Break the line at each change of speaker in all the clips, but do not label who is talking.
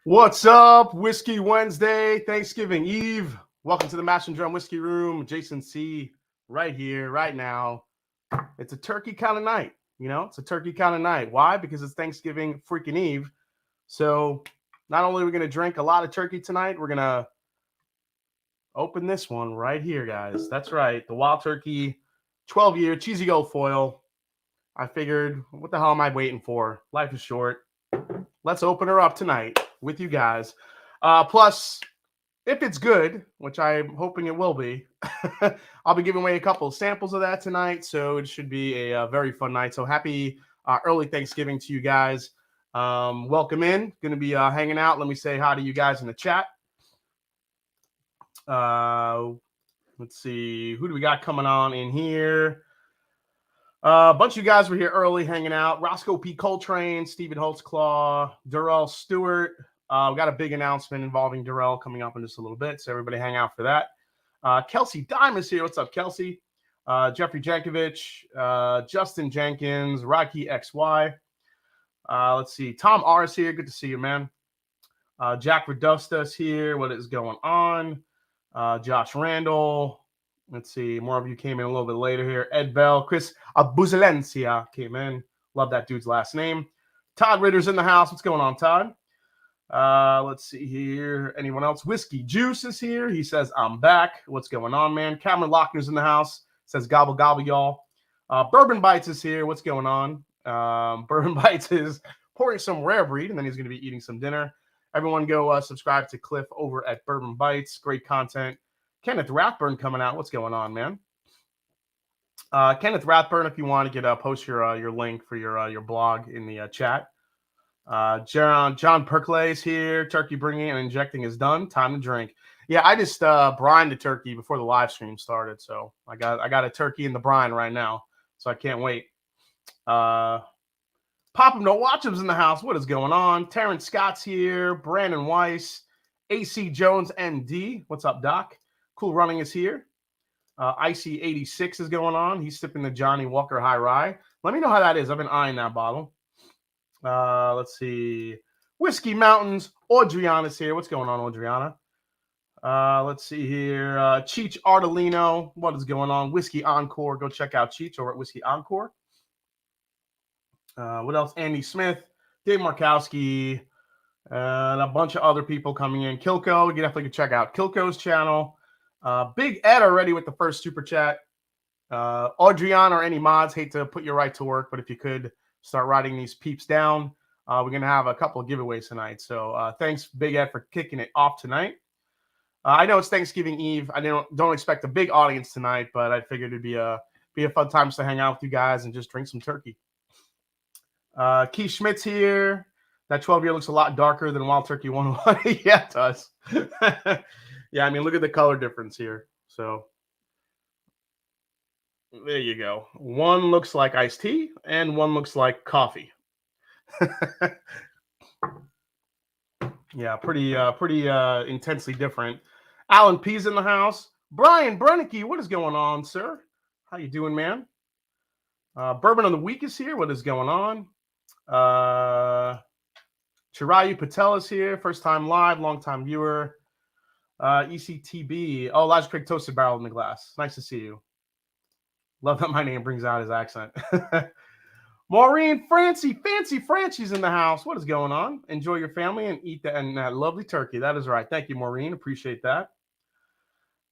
What's up? Whiskey Wednesday, Thanksgiving Eve. Welcome to the Mash and Drum Whiskey Room. Jason C. right here, right now. It's a turkey kind of night. It's a turkey kind of night. Why? Because it's Thanksgiving freaking Eve. So not only are we going to drink a lot of turkey tonight, we're going to open this one right here, guys. That's right. The Wild Turkey 12-year cheesy gold foil. I figured, what the hell am I waiting for? Life is short. Let's open her up tonight with you guys. Plus, if it's good, which I'm hoping it will be, I'll be giving away a couple of samples of that tonight. So it should be a very fun night. So happy early Thanksgiving to you guys. Welcome in. Going to be hanging out. Let me say hi to you guys in the chat. Let's see. Who do we got coming on in here? A bunch of you guys were here early hanging out. Roscoe P. Coltrane, Stephen Holtzclaw, Durrell Stewart. We got a big announcement involving Durrell coming up in just a little bit, so everybody hang out for that. Kelsey Dime is here. What's up, Kelsey? Jeffrey Jankovic, Justin Jenkins, Rocky XY. Let's see. Tom R is here. Good to see you, man. Jack Radusta is here. What is going on? Josh Randall. Let's see. More of you came in a little bit later here. Ed Bell. Chris Abuzalencia came in. Love that dude's last name. Todd Ritter's in the house. What's going on, Todd? Let's see here. Anyone else? Whiskey Juice is here. He says, I'm back. What's going on, man? Cameron Lochner's in the house. Says, gobble, gobble, y'all. Bourbon Bites is here. What's going on? Bourbon Bites is pouring some rare breed, and then he's going to be eating some dinner. Everyone go subscribe to Cliff over at Bourbon Bites. Great content. Kenneth Rathburn coming out. What's going on, man? Kenneth Rathburn, if you want to post your link for your blog in the chat. John Perclay is here. Turkey bringing and injecting is done. Time to drink. Yeah, I just brined the turkey before the live stream started, so I got a turkey in the brine right now, so I can't wait. Pop 'em, no watch 'em's in the house. What is going on? Terrence Scott's here. Brandon Weiss, AC Jones, MD. What's up, Doc? Cool Running is here. Icy 86 is going on. He's sipping the Johnny Walker High Rye. Let me know how that is. I've been eyeing that bottle. Let's see. Whiskey Mountains. Audriana's here. What's going on, Audriana? Let's see here. Cheech Artolino. What is going on? Whiskey Encore. Go check out Cheech over at Whiskey Encore. What else? Andy Smith. Dave Markowski. And a bunch of other people coming in. Kilko. You definitely can check out Kilko's channel. Big Ed already with the first super chat. Audriana or any mods, hate to put you right to work, but if you could start writing these peeps down, we're going to have a couple of giveaways tonight. So thanks, Big Ed, for kicking it off tonight. I know it's Thanksgiving Eve. I don't expect a big audience tonight, but I figured it'd be a fun time to hang out with you guys and just drink some turkey. Keith Schmidt's here. That 12-year looks a lot darker than Wild Turkey 101. Yeah, it does. Yeah, I mean, look at the color difference here. So there you go. One looks like iced tea and one looks like coffee. Yeah, pretty intensely different. Alan P's in the house. Brian Brennicky, what is going on, sir? How you doing, man? Bourbon of the Week is here. What is going on? Chirayu Patel is here. First time live, long time viewer. ECTB. Oh, Elijah Craig Toasted Barrel in the Glass. Nice to see you. Love that my name brings out his accent. Maureen Fancy Francie's in the house. What is going on? Enjoy your family and eat that lovely turkey. That is right. Thank you, Maureen. Appreciate that.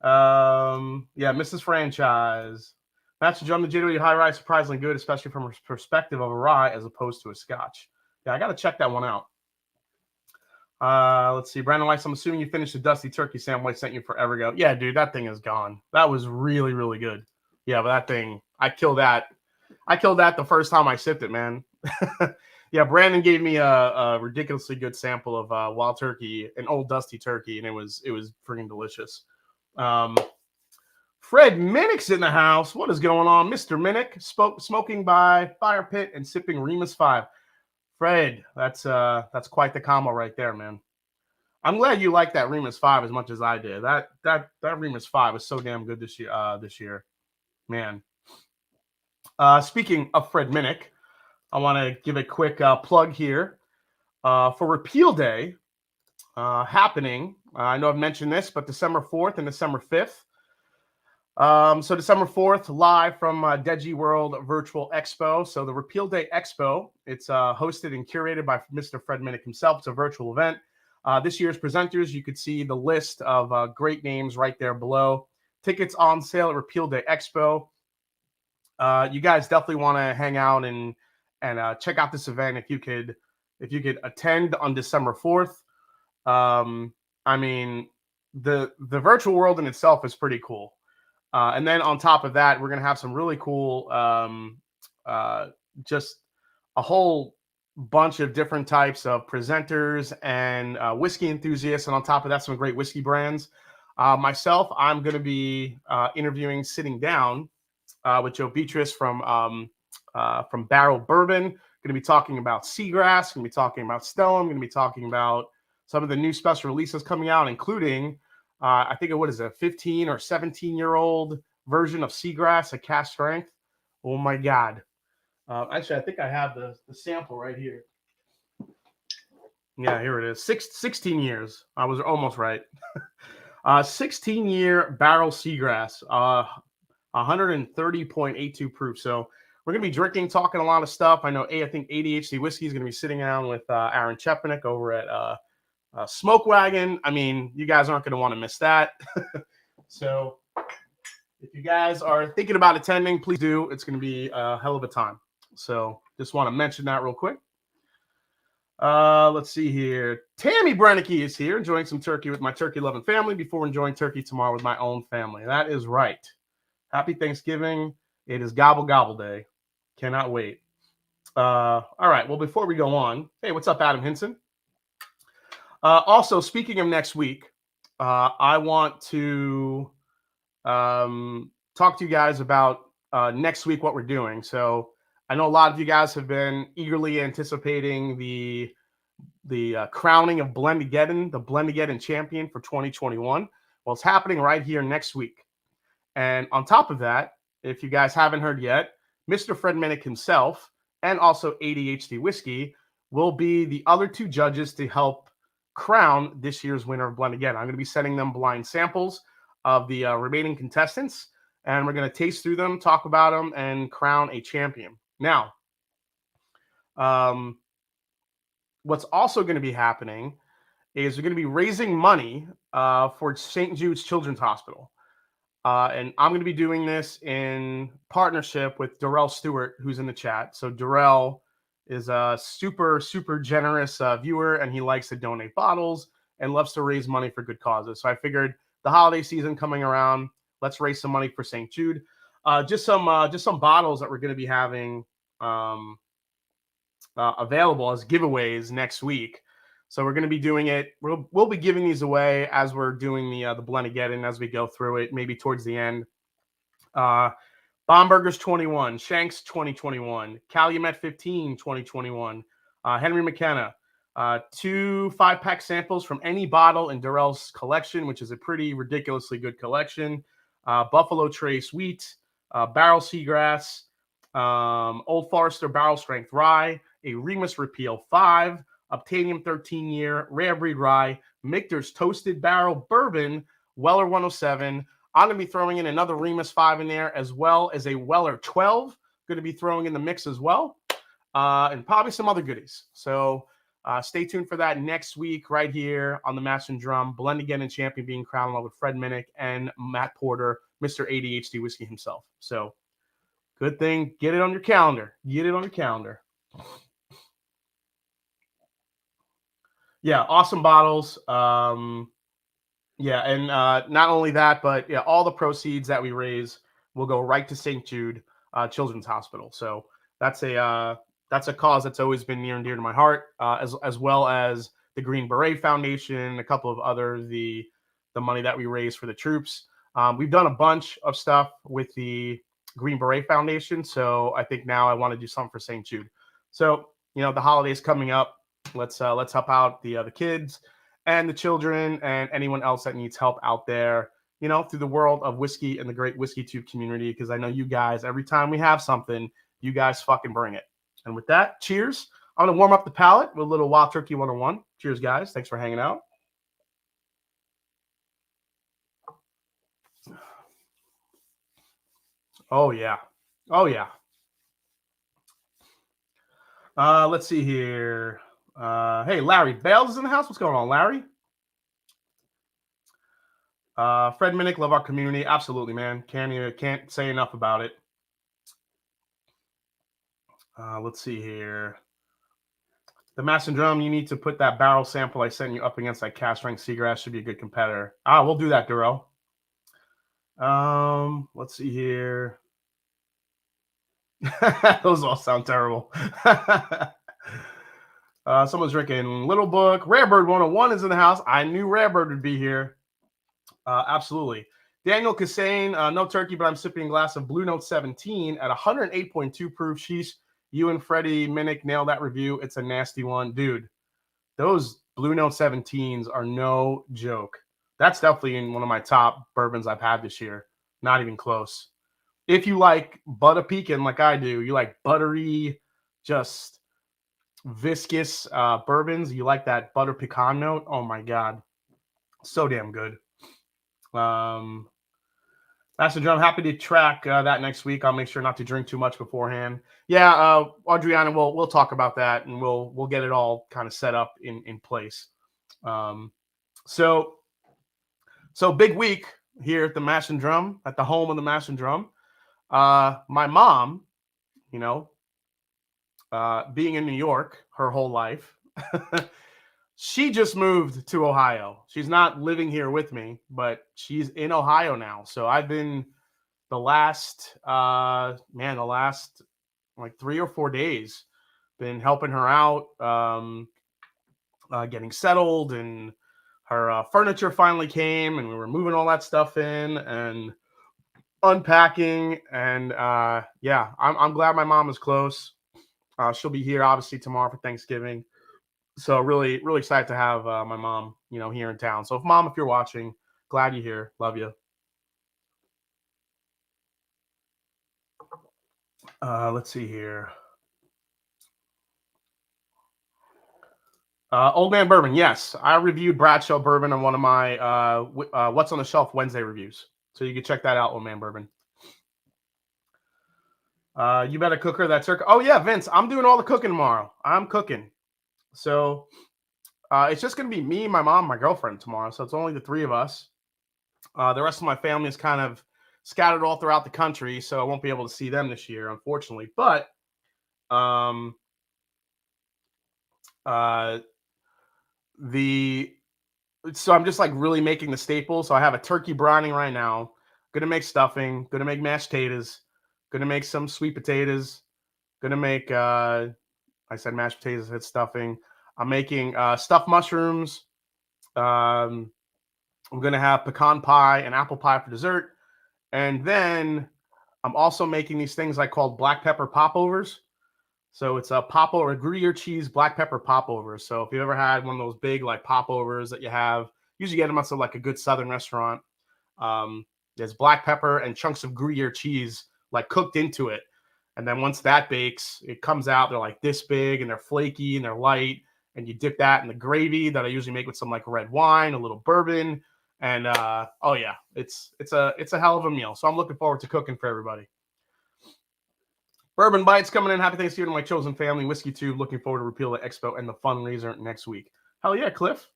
Yeah, Mrs. Franchise. Match and Drum the Jittery High Rye, surprisingly good, especially from a perspective of a rye as opposed to a scotch. Yeah, I got to check that one out. Let's see. Brandon Weiss, I'm assuming you finished the Dusty Turkey sample I sent you forever ago. Yeah, dude, that thing is gone. That was really, really good. Yeah, but that thing, I killed that the first time I sipped it, man. Yeah, Brandon gave me a ridiculously good sample of Wild Turkey, an old Dusty Turkey, and it was freaking delicious. Fred Minnick's in the house. What is going on, Mr. Minnick? Smoking by Fire Pit and sipping Remus 5. Fred, that's quite the combo right there, man. I'm glad you like that Remus 5 as much as I did. That Remus 5 was so damn good this year. Man. Speaking of Fred Minnick, I want to give a quick plug here. For Repeal Day, happening. I know I've mentioned this, but December 4th and December 5th. So December 4th, live from Deji World Virtual Expo. So the Repeal Day Expo, it's hosted and curated by Mr. Fred Minnick himself. It's a virtual event. This year's presenters, you could see the list of great names right there below. Tickets on sale at Repeal Day Expo. You guys definitely want to hang out and check out this event if you could attend on December 4th. I mean, the virtual world in itself is pretty cool. And then on top of that, we're going to have some really cool, just a whole bunch of different types of presenters and whiskey enthusiasts. And on top of that, some great whiskey brands. Myself, I'm going to be interviewing Sitting Down with Joe Beatrice from Barrel Bourbon. Going to be talking about Seagrass. Going to be talking about Stella. I'm going to be talking about some of the new special releases coming out, including I think what is it, a 15 or 17-year-old version of Seagrass at cask strength. Oh my God. Actually, I think I have the sample right here. Yeah, here it is. 16 years. I was almost right. 16-year barrel Seagrass, 130.82 proof. So we're going to be drinking, talking a lot of stuff. I think ADHD Whiskey is going to be sitting down with Aaron Chepanek over at Smoke Wagon. I mean, you guys aren't going to want to miss that. So if you guys are thinking about attending, please do. It's going to be a hell of a time. So just want to mention that real quick. Let's see here. Tammy Brennicky is here, enjoying some turkey with my turkey-loving family before enjoying turkey tomorrow with my own family. That is right. Happy Thanksgiving. It is Gobble Gobble Day. Cannot wait. All right. Well, before we go on, hey, what's up, Adam Hinson? Also, speaking of next week, I want to talk to you guys about next week, what we're doing. So I know a lot of you guys have been eagerly anticipating the crowning of Blendageddon, the Blendageddon champion for 2021. Well, it's happening right here next week. And on top of that, if you guys haven't heard yet, Mr. Fred Minnick himself and also ADHD Whiskey will be the other two judges to help crown this year's winner of Blendageddon. I'm going to be sending them blind samples of the remaining contestants, and we're going to taste through them, talk about them, and crown a champion. Now, what's also going to be happening is we're going to be raising money for St. Jude's Children's Hospital. And I'm going to be doing this in partnership with Darrell Stewart, who's in the chat. So Darrell is a super, super generous viewer, and he likes to donate bottles and loves to raise money for good causes. So I figured the holiday season coming around, let's raise some money for St. Jude. Just some bottles that we're going to be having available as giveaways next week. So we're going to be doing it. We'll be giving these away as we're doing the Blendageddon as we go through it, maybe towards the end. Bomburgers 21, Shanks 2021, Calumet 15 2021, Henry McKenna, 2 5-pack samples from any bottle in Darrell's collection, which is a pretty ridiculously good collection. Buffalo Trace Wheat, Barrel Seagrass, Old Forester Barrel Strength Rye, a Remus Repeal 5, Obtanium 13-year, Rare Breed Rye, Michter's Toasted Barrel Bourbon, Weller 107. I'm going to be throwing in another Remus 5 in there, as well as a Weller 12. Going to be throwing in the mix as well, and probably some other goodies. So stay tuned for that next week right here on the Mash and Drum. Blendageddon champion being crowned along with Fred Minnick and Matt Porter, Mr. ADHD Whiskey himself. So good thing. Get it on your calendar. Get it on your calendar. Yeah, awesome bottles. Yeah, and not only that, but yeah, all the proceeds that we raise will go right to St. Jude Children's Hospital. So that's a cause that's always been near and dear to my heart, as well as the Green Beret Foundation, a couple of other the money that we raise for the troops. We've done a bunch of stuff with the Green Beret Foundation, so I think now I want to do something for St. Jude. So the holidays coming up. Let's help out the kids and the children and anyone else that needs help out there, through the world of whiskey and the great Whiskey Tube community. Because I know you guys, every time we have something, you guys fucking bring it. And with that, cheers. I'm going to warm up the palate with a little Wild Turkey 101. Cheers, guys. Thanks for hanging out. Oh yeah. Oh yeah. Let's see here. Hey, Larry Bales is in the house. What's going on, Larry? Fred Minnick, love our community. Absolutely, man. Can't say enough about it. Let's see here. The Mass and Drum, you need to put that barrel sample I sent you up against that cast strength seagrass. Should be a good competitor. We'll do that, Duro. Let's see here. Those all sound terrible. Someone's drinking Little Book. Rarebird 101 is in the house. I knew Rarebird would be here. Absolutely. Daniel Cassane, no turkey, but I'm sipping a glass of Blue Note 17 at 108.2 proof. Sheesh, you and Freddie Minnick nailed that review. It's a nasty one. Dude, those Blue Note 17s are no joke. That's definitely in one of my top bourbons I've had this year. Not even close. If you like butter pecan like I do, you like buttery, just viscous bourbons, you like that butter pecan note. Oh my God. So damn good. Master Drum, happy to track that next week. I'll make sure not to drink too much beforehand. Yeah, Adriana, we'll talk about that, and we'll get it all kind of set up in place. So big week here at the Mash and Drum, at the home of the Mash and Drum. My mom, being in New York her whole life, she just moved to Ohio. She's not living here with me, but she's in Ohio now. So I've been the last like 3 or 4 days, been helping her out, getting settled, and her furniture finally came, and we were moving all that stuff in and unpacking. And yeah, I'm glad my mom is close. She'll be here obviously tomorrow for Thanksgiving. So really, really excited to have my mom, here in town. So if you're watching, glad you're here. Love you. Let's see here. Old Man Bourbon. Yes, I reviewed Bradshaw Bourbon on one of my What's on the Shelf Wednesday reviews. So you can check that out, Old Man Bourbon. You better cook her that turkey. Oh yeah, Vince, I'm doing all the cooking tomorrow. I'm cooking. So it's just going to be me, my mom, my girlfriend tomorrow. So it's only the three of us. The rest of my family is kind of scattered all throughout the country, so I won't be able to see them this year, unfortunately. But so I'm just like really making the staples. So I have a turkey brining right now. Gonna make stuffing. Gonna make mashed potatoes. Gonna make some sweet potatoes. Gonna make I said mashed potatoes. It's stuffing. I'm making stuffed mushrooms. I'm gonna have pecan pie and apple pie for dessert. And then I'm also making these things I call black pepper popovers. So it's a popover, Gruyere cheese, black pepper popovers. So if you ever had one of those big like popovers that you have, usually get them at like a good Southern restaurant. There's black pepper and chunks of Gruyere cheese like cooked into it. And then once that bakes, it comes out. They're like this big and they're flaky and they're light. And you dip that in the gravy that I usually make with some like red wine, a little bourbon. And oh yeah, it's a hell of a meal. So I'm looking forward to cooking for everybody. Bourbon Bites coming in. Happy Thanksgiving to my chosen family. Whiskey Tube. Looking forward to Repeal the Expo and the Fundraiser next week. Hell yeah, Cliff.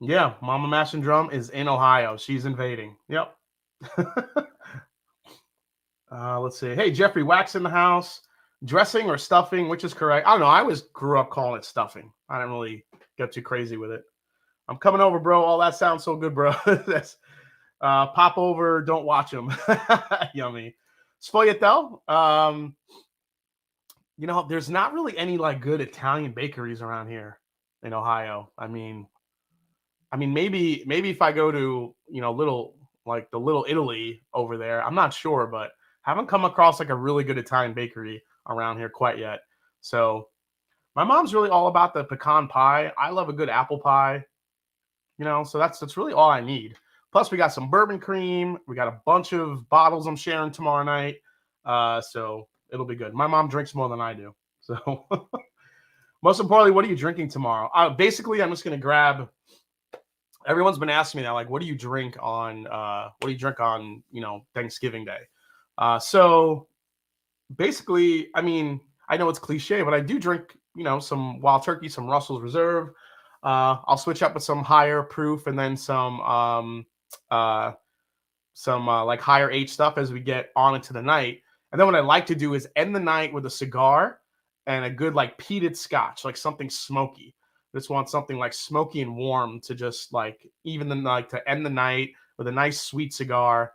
Yeah, Mama Mash and Drum is in Ohio. She's invading. Yep. Let's see. Hey, Jeffrey Wax in the house. Dressing or stuffing, which is correct? I don't know. I always grew up calling it stuffing. I didn't really get too crazy with it. I'm coming over, bro. All that sounds so good, bro. That's pop over. Don't watch them. Yummy. Sfogliatel. There's not really any like good Italian bakeries around here in Ohio. I mean, maybe if I go to little Italy over there, I'm not sure, but haven't come across like a really good Italian bakery around here quite yet. So my mom's really all about the pecan pie. I love a good apple pie, so that's really all I need. Plus we got some bourbon cream. We got a bunch of bottles I'm sharing tomorrow night. So it'll be good. My mom drinks more than I do. So most importantly, what are you drinking tomorrow? Basically, I'm just going to grab everyone's been asking me that, like, what do you drink on Thanksgiving Day? So basically, I mean, I know it's cliche, but I do drink, some Wild Turkey, some Russell's Reserve. I'll switch up with some higher proof and then some like higher H stuff as we get on into the night. And then what I like to do is end the night with a cigar and a good like peated scotch, like something smoky. Just want something like smoky and warm to just like even the like to end the night with a nice sweet cigar.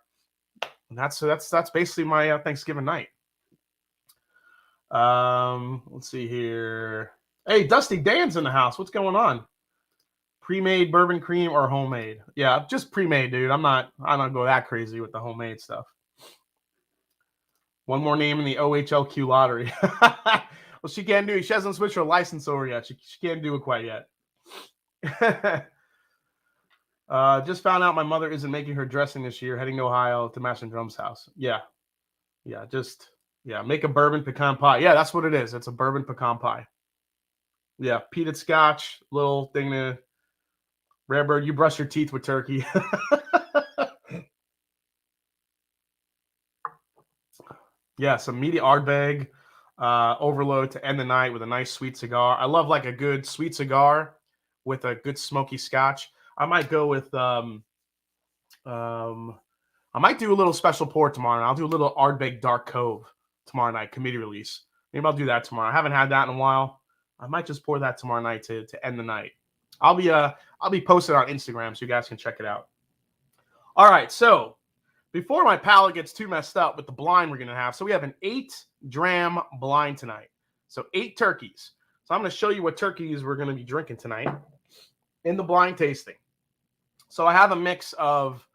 And that's basically my Thanksgiving night. Let's see here. Hey, Dusty Dan's in the house. What's going on? Pre-made bourbon cream or homemade? Yeah, just pre-made, dude. I'm not go that crazy with the homemade stuff. One more name in the OHLQ lottery. Well, she can't do it. She hasn't switched her license over yet. She can't do it quite yet. Just found out my mother isn't making her dressing this year, heading to Ohio to Mash and Drum's house. Yeah. Make a bourbon pecan pie. Yeah, that's what it is. It's a bourbon pecan pie. Yeah, peated scotch, little thing to Rare Bird, you brush your teeth with turkey. Yeah, some meaty Ardbeg overload to end the night with a nice sweet cigar. I love like a good sweet cigar with a good smoky scotch. I might go with I might do a little special pour tomorrow. I'll do a little Ardbeg Dark Cove tomorrow night, committee release. Maybe I'll do that tomorrow. I haven't had that in a while. I might just pour that tomorrow night to end the night. I'll be posted on Instagram so you guys can check it out. All right, so before my palate gets too messed up with the blind we're going to have, so we have an 8-dram blind tonight. So 8 turkeys. So I'm going to show you what turkeys we're going to be drinking tonight in the blind tasting. So I have a mix of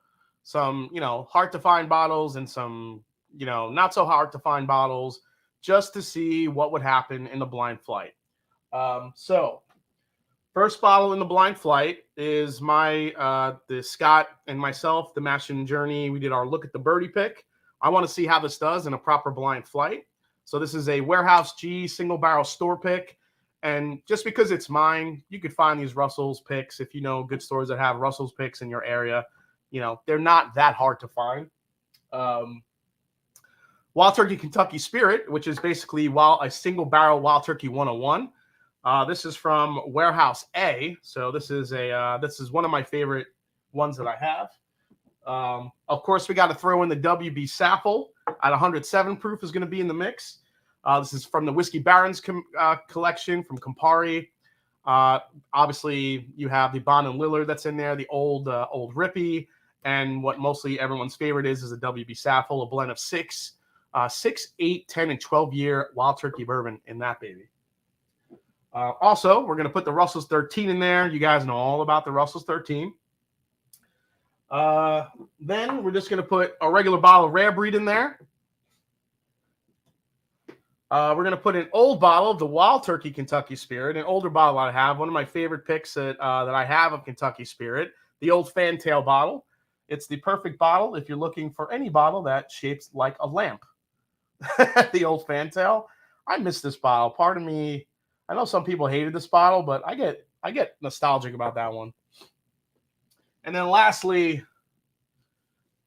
some, hard to find bottles and some, not so hard to find bottles just to see what would happen in the blind flight. So first bottle in the blind flight is the Scott and myself, the Mash and Journey. We did our look at the birdie pick. I want to see how this does in a proper blind flight. So this is a Warehouse G single barrel store pick. And just because it's mine, you could find these Russell's picks if you know good stores that have Russell's picks in your area. They're not that hard to find. Wild Turkey Kentucky Spirit, which is basically a single barrel Wild Turkey 101. This is from Warehouse A. So this is one of my favorite ones that I have. Of course, we got to throw in the WB Sapple at 107 proof is going to be in the mix. This is from the Whiskey Barons collection from Campari. Obviously, you have the Bond and Lillard that's in there, the old Rippy, and what mostly everyone's favorite is a WB Sapple, a blend of 6, 8, 10, and 12-year Wild Turkey bourbon in that baby. Also, we're going to put the Russell's 13 in there. You guys know all about the Russell's 13. Then we're just going to put a regular bottle of Rare Breed in there. We're going to put an old bottle of the Wild Turkey Kentucky Spirit, an older bottle I have, one of my favorite picks that I have of Kentucky Spirit, the old Fantail bottle. It's the perfect bottle if you're looking for any bottle that shapes like a lamp. The old Fantail. I miss this bottle. Pardon me. I know some people hated this bottle, but I get nostalgic about that one. And then lastly,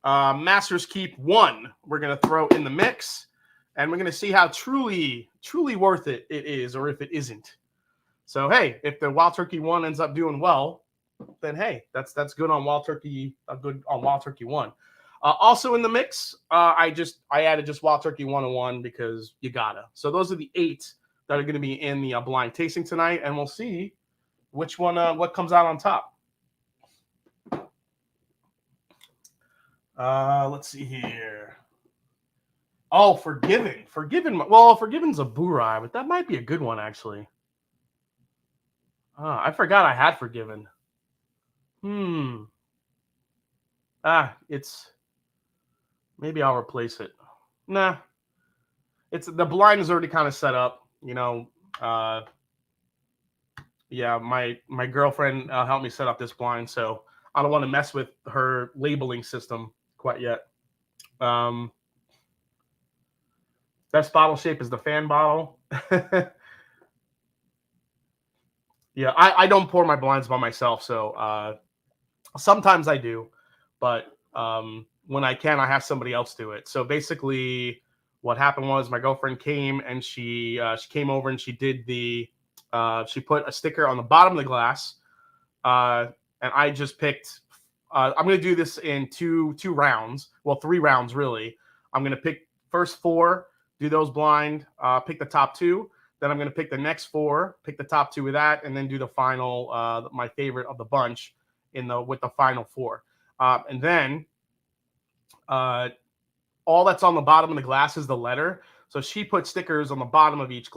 Master's Keep 1 we're going to throw in the mix, and we're going to see how truly worth it is or if it isn't. So, hey, if the Wild Turkey 1 ends up doing well, then, hey, that's good on Wild Turkey, good on Wild Turkey 1. Also in the mix, I added just Wild Turkey 101 because you gotta. So those are the 8 that are going to be in the blind tasting tonight, and we'll see which one, what comes out on top. Let's see here. Oh, Forgiven. Well, Forgiven's a Burai, but that might be a good one, actually. I forgot I had Forgiven. Maybe I'll replace it. Nah. The blind is already kind of set up. Yeah, my girlfriend helped me set up this blind, so I don't want to mess with her labeling system quite yet. Best bottle shape is the fan bottle. Yeah, I don't pour my blinds by myself, so Sometimes I do, but when I can, I have somebody else do it. So basically, what happened was my girlfriend came and she came over and she did she put a sticker on the bottom of the glass, and I just picked. I'm going to do this in two rounds. Well, 3 rounds really. I'm going to pick first 4, do those blind, pick the top 2. Then I'm going to pick the next 4, pick the top 2 of that, and then do the final, my favorite of the bunch with the final 4. And then all that's on the bottom of the glass is the letter. So she put stickers on the bottom of each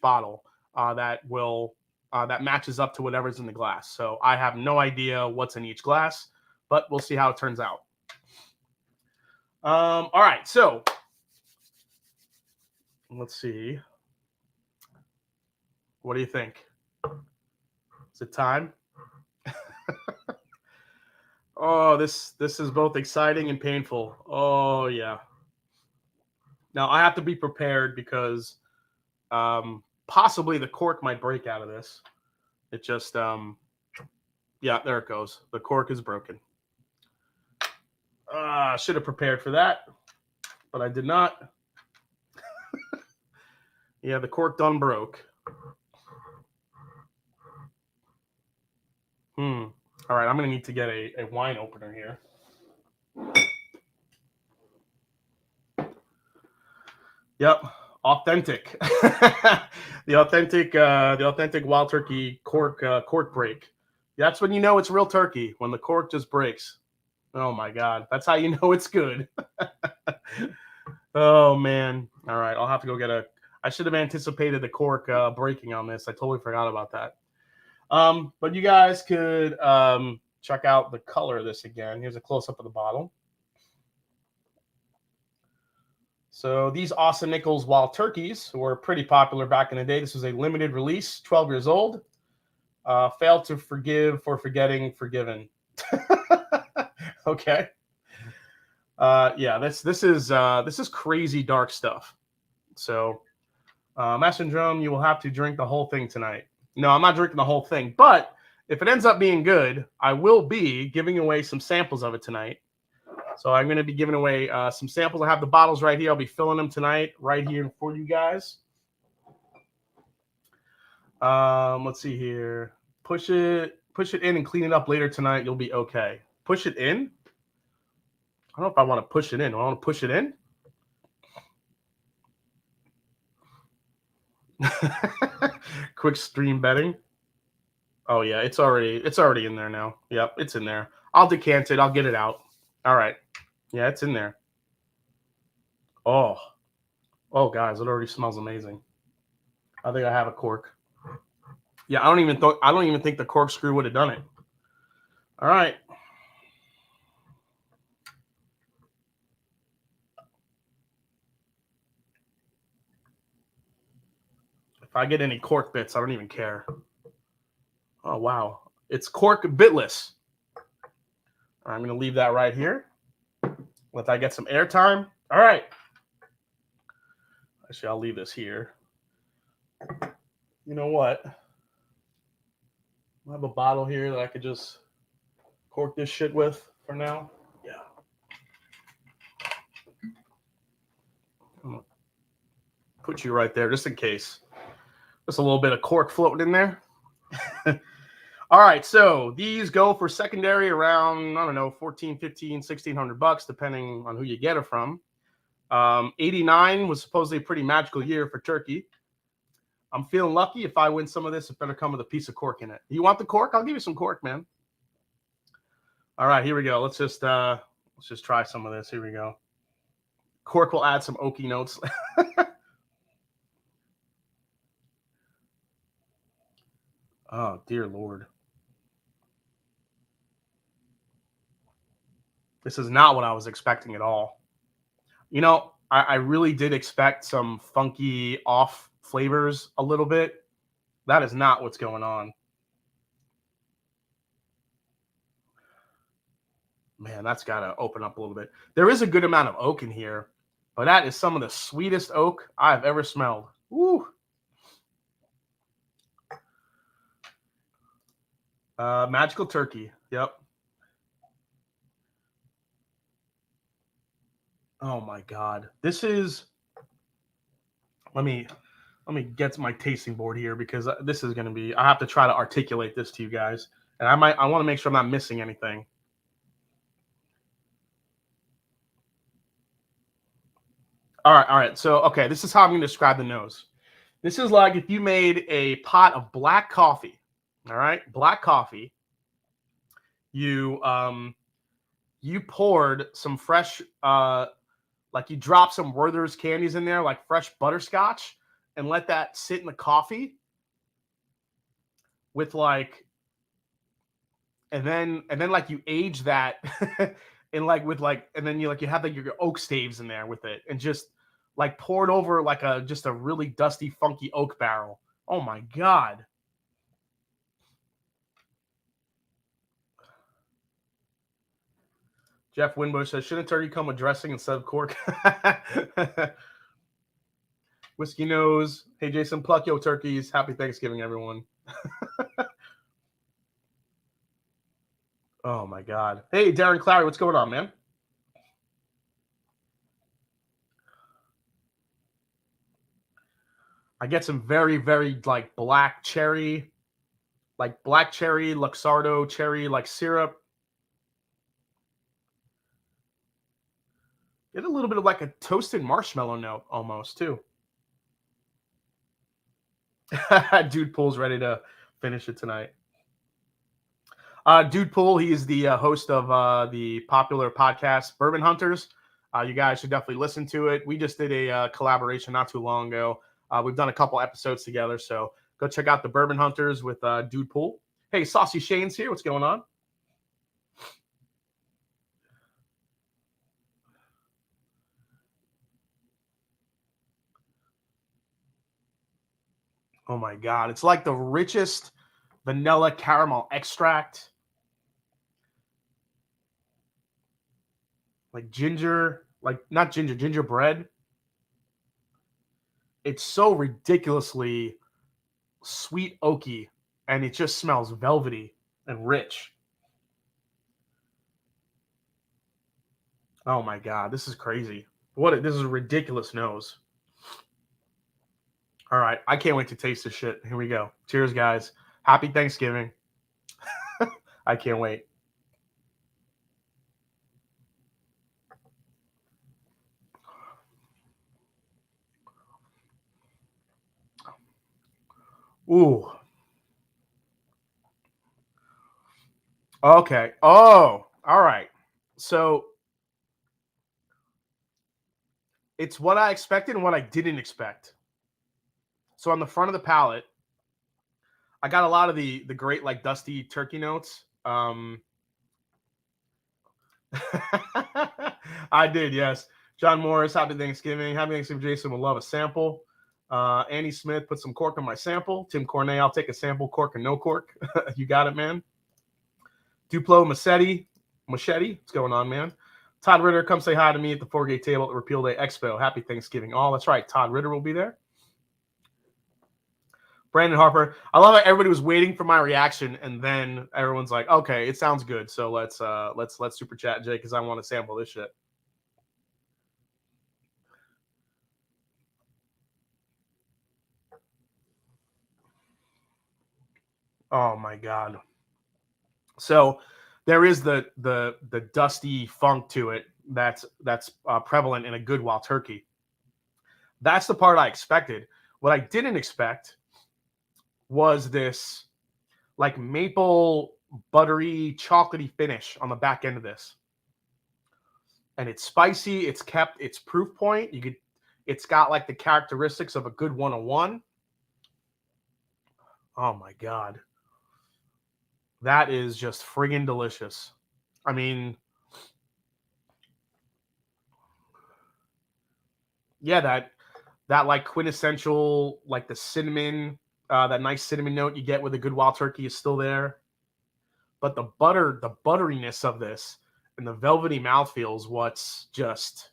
bottle that matches up to whatever's in the glass. So I have no idea what's in each glass, but we'll see how it turns out. All right, so let's see. What do you think? Is it time? Oh, this is both exciting and painful. Oh yeah. Now I have to be prepared because possibly the cork might break out of this. It just yeah, there it goes. The cork is broken. Should have prepared for that, but I did not. Yeah, the cork done broke. All right, I'm going to need to get a wine opener here. Yep, authentic. the authentic wild turkey cork break. That's when you know it's real turkey, when the cork just breaks. Oh my God, that's how you know it's good. Oh man. All right, I'll have to go get I should have anticipated the cork breaking on this. I totally forgot about that. But you guys could check out the color of this again. Here's a close-up of the bottle. So these Austin Nichols Wild Turkeys were pretty popular back in the day. This was a limited release, 12 years old. Failed to forgive for forgetting forgiven. Okay. Yeah, this is crazy dark stuff. So, Master and Drum, you will have to drink the whole thing tonight. No, I'm not drinking the whole thing, but if it ends up being good, I will be giving away some samples of it tonight. So I'm going to be giving away some samples. I have the bottles right here. I'll be filling them tonight right here for you guys. Let's see here. Push it in and clean it up later tonight. You'll be okay. Push it in? I don't know if I want to push it in. Do I want to push it in? Quick stream betting. Oh yeah, it's already in there now. Yep, it's in there. I'll decant it. I'll get it out. All right. Yeah, it's in there. Oh, guys, it already smells amazing. I think I have a cork. Yeah, I don't even think the corkscrew would have done it. All right. If I get any cork bits, I don't even care. Oh wow, it's cork bitless. I'm going to leave that right here. Let that get some airtime. All right. Actually, I'll leave this here. You know what? I have a bottle here that I could just cork this shit with for now. Yeah. I'm going to put you right there just in case. Just a little bit of cork floating in there. All right, so these go for secondary around, I don't know, 14, 15, 1600 bucks, depending on who you get it from. 89 was supposedly a pretty magical year for turkey. I'm feeling lucky. If I win some of this, it better come with a piece of cork in it. You want the cork? I'll give you some cork, man. All right, here we go. Let's just try some of this. Here we go. Cork will add some oaky notes. Oh, dear Lord. This is not what I was expecting at all. You know, I really did expect some funky off flavors a little bit. That is not what's going on. Man, that's got to open up a little bit. There is a good amount of oak in here, but that is some of the sweetest oak I've ever smelled. Woo! Magical turkey. Yep. Oh my God. This is, let me get my tasting board here because this is going to be, I have to try to articulate this to you guys. And I want to make sure I'm not missing anything. All right. So, okay, this is how I'm going to describe the nose. This is like if you made a pot of black coffee. All right, black coffee. You you poured some fresh like you drop some Werther's candies in there, like fresh butterscotch, and let that sit in the coffee with like, and then like you age that and like with like, and then you have like your oak staves in there with it, and just like pour it over like just a really dusty, funky oak barrel. Oh my God. Jeff Winbush says, shouldn't turkey come with dressing instead of cork? Whiskey Nose. Hey, Jason, pluck yo turkeys. Happy Thanksgiving, everyone. Oh, my God. Hey, Darren Clary, what's going on, man? I get some very, very, like, black cherry Luxardo cherry, like, syrup. Get a little bit of, like, a toasted marshmallow note almost, too. Dude Pool's ready to finish it tonight. Dude Pool, he's the host of the popular podcast Bourbon Hunters. You guys should definitely listen to it. We just did a collaboration not too long ago. We've done a couple episodes together, so go check out the Bourbon Hunters with Dude Pool. Hey, Saucy Shane's here. What's going on? Oh my God. It's like the richest vanilla caramel extract. Like ginger, like not ginger, gingerbread. It's so ridiculously sweet oaky, and it just smells velvety and rich. Oh my God, this is crazy. This is a ridiculous nose. All right, I can't wait to taste this shit. Here we go. Cheers, guys. Happy Thanksgiving. I can't wait. Ooh. Okay. Oh, all right. So it's what I expected and what I didn't expect. So on the front of the palate, I got a lot of the great like dusty turkey notes. I did, yes. John Morris, happy Thanksgiving. Happy Thanksgiving, Jason. Will love a sample. Annie Smith, put some cork on my sample. Tim Cornet, I'll take a sample, cork and no cork. You got it, man. Duplo Machete. What's going on, man? Todd Ritter, come say hi to me at the Four Gate table at the Repeal Day Expo. Happy Thanksgiving. Oh, that's right. Todd Ritter will be there. Brandon Harper. I love how everybody was waiting for my reaction, and then everyone's like, "Okay, it sounds good. So let's super chat Jay because I want to sample this shit." Oh my God. So there is the dusty funk to it that's prevalent in a good wild turkey. That's the part I expected. What I didn't expect was this like maple buttery chocolatey finish on the back end of this. And it's spicy, it's kept its proof point. It's got like the characteristics of a good 101. Oh my God. That is just friggin' delicious. I mean, yeah, that like quintessential, like the cinnamon, that nice cinnamon note you get with a good wild turkey is still there. But the butteriness of this and the velvety mouthfeel is what's just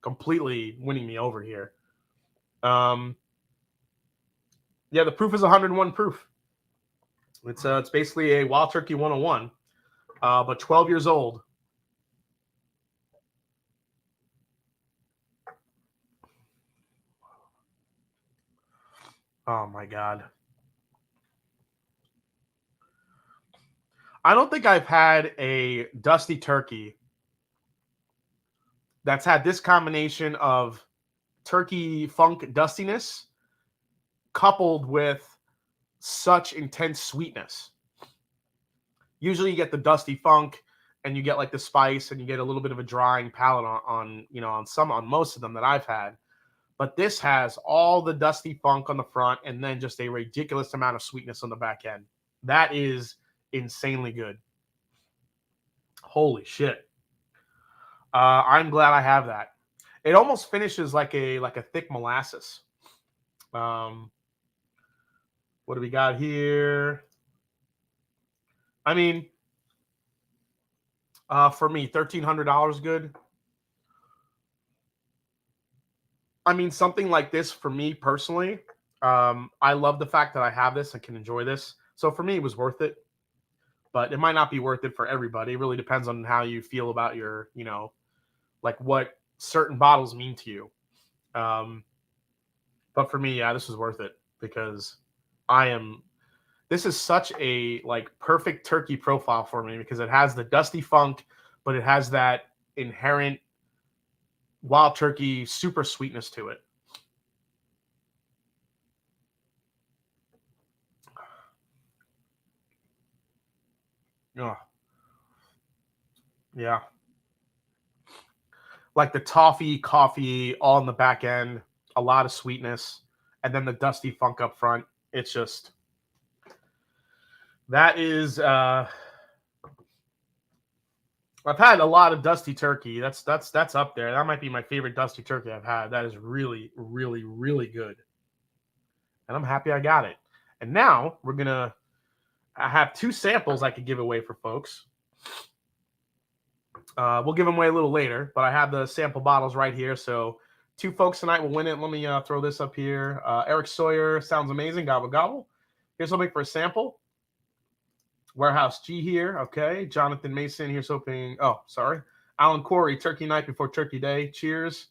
completely winning me over here. Yeah, the proof is 101 proof. It's basically a wild turkey 101, but 12 years old. Oh my God. I don't think I've had a dusty turkey that's had this combination of turkey funk dustiness coupled with such intense sweetness. Usually you get the dusty funk and you get like the spice and you get a little bit of a drying palate on most of them that I've had. But this has all the dusty funk on the front and then just a ridiculous amount of sweetness on the back end. That is insanely good. Holy shit. I'm glad I have that. It almost finishes like a thick molasses. Um, what do we got here? I mean, for me, $1,300 good. I mean, something like this for me personally. I love the fact that I have this and can enjoy this. So for me, it was worth it. But it might not be worth it for everybody. It really depends on how you feel about your, like what certain bottles mean to you. Um, but for me, yeah, this was worth it because I am. This is such a like perfect turkey profile for me because it has the dusty funk, but it has that inherent wild turkey super sweetness to it. Oh, yeah. Like the toffee, coffee, all in the back end, a lot of sweetness, and then the dusty funk up front. It's just that is I've had a lot of dusty turkey. That's up there. That might be my favorite dusty turkey I've had. That is really, really, really good. And I'm happy I got it. And now I have two samples I could give away for folks. We'll give them away a little later, but I have the sample bottles right here. So two folks tonight will win it. Let me throw this up here. Eric Sawyer, sounds amazing. Gobble, gobble. Here's hoping for a sample. Warehouse G here. Okay. Jonathan Mason, here's hoping. Oh, sorry. Alan Corey, Turkey Night before Turkey Day. Cheers.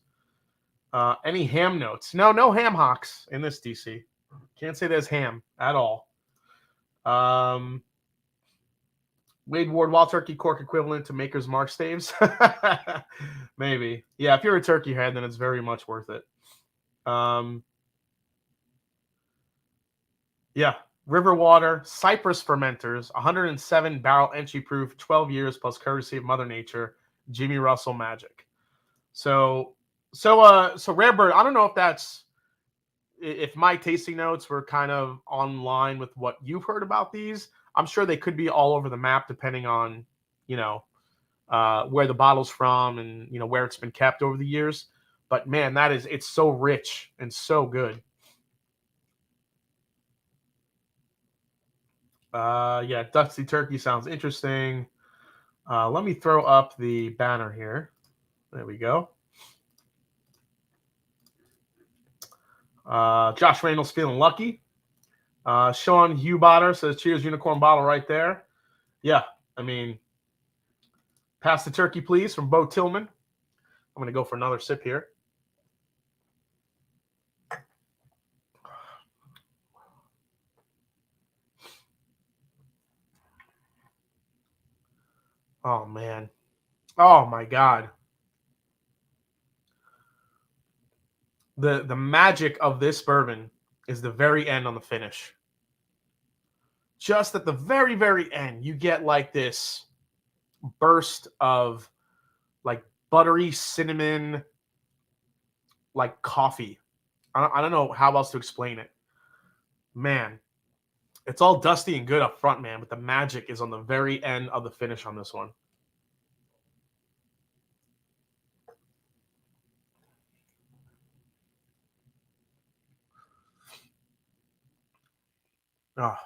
Any ham notes? No ham hocks in this DC. Can't say there's ham at all. Wade Ward, Wild Turkey Cork equivalent to Maker's Mark staves. Maybe. Yeah, if you're a turkey head, then it's very much worth it. Yeah. River Water, Cypress Fermenters, 107 barrel entry proof, 12 years plus courtesy of Mother Nature, Jimmy Russell Magic. So Rarebird, I don't know if my tasting notes were kind of online with what you've heard about these. I'm sure they could be all over the map depending on, where the bottle's from and, where it's been kept over the years. But man, it's so rich and so good. Yeah, Dusty Turkey sounds interesting. Let me throw up the banner here. There we go. Josh Reynolds feeling lucky. Sean Hughbotter says, cheers, unicorn bottle right there. Yeah, I mean, pass the turkey, please, from Bo Tillman. I'm going to go for another sip here. Oh, man. Oh, my God. The magic of this bourbon is the very end on the finish. Just at the very, very end, you get like this burst of like buttery cinnamon, like coffee. I don't know how else to explain it. Man, it's all dusty and good up front, man, but the magic is on the very end of the finish on this one. Oh.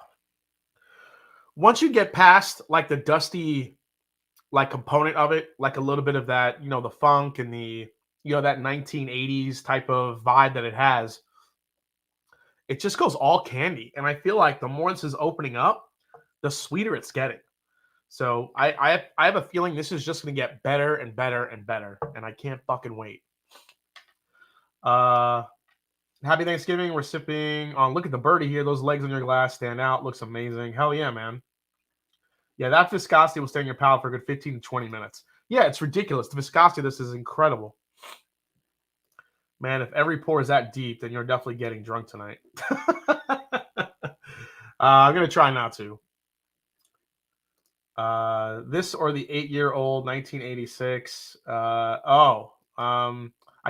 Once you get past like the dusty like component of it, like a little bit of that, the funk and the that 1980s type of vibe that it has, it just goes all candy. And I feel like the more this is opening up, the sweeter it's getting. So I have a feeling this is just going to get better and better and better, and I can't fucking wait. Happy Thanksgiving. We're sipping on, look at the birdie here. Those legs on your glass stand out. Looks amazing. Hell yeah, man. Yeah, that viscosity will stay in your palate for a good 15 to 20 minutes. Yeah, it's ridiculous. The viscosity of this is incredible. Man, if every pour is that deep, then you're definitely getting drunk tonight. I'm going to try not to. This or the 8-year-old 1986. I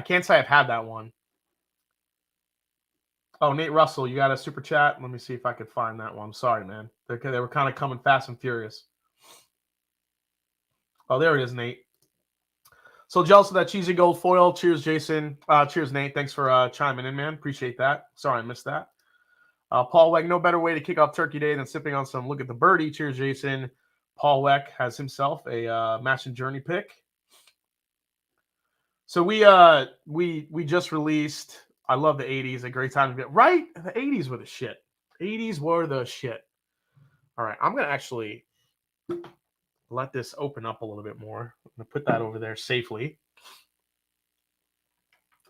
can't say I've had that one. Oh, Nate Russell, you got a super chat? Let me see if I could find that one. Sorry, man. They were kind of coming fast and furious. Oh, there it is, Nate. So jealous of that cheesy gold foil. Cheers, Jason. Cheers, Nate. Thanks for chiming in, man. Appreciate that. Sorry I missed that. Paul Weck, no better way to kick off Turkey Day than sipping on some Look at the Birdie. Cheers, Jason. Paul Weck has himself a Mash and Journey pick. So we just released. I love the 80s. A great time to get right. The 80s were the shit. 80s were the shit. All right, I'm gonna actually let this open up a little bit more. I'm gonna put that over there safely.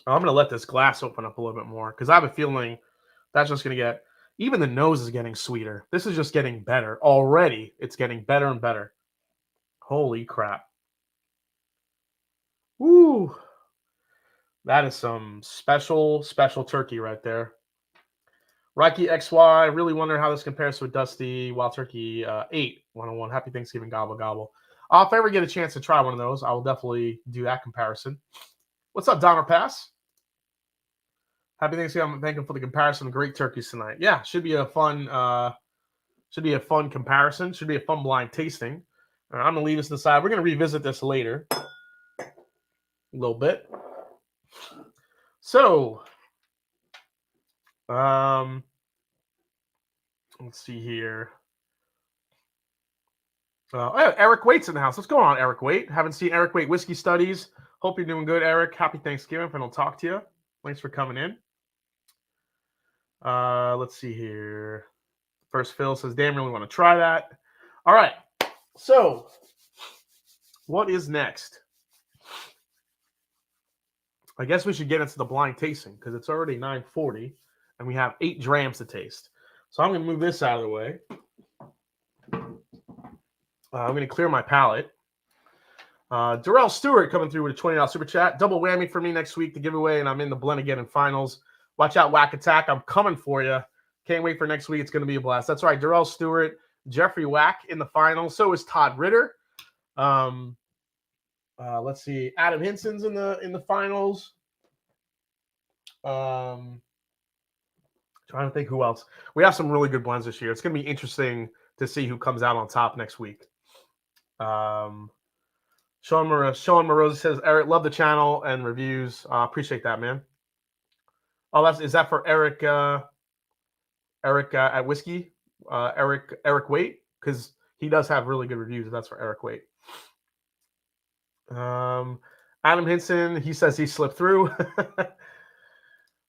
I'm gonna let this glass open up a little bit more because I have a feeling that's just gonna get. Even the nose is getting sweeter. This is just getting better already. It's getting better and better. Holy crap! Woo! That is some special turkey right there. Rocky XY, really wonder how this compares to a Dusty Wild Turkey 8 101. Happy Thanksgiving, gobble, gobble. If I ever get a chance to try one of those, I will definitely do that comparison. What's up, Donner Pass? Happy Thanksgiving. I'm thanking for the comparison of great turkeys tonight. Yeah, should be a fun comparison. Should be a fun blind tasting. Right, I'm going to leave this aside. We're going to revisit this later a little bit. So, let's see here. Eric Waite's in the house. What's going on, Eric Waite? Haven't seen Eric Waite Whiskey Studies. Hope you're doing good, Eric. Happy Thanksgiving if I don't talk to you. Thanks for coming in. Let's see here. First Phil says, damn, really want to try that. All right. So, what is next? I guess we should get into the blind tasting because it's already 9:40 and we have 8 drams to taste. So I'm going to move this out of the way. I'm going to clear my palate. Darrell Stewart coming through with a $20 super chat. Double whammy for me next week to give away, and I'm in the blend again in finals. Watch out, Whack Attack. I'm coming for you. Can't wait for next week. It's going to be a blast. That's right. Darrell Stewart, Jeffrey Whack in the finals. So is Todd Ritter. Let's see. Adam Hinson's in the finals. Trying to think who else. We have some really good blends this year. It's going to be interesting to see who comes out on top next week. Sean Morosi says, Eric, love the channel and reviews. Appreciate that, man. Oh, is that for Eric? Eric at Whiskey? Eric Waite? Because he does have really good reviews. That's for Eric Waite. Adam Hinson, he says he slipped through.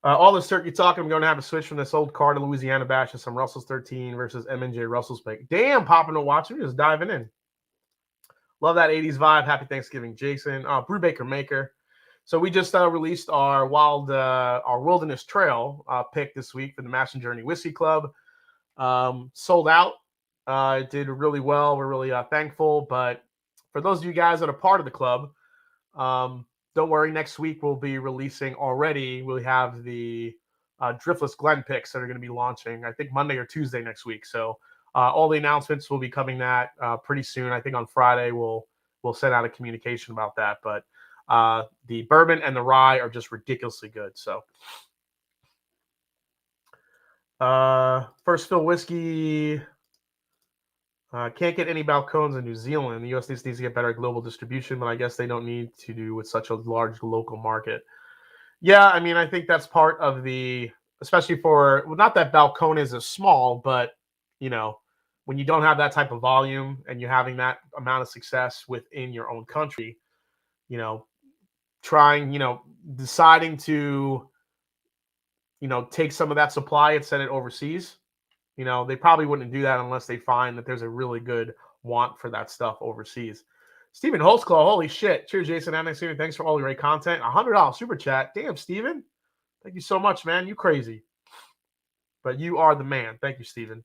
All this turkey talk, I'm going to have to switch from this old car to Louisiana Bash to some Russell's 13 versus M&J Russell's pick. Damn, popping to watch me, just diving in. Love that 80s vibe. Happy Thanksgiving, Jason. Brewbaker Maker. So we just released our Wilderness Trail pick this week for the Mash and Journey Whiskey Club. Sold out. It did really well. We're really thankful. But for those of you guys that are part of the club, don't worry. Next week we'll be releasing already. We'll have the Driftless Glen picks that are going to be launching, I think, Monday or Tuesday next week. So all the announcements will be coming that pretty soon. I think on Friday we'll send out a communication about that. But the bourbon and the rye are just ridiculously good. So First Fill Whiskey can't get any balcones in New Zealand. The US needs to get better global distribution, but I guess they don't need to do with such a large local market. Yeah, I mean, I think that's part of the, especially for, well, not that balcones is small, but, you know, when you don't have that type of volume and you're having that amount of success within your own country, you know, deciding to, take some of that supply and send it overseas, they probably wouldn't do that unless they find that there's a really good want for that stuff overseas. Stephen Holtzclaw, holy shit. Cheers, Jason. Thanks for all the great content. $100 super chat. Damn, Stephen. Thank you so much, man. You crazy. But you are the man. Thank you, Steven.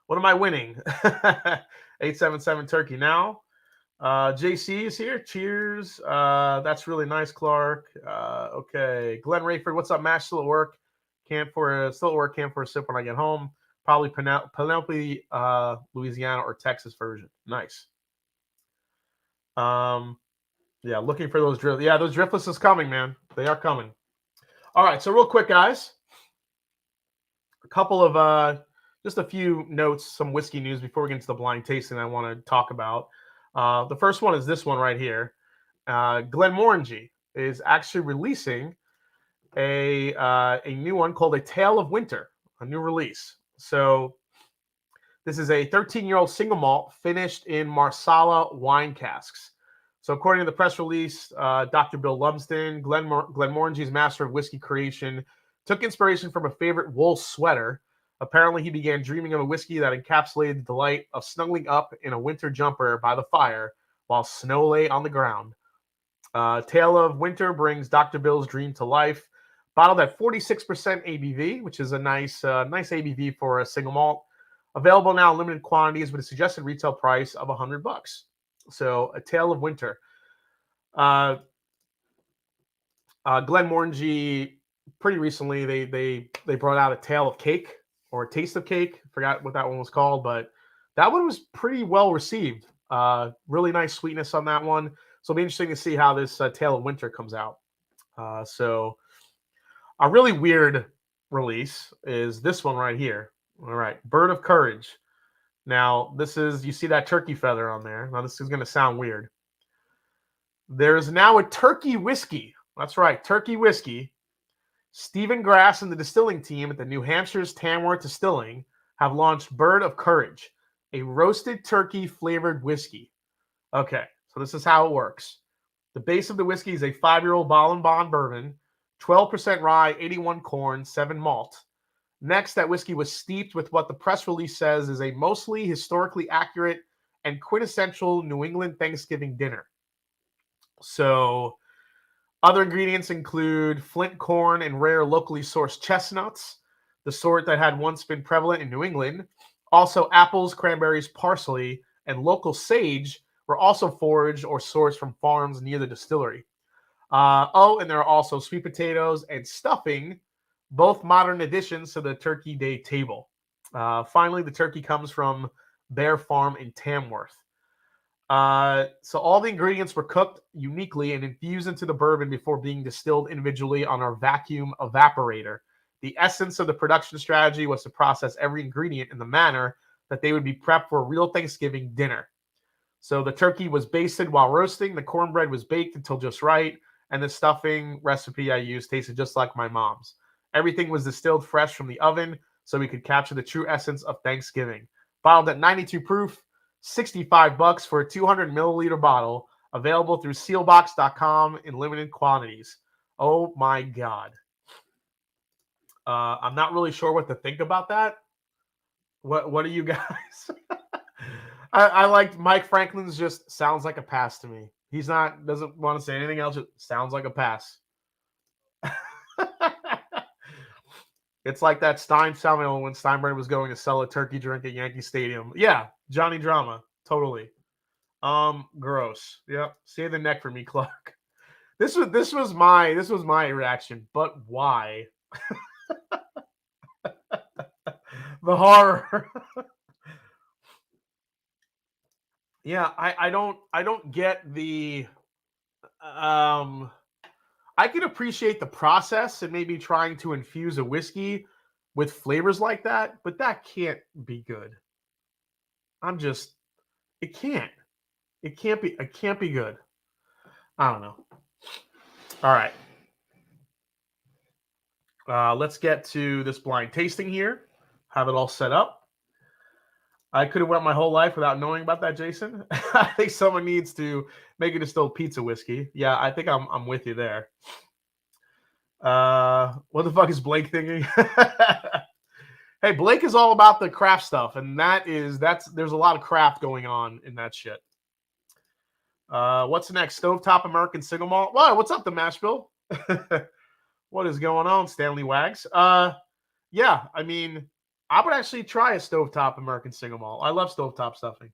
What am I winning? 877 Turkey now. JC is here. Cheers. That's really nice, Clark. Okay. Glenn Rayford, what's up, Mash? Still at work. Still at work. Camp for a sip when I get home. Probably Penelope, Louisiana or Texas version. Nice. Yeah, looking for those drift. Yeah, those driftless is coming, man. They are coming. All right, so real quick, guys. A couple of just a few notes, some whiskey news before we get into the blind tasting I want to talk about. The first one is this one right here. Glenmorangie is actually releasing a new one called A Tale of Winter, a new release. So this is a 13-year-old single malt finished in Marsala wine casks. So according to the press release, Dr. Bill Lumsden, Glenmorangie's master of whiskey creation, took inspiration from a favorite wool sweater. Apparently, he began dreaming of a whiskey that encapsulated the delight of snuggling up in a winter jumper by the fire while snow lay on the ground. Tale of Winter brings Dr. Bill's dream to life. Bottled at 46% ABV, which is a nice ABV for a single malt. Available now in limited quantities with a suggested retail price of $100. So, A Tale of Winter. Glenmorangie, pretty recently, they brought out A Tale of Cake or A Taste of Cake. Forgot what that one was called, but that one was pretty well received. Really nice sweetness on that one. So it'll be interesting to see how this Tale of Winter comes out. So a really weird release is this one right here. All right, Bird of Courage. Now, this is, you see that turkey feather on there. Now, this is going to sound weird. There's now a turkey whiskey. That's right, turkey whiskey. Stephen Grass and the distilling team at the New Hampshire's Tamworth Distilling have launched Bird of Courage, a roasted turkey flavored whiskey. Okay, so this is how it works. The base of the whiskey is a 5-year-old bottle and bond bourbon, 12% rye, 81 corn, 7 malt. Next, that whiskey was steeped with what the press release says is a mostly historically accurate and quintessential New England Thanksgiving dinner. So, other ingredients include flint corn and rare locally sourced chestnuts, the sort that had once been prevalent in New England. Also, apples, cranberries, parsley, and local sage were also foraged or sourced from farms near the distillery. And there are also sweet potatoes and stuffing, both modern additions to the Turkey Day table. Finally, the turkey comes from Bear Farm in Tamworth. So all the ingredients were cooked uniquely and infused into the bourbon before being distilled individually on our vacuum evaporator. The essence of the production strategy was to process every ingredient in the manner that they would be prepped for a real Thanksgiving dinner. So the turkey was basted while roasting, the cornbread was baked until just right, and the stuffing recipe I used tasted just like my mom's. Everything was distilled fresh from the oven so we could capture the true essence of Thanksgiving. Bottled at 92 proof, $65 for a 200 milliliter bottle, available through sealbox.com in limited quantities. Oh my God. I'm not really sure what to think about that. What do you guys? I liked Mike Franklin's just sounds like a pass to me. He's doesn't want to say anything else. It sounds like a pass. It's like that Samuel when Steinbrenner was going to sell a turkey drink at Yankee Stadium. Yeah, Johnny Drama. Totally. Gross. Yep. Save the neck for me, Clark. This was my reaction, but why? The horror. Yeah, I don't get the I can appreciate the process and maybe trying to infuse a whiskey with flavors like that, but that can't be good. It can't be good. I don't know. All right. Let's get to this blind tasting here. Have it all set up. I could have went my whole life without knowing about that, Jason. I think someone needs to make a distilled pizza whiskey. Yeah, I think I'm with you there. What the fuck is Blake thinking? Hey, Blake is all about the craft stuff, and there's a lot of craft going on in that shit. What's next? Stovetop American single malt. Wow, what's up, the Mashville? What is going on, Stanley Wags? Yeah, I mean, I would actually try a stovetop American single malt. I love stovetop stuffing.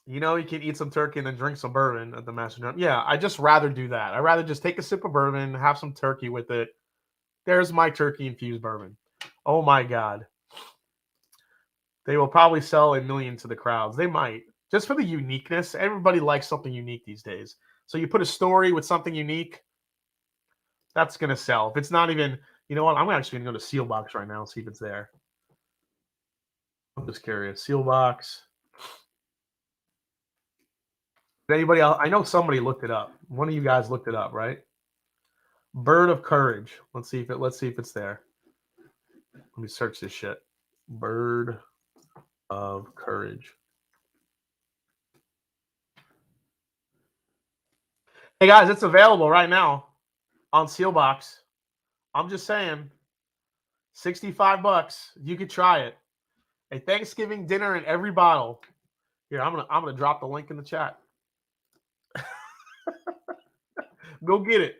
You know, you can eat some turkey and then drink some bourbon at the Master Drum. Yeah, I just rather do that. I'd rather just take a sip of bourbon, have some turkey with it. There's my turkey infused bourbon. Oh my God. They will probably sell 1 million to the crowds. They might. Just for the uniqueness. Everybody likes something unique these days. So you put a story with something unique, that's going to sell. If it's not even, you know what? I'm actually going to go to Sealbox right now and see if it's there. I'm just curious. Sealbox. Anybody else? I know somebody looked it up. One of you guys looked it up, right? Bird of Courage. Let's see if it's there. Let me search this shit. Bird of Courage. Hey guys, it's available right now on Sealbox. I'm just saying, $65. You could try it. A Thanksgiving dinner in every bottle. Here, I'm gonna drop the link in the chat. Go get it.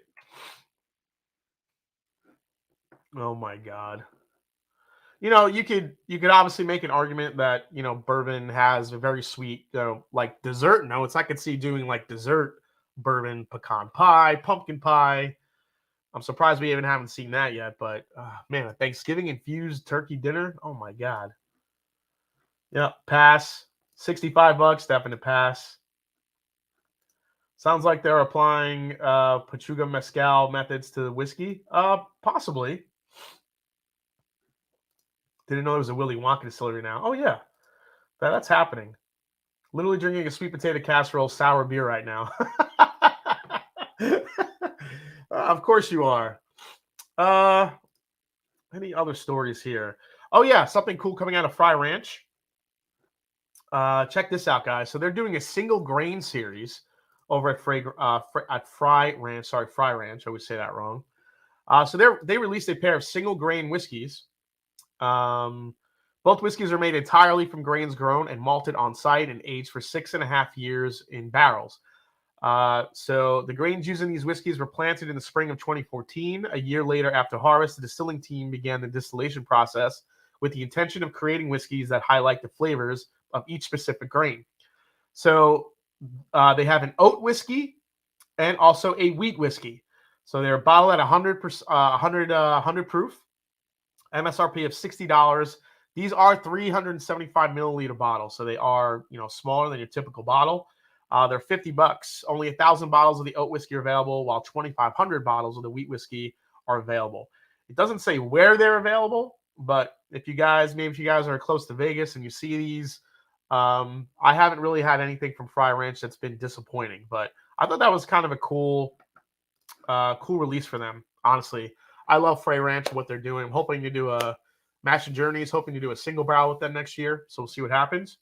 Oh my God. You know, you could obviously make an argument that, you know, bourbon has a very sweet, like dessert notes. I could see doing like dessert bourbon, pecan pie, pumpkin pie. I'm surprised we even haven't seen that yet, but man, a Thanksgiving infused turkey dinner. Oh my God. Yeah, pass. $65, definite pass. Sounds like they're applying Pachuga Mezcal methods to whiskey. Possibly. Didn't know there was a Willy Wonka distillery now. Oh yeah, that's happening. Literally drinking a sweet potato casserole sour beer right now. Of course you are. Any other stories here? Oh yeah, something cool coming out of Frey Ranch. Check this out, guys. So they're doing a single grain series over at Frey Ranch. Sorry, Frey Ranch. I always say that wrong. So they released a pair of single grain whiskeys. Both whiskeys are made entirely from grains grown and malted on site and aged for 6.5 years in barrels. So the grains used in these whiskeys were planted in the spring of 2014. A year later, after harvest, the distilling team began the distillation process with the intention of creating whiskeys that highlight the flavors of each specific grain. So they have an oat whiskey and also a wheat whiskey. So they're bottled at 100 proof, MSRP of $60. These are 375 milliliter bottles, so they are, you know, smaller than your typical bottle. They're $50. Only 1,000 bottles of the oat whiskey are available, while 2,500 bottles of the wheat whiskey are available. It doesn't say where they're available, but if you guys are close to Vegas and you see these, I haven't really had anything from Frey Ranch that's been disappointing, but I thought that was kind of a cool release for them. Honestly, I love Frey Ranch, what they're doing. I'm hoping to do a Mash and Journeys, hoping to do a single barrel with them next year. So we'll see what happens.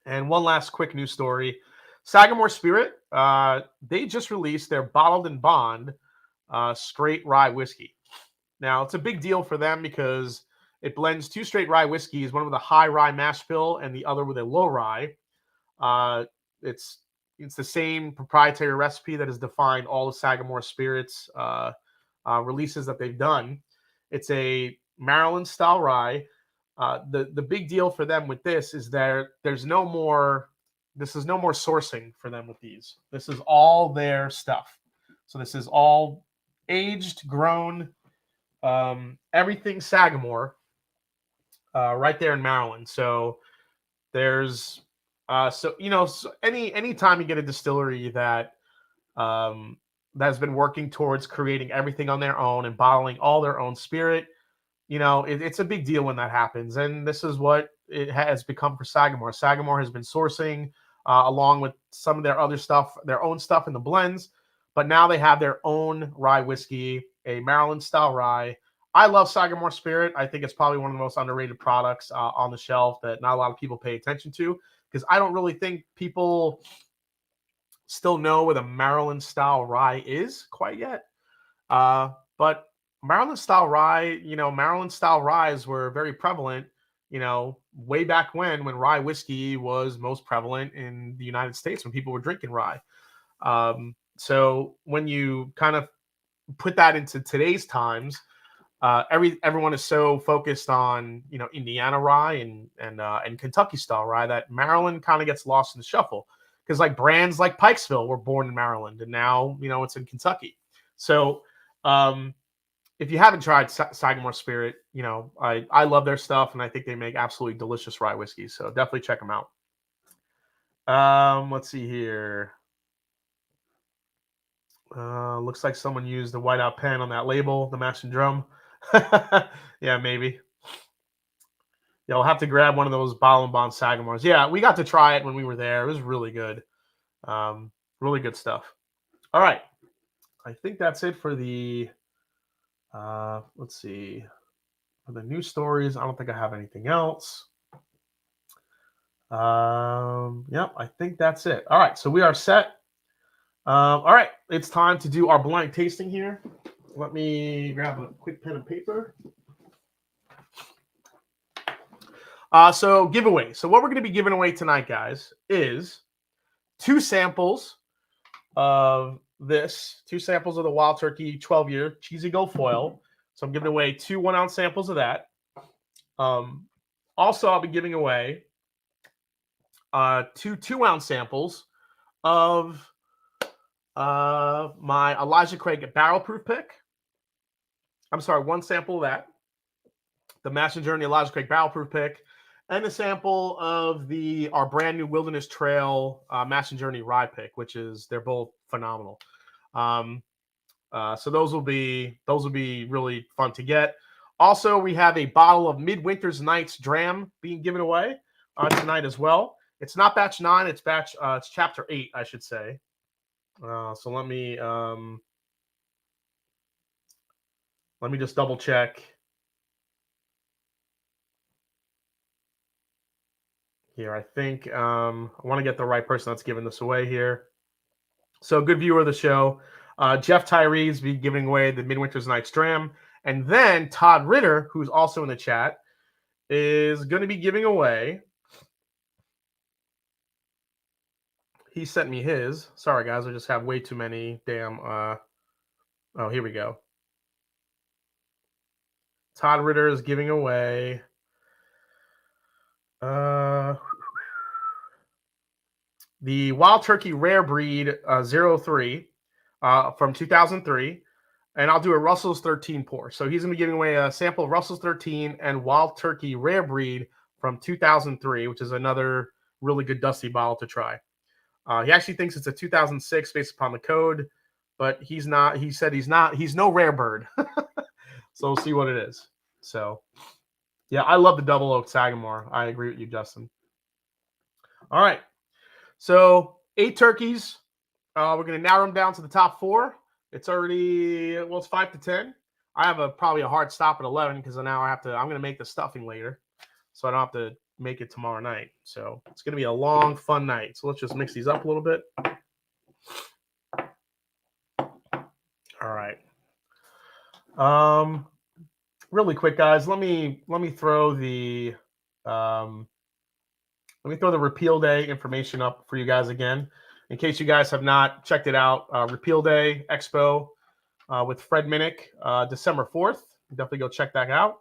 And one last quick news story. Sagamore Spirit, they just released their bottled and bond straight rye whiskey. Now, it's a big deal for them because it blends two straight rye whiskeys, one with a high rye mash bill and the other with a low rye. It's the same proprietary recipe that has defined all the Sagamore Spirits releases that they've done. It's a Maryland-style rye. The big deal for them with this is there's no more sourcing for them with these. This is all their stuff. So this is all aged, grown, everything Sagamore, right there in Maryland. So there's any time you get a distillery that has been working towards creating everything on their own and bottling all their own spirit, you know, it's a big deal when that happens. And this is what it has become for Sagamore. Sagamore has been sourcing along with some of their other stuff, their own stuff in the blends, but now they have their own rye whiskey, a Maryland style rye. I love Sagamore Spirit. I think it's probably one of the most underrated products on the shelf that not a lot of people pay attention to, because I don't really think people still know what a Maryland style rye is quite yet. But Maryland style rye, Maryland style ryes were very prevalent, way back when rye whiskey was most prevalent in the United States, when people were drinking rye. So when you kind of put that into today's times, everyone is so focused on Indiana rye and Kentucky style rye that Maryland kind of gets lost in the shuffle, because like brands like Pikesville were born in Maryland and now it's in Kentucky. So if you haven't tried Sagamore Spirit, I love their stuff, and I think they make absolutely delicious rye whiskeys. So definitely check them out. Let's see here. Looks like someone used the whiteout pen on that label, the Mash and Drum. Yeah, maybe. Yeah, I'll have to grab one of those Bottle and Bond Sagamores. Yeah, we got to try it when we were there. It was really good. Really good stuff. All right. I think that's it for the, let's see, for the news stories. I don't think I have anything else. Yep, I think that's it. All right, so we are set. All right, it's time to do our blind tasting here. Let me grab a quick pen and paper. So giveaway. So what we're going to be giving away tonight, guys, is 2 samples of this, 2 samples of the Wild Turkey 12-year Cheesy Gold Foil. So I'm giving away 2 1-ounce samples of that. Also, I'll be giving away 2 2-ounce samples of my Elijah Craig barrel proof pick. I'm sorry, 1 sample of that. The Mash and Journey Elijah Craig barrel proof pick, and a sample of our brand new Wilderness Trail Mash and Journey rye pick, they're both phenomenal. So those will be really fun to get. Also, we have a bottle of Midwinter's Nights Dram being given away tonight as well. It's not batch 9, it's chapter 8, I should say. So let me just double check here. I think I want to get the right person that's giving this away here. So good viewer of the show, Jeff Tyree's be giving away the Midwinter's Nights Dram, and then Todd Ritter, who's also in the chat, is going to be giving away. He sent me his. Sorry, guys, I just have way too many damn. Oh, here we go. Todd Ritter is giving away. The Wild Turkey Rare Breed 03 from 2003. And I'll do a Russell's 13 pour. So he's going to be giving away a sample of Russell's 13 and Wild Turkey Rare Breed from 2003, which is another really good dusty bottle to try. He actually thinks it's a 2006 based upon the code, but he's not. He said he's not. He's no rare bird. So we'll see what it is. So, yeah, I love the double oak Sagamore. I agree with you, Justin. All right. So 8 turkeys. We're going to narrow them down to the top 4. It's already, it's 5 to 10. I have probably a hard stop at 11 because now I'm going to make the stuffing later, so I don't have to make it tomorrow night. So it's going to be a long, fun night. So let's just mix these up a little bit. All right. Really quick, guys. Let me throw the Repeal Day information up for you guys again, in case you guys have not checked it out. Repeal Day Expo with Fred Minnick, December 4th. Definitely go check that out.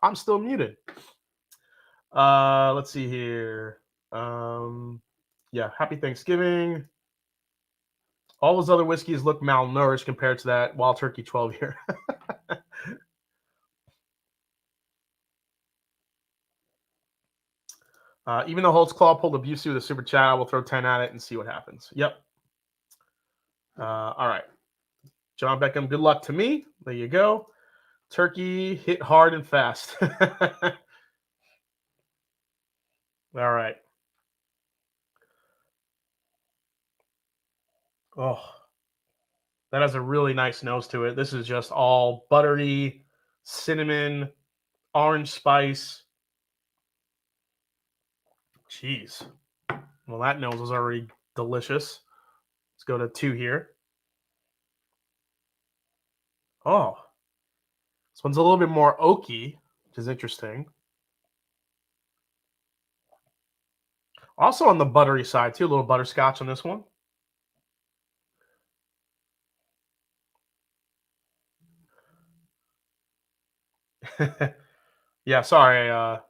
I'm still muted. Let's see here. Yeah, happy Thanksgiving. All those other whiskeys look malnourished compared to that Wild Turkey 12 year. Even though Holtz Claw pulled a Busey with a super chat, I will throw 10 at it and see what happens. Yep. All right. John Beckham, good luck to me. There you go. Turkey hit hard and fast. All right. Oh, that has a really nice nose to it. This is just all buttery, cinnamon, orange spice. Jeez. Well, that nose was already delicious. Let's go to 2 here. Oh, this one's a little bit more oaky, which is interesting. Also on the buttery side, too. A little butterscotch on this one. Yeah, sorry. I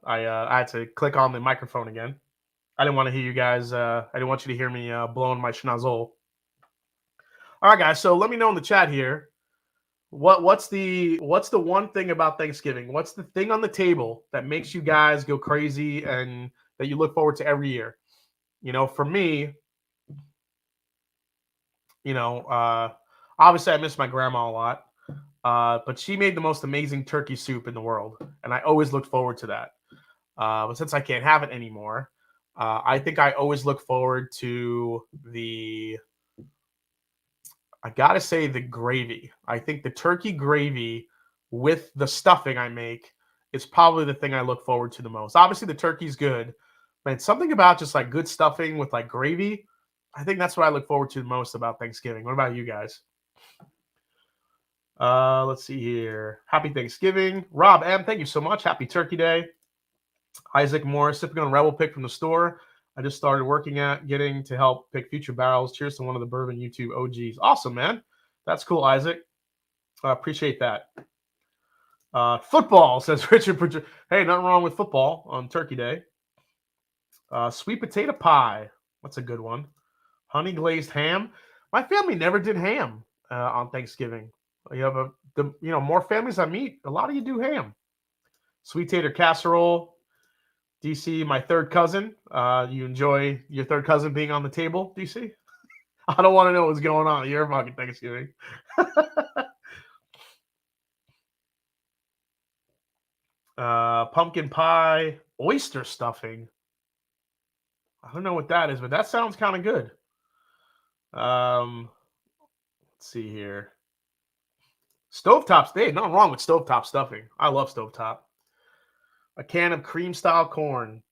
had to click on the microphone again. I didn't want to hear you guys. I didn't want you to hear me blowing my schnozzle. All right, guys. So let me know in the chat here. What's the one thing about Thanksgiving? What's the thing on the table that makes you guys go crazy and that you look forward to every year? You know, for me, you know, obviously I miss my grandma a lot, but she made the most amazing turkey soup in the world, and I always looked forward to that. But since I can't have it anymore, I think I always look forward to I gotta say the gravy. I think the turkey gravy with the stuffing I make is probably the thing I look forward to the most. Obviously, the turkey's good, but it's something about just like good stuffing with like gravy. I think that's what I look forward to the most about Thanksgiving. What about you guys? Let's see here. Happy Thanksgiving. Rob M, thank you so much. Happy Turkey Day. Isaac Morris, sipping on Rebel Pick from the store. I just started working at getting to help pick future barrels. Cheers to one of the bourbon YouTube OGs. Awesome, man. That's cool, Isaac. I appreciate that. Football, says Richard. Hey, nothing wrong with football on Turkey Day. Sweet potato pie. That's a good one. Honey glazed ham. My family never did ham on Thanksgiving. You have more families I meet, a lot of you do ham. Sweet tater casserole. DC, my third cousin. You enjoy your third cousin being on the table, DC? I don't want to know what's going on at your fucking Thanksgiving. Pumpkin pie, oyster stuffing. I don't know what that is, but that sounds kind of good. Let's see here. Stovetop steak. Nothing wrong with stovetop stuffing. I love stovetop. A can of cream style corn.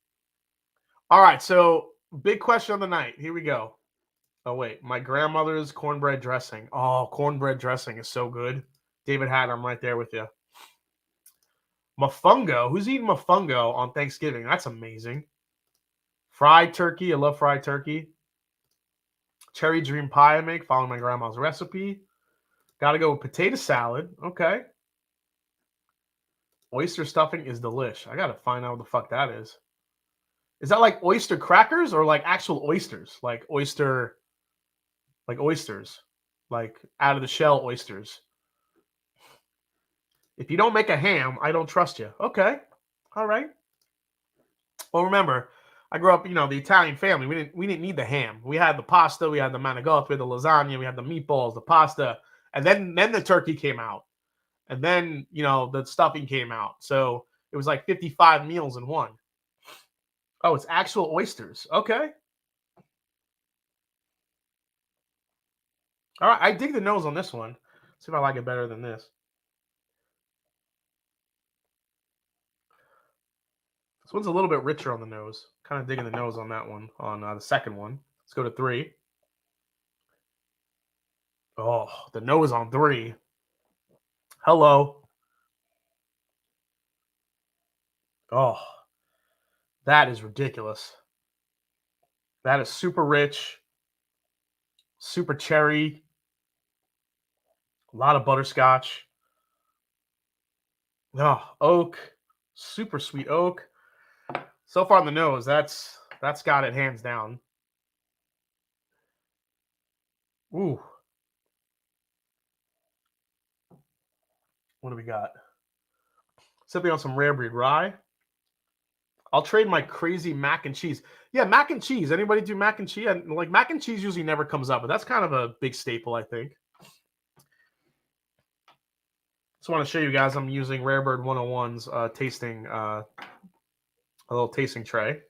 All right, so big question of the night. Here we go. Oh, wait. My grandmother's cornbread dressing. Oh, cornbread dressing is so good. David Hatter, I'm right there with you. Mofongo. Who's eating mofongo on Thanksgiving? That's amazing. Fried turkey. I love fried turkey. Cherry dream pie I make, following my grandma's recipe. Got to go with potato salad. Okay. Oyster stuffing is delish. I got to find out what the fuck that is. Is that like oyster crackers or like actual oysters? Like oysters. Like out of the shell oysters. If you don't make a ham, I don't trust you. Okay. All right. Well, remember, I grew up, the Italian family. We didn't need the ham. We had the pasta, we had the manigot, we had the lasagna, we had the meatballs, the pasta, and then the turkey came out. And then, the stuffing came out. So it was like 55 meals in one. Oh, it's actual oysters. Okay. All right. I dig the nose on this one. See if I like it better than this. This one's a little bit richer on the nose. Kind of digging the nose on that one, on the second one. Let's go to 3. Oh, the nose on 3. Hello. Oh, that is ridiculous. That is super rich, super cherry, a lot of butterscotch. Oh, oak, super sweet oak. So far on the nose, that's got it hands down. Ooh. What do we got? Sipping on some rare breed rye. I'll trade my crazy mac and cheese. Yeah, mac and cheese. Anybody do mac and cheese? Like mac and cheese usually never comes up, but that's kind of a big staple, I think. Just want to show you guys I'm using Rarebird 101's tasting a little tasting tray.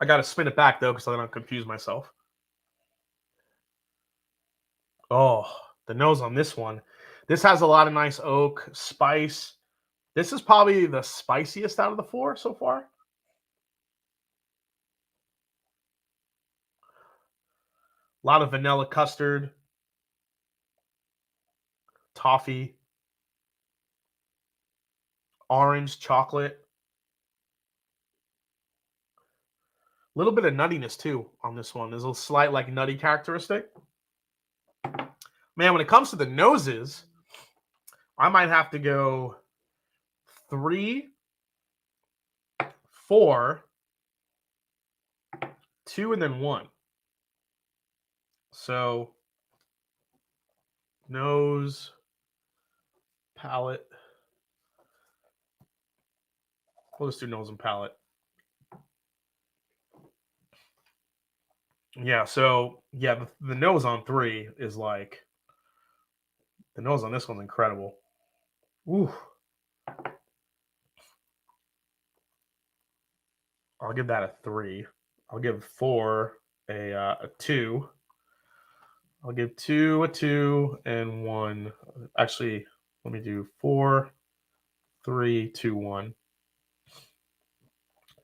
I got to spin it back though because I don't confuse myself. Oh, the nose on this one. This has a lot of nice oak, spice. This is probably the spiciest out of the four so far. A lot of vanilla custard, toffee, orange, chocolate. A little bit of nuttiness too on this one. There's a slight like nutty characteristic. Man, when it comes to the noses, I might have to go 3, 4, 2, and then 1. So nose, palate. We'll just do nose and palate. Yeah, so yeah, the nose on 3 is like the nose on this one's incredible. Ooh. I'll give that a 3. I'll give 4 a 2. I'll give 2 a 2 and 1. Actually, let me do 4, 3, 2, 1.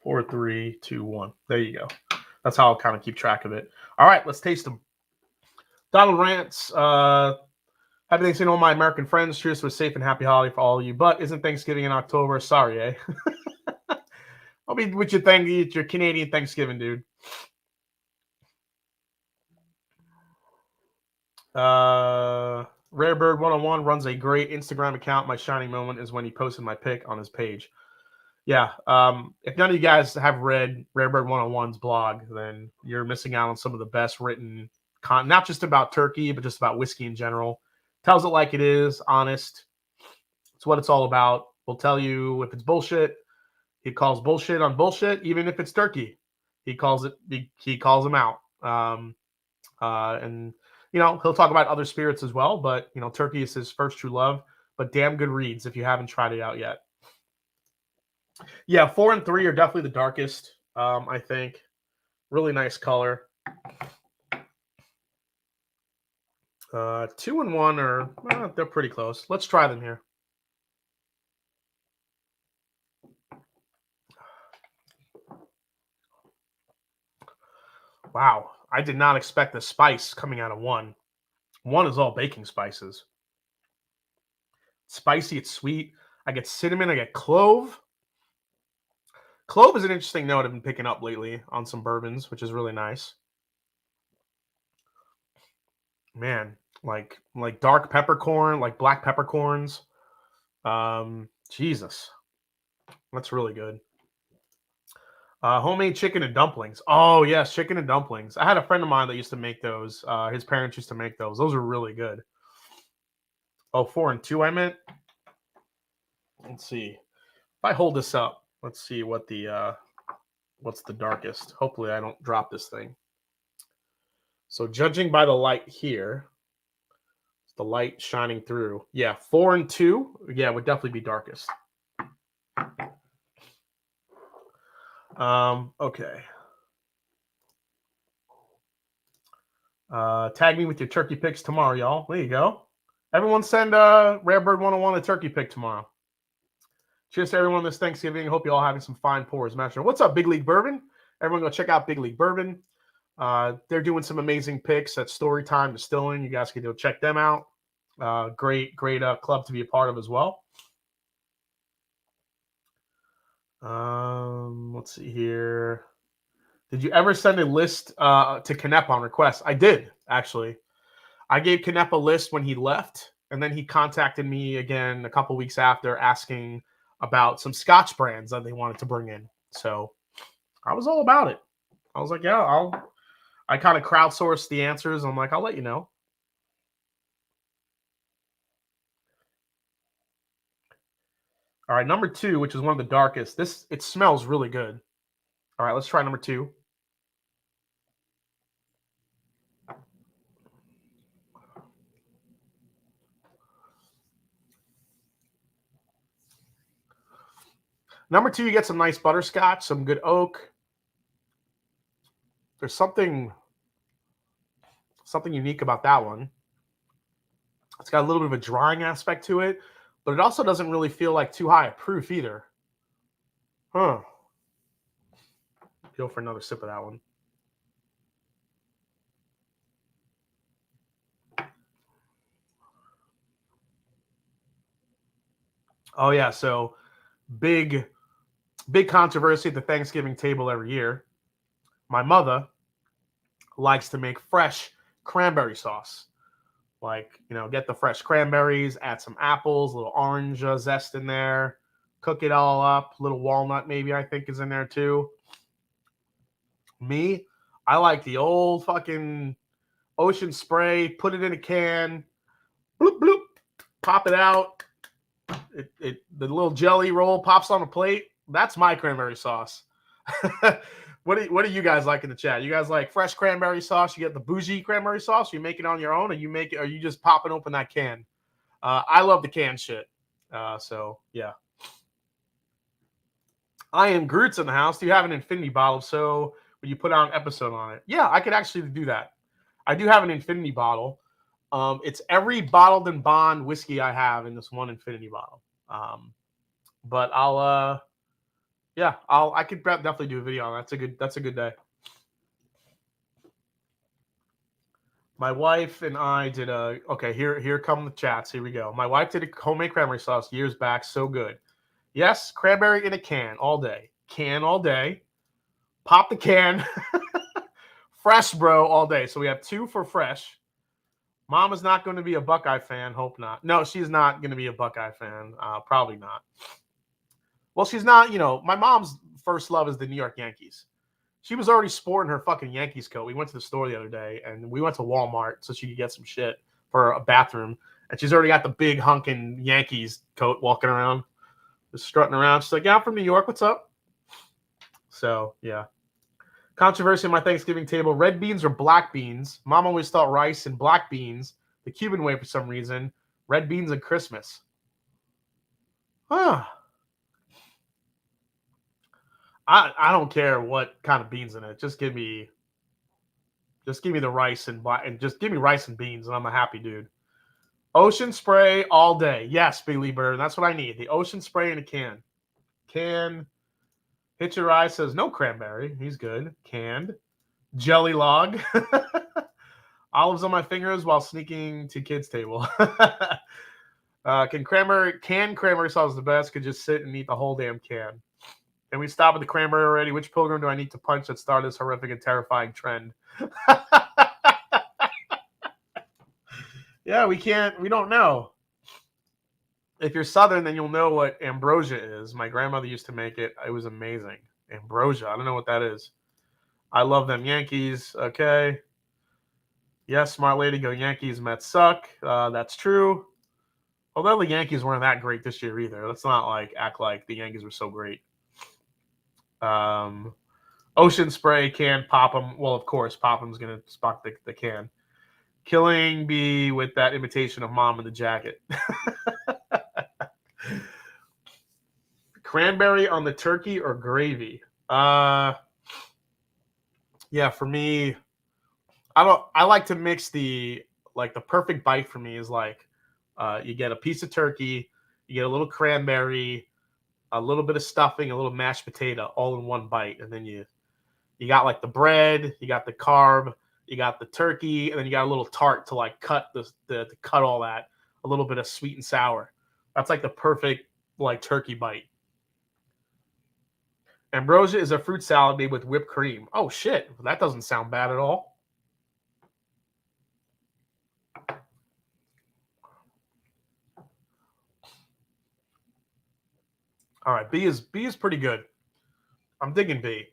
4, 3, 2, 1. There you go. That's how I'll kind of keep track of it. All right, let's taste them. Donald Rants. Happy Thanksgiving, all my American friends. Cheers to a safe and happy holiday for all of you. But isn't Thanksgiving in October? Sorry, eh? I'll be with your Canadian Thanksgiving, dude. Rarebird 101 runs a great Instagram account. My shining moment is when he posted my pic on his page. Yeah. If none of you guys have read Rarebird 101's blog, then you're missing out on some of the best written content, not just about turkey, but just about whiskey in general. Tells it like it is, honest. It's what it's all about. We'll tell you if it's bullshit. He calls bullshit on bullshit, even if it's turkey. He calls them out. And you know, he'll talk about other spirits as well, but you know, turkey is his first true love. But damn good reads if you haven't tried it out yet. Yeah, 4 and 3 are definitely the darkest. I think really nice color. 2 and 1 are they're pretty close. Let's try them here. Wow, I did not expect the spice coming out of 1. 1 is all baking spices. Spicy, it's sweet. I get cinnamon, I get clove. Clove is an interesting note I've been picking up lately on some bourbons, which is really nice. Man, like dark peppercorn, like black peppercorns. Jesus, that's really good. Homemade chicken and dumplings. Oh yes, chicken and dumplings. I had a friend of mine that used to make those. His parents used to make those. Those are really good. Oh, 4 and 2, I meant. Let's see. If I hold this up, let's see what the what's the darkest. Hopefully I don't drop this thing. So judging by the light here, it's the light shining through. Yeah, 4 and 2. Yeah, would definitely be darkest. Okay. Tag me with your turkey picks tomorrow, y'all. There you go. Everyone send Rarebird 101 a turkey pick tomorrow. Cheers to everyone this Thanksgiving. Hope you all having some fine pours. Master, what's up, Big League Bourbon? Everyone go check out Big League Bourbon. They're doing some amazing picks at Storytime Distilling. You guys can go check them out. Great club to be a part of as well. Let's see here. Did you ever send a list to Knepp on request? I did, actually. I gave Knepp a list when he left, and then he contacted me again a couple weeks after asking about some Scotch brands that they wanted to bring in. So I was all about it. I was like, yeah, I kind of crowdsourced the answers. I'm like, I'll let you know. All right, number 2, which is one of the darkest. It smells really good. All right, let's try number 2. Number 2, you get some nice butterscotch, some good oak. There's something unique about that one. It's got a little bit of a drying aspect to it, but it also doesn't really feel like too high a proof either. Huh. Go for another sip of that one. Oh yeah, so big controversy at the Thanksgiving table every year. My mother likes to make fresh cranberry sauce. Like, get the fresh cranberries, add some apples, a little orange zest in there, cook it all up. Little walnut maybe I think is in there too. Me, I like the old fucking Ocean Spray, put it in a can, bloop bloop, pop it out. The little jelly roll pops on a plate. That's my cranberry sauce. What do you guys like in the chat? You guys like fresh cranberry sauce? You get the bougie cranberry sauce? You make it on your own, or are you just popping open that can? I love the can shit. So yeah. I am Groot's in the house. Do you have an infinity bottle? So when you put out an episode on it, yeah, I could actually do that. I do have an infinity bottle. It's every bottled and bond whiskey I have in this one infinity bottle. But I could definitely do a video on that. That's a good day. My wife and I did here come the chats. Here we go. My wife did a homemade cranberry sauce years back. So good. Yes, cranberry in a can all day. Can all day. Pop the can. Fresh, bro, all day. So we have 2 for fresh. Mom is not going to be a Buckeye fan. Hope not. No, she's not going to be a Buckeye fan. Probably not. Well, she's not, my mom's first love is the New York Yankees. She was already sporting her fucking Yankees coat. We went to the store the other day, and we went to Walmart so she could get some shit for a bathroom. And she's already got the big hunking Yankees coat walking around, just strutting around. She's like, yeah, I'm from New York. What's up? So, yeah. Controversy on my Thanksgiving table. Red beans or black beans? Mom always thought rice and black beans the Cuban way for some reason. Red beans and Christmas. Huh. I don't care what kind of beans in it. Just give me the rice and just give me rice and beans, and I'm a happy dude. Ocean Spray all day. Yes, Billy Bird. That's what I need. The Ocean Spray in a can. Hit Your Eye says no cranberry. He's good. Canned. Jelly log. Olives on my fingers while sneaking to kids' table. Cranberry sauce is the best. Could just sit and eat the whole damn can. Can we stop at the cranberry already? Which pilgrim do I need to punch that started this horrific and terrifying trend? Yeah, we don't know. If you're Southern, then you'll know what ambrosia is. My grandmother used to make it. It was amazing. Ambrosia. I don't know what that is. I love them Yankees. Okay. Yes, smart lady. Go Yankees. Mets suck. That's true. Although the Yankees weren't that great this year either. Let's not act like the Yankees were so great. Ocean Spray can pop them. Well, of course, pop them's going to spot the can. Killing Bee with that imitation of Mom in the jacket. Cranberry on the turkey or gravy? Yeah, for me, I like to mix the perfect bite for me is you get a piece of turkey, you get a little cranberry, a little bit of stuffing, a little mashed potato all in one bite. And then you got the bread, you got the carb, you got the turkey, and then you got a little tart to cut to cut all that, a little bit of sweet and sour. That's the perfect turkey bite. Ambrosia is a fruit salad made with whipped cream. Oh shit, that doesn't sound bad at all. All right, B is pretty good. I'm digging B.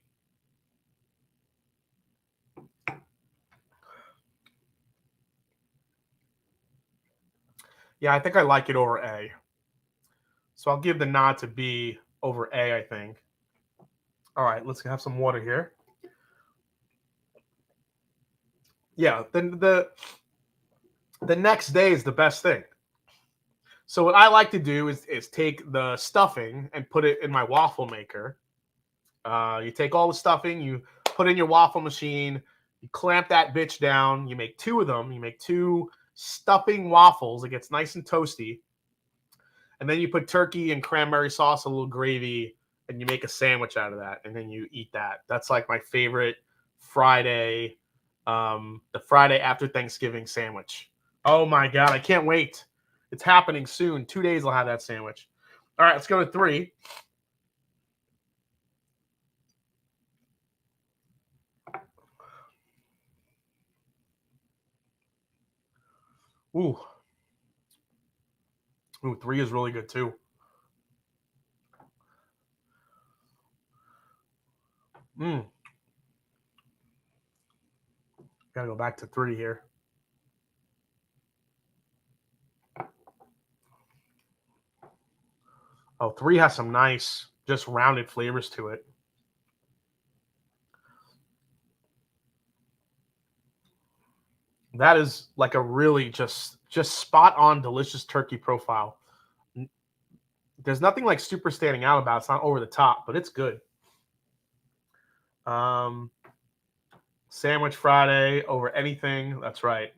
Yeah, I think I like it over A. So I'll give the nod to B over A, I think. All right, let's have some water here. Yeah, then the next day is the best thing. So what I like to do is take the stuffing and put it in my waffle maker. You take all the stuffing, you put it in your waffle machine, you clamp that bitch down, you make 2 of them, you make 2 stuffing waffles. It gets nice and toasty. And then you put turkey and cranberry sauce, a little gravy, and you make a sandwich out of that, and then you eat that. That's like my favorite Friday, the Friday after Thanksgiving sandwich. Oh my God, I can't wait. It's happening soon. 2 days I'll have that sandwich. All right, let's go to 3. Ooh. Ooh, 3 is really good too. Gotta go back to 3 here. Oh, 3 has some nice, just rounded flavors to it. That is like a really just spot on delicious turkey profile. There's nothing like super standing out about it. It's not over the top, but it's good. Sandwich Friday over anything. That's right.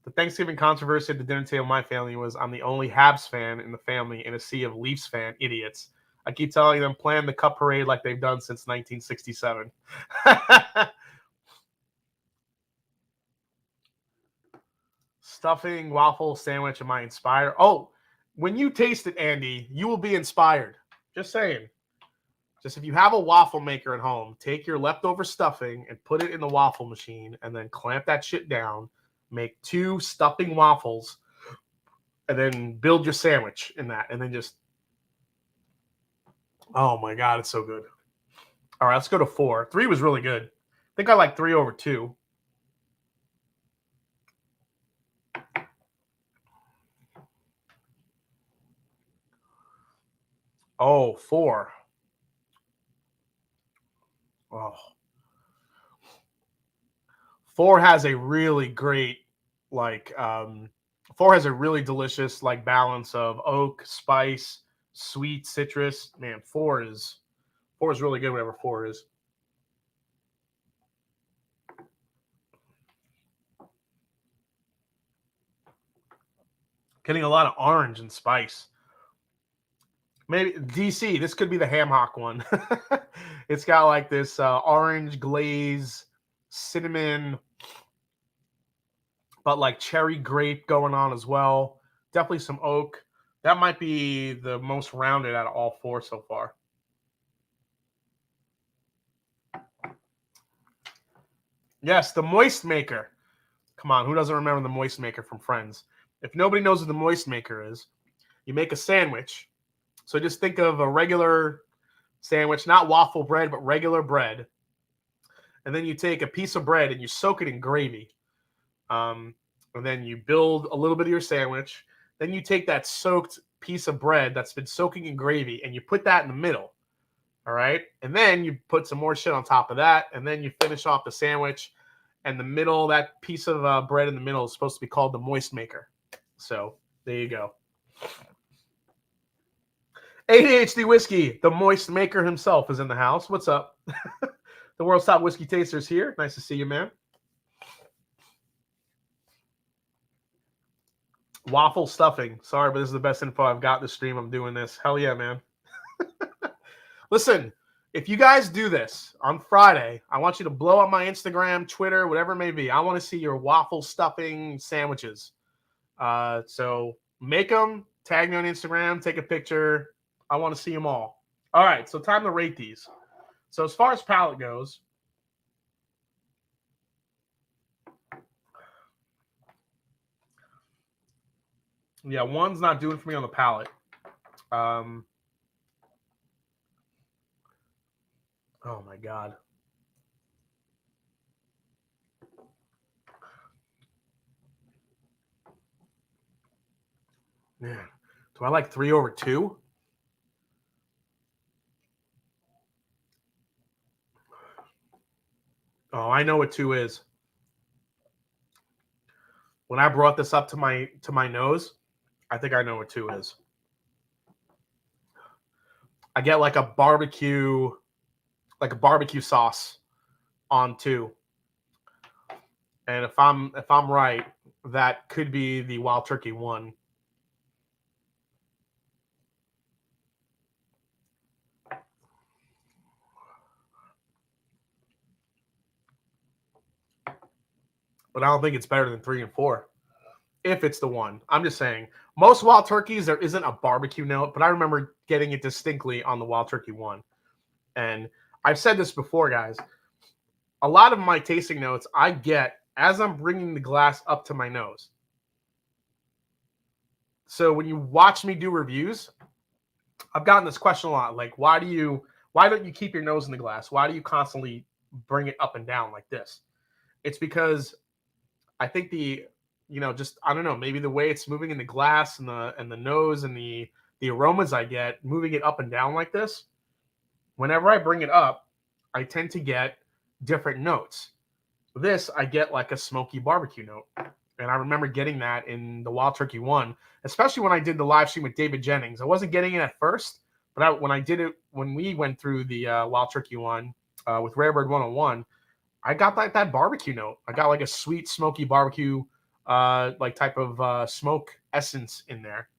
The Thanksgiving controversy at the dinner table of my family was I'm the only Habs fan in the family in a sea of Leafs fan idiots. I keep telling them plan the cup parade like they've done since 1967. Stuffing waffle sandwich. Am I inspired? Oh, when you taste it, Andy, you will be inspired. Just saying. Just if you have a waffle maker at home, take your leftover stuffing and put it in the waffle machine and then clamp that shit down. Make 2 stuffing waffles and then build your sandwich in that. And then just, oh my God, it's so good. All right, let's go to 4. 3 was really good. I think I like 3 over 2. Oh, 4. Oh. 4 has a really great, like, 4 has a really delicious, like, balance of oak, spice, sweet, citrus. Man, 4 is really good, whatever 4 is. Getting a lot of orange and spice. Maybe DC, this could be the ham hock one. It's got like this orange glaze, cinnamon, but like cherry grape going on as well. Definitely some oak. That might be the most rounded out of all 4 so far. Yes, the moist maker. Come on, who doesn't remember the moist maker from Friends? If nobody knows what the moist maker is, you make a sandwich. So just think of a regular sandwich, not waffle bread, but regular bread. And then you take a piece of bread and you soak it in gravy. And then you build a little bit of your sandwich. Then you take that soaked piece of bread that's been soaking in gravy and you put that in the middle. All right. And then you put some more shit on top of that. And then you finish off the sandwich. And the middle, that piece of bread in the middle is supposed to be called the moist maker. So there you go. ADHD Whiskey, the moist maker himself, is in the house. What's up? The world's top whiskey taster's here. Nice to see you, man. Waffle stuffing. Sorry, but this is the best info I've got this stream. I'm doing this. Hell yeah, man. Listen, if you guys do this on Friday, I want you to blow up my Instagram, Twitter, whatever it may be. I want to see your waffle stuffing sandwiches. So make them, tag me on Instagram, take a picture. I want to see them all. All right, so time to rate these. So as far as palate goes, yeah, 1's not doing for me on the palate. Oh my God. Man, Do I like 3 over 2? Oh, I know what 2 is. When I brought this up to my nose, I think I know what 2 is. I get like a barbecue sauce on 2. And if I'm right, that could be the Wild Turkey 1. But I don't think it's better than 3 and 4. If it's the 1. I'm just saying. Most Wild Turkeys, there isn't a barbecue note, but I remember getting it distinctly on the Wild Turkey 1. And I've said this before, guys. A lot of my tasting notes I get as I'm bringing the glass up to my nose. So when you watch me do reviews, I've gotten this question a lot. Like, why don't you keep your nose in the glass? Why do you constantly bring it up and down like this? It's because I think I don't know, maybe the way it's moving in the glass and the nose and the aromas I get, moving it up and down like this, whenever I bring it up, I tend to get different notes. This, I get like a smoky barbecue note. And I remember getting that in the Wild Turkey 1, especially when I did the live stream with David Jennings. I wasn't getting it at first, but when we went through the Wild Turkey 1 with Rarebird 101, I got that barbecue note. I got like a sweet, smoky barbecue like type of smoke essence in there.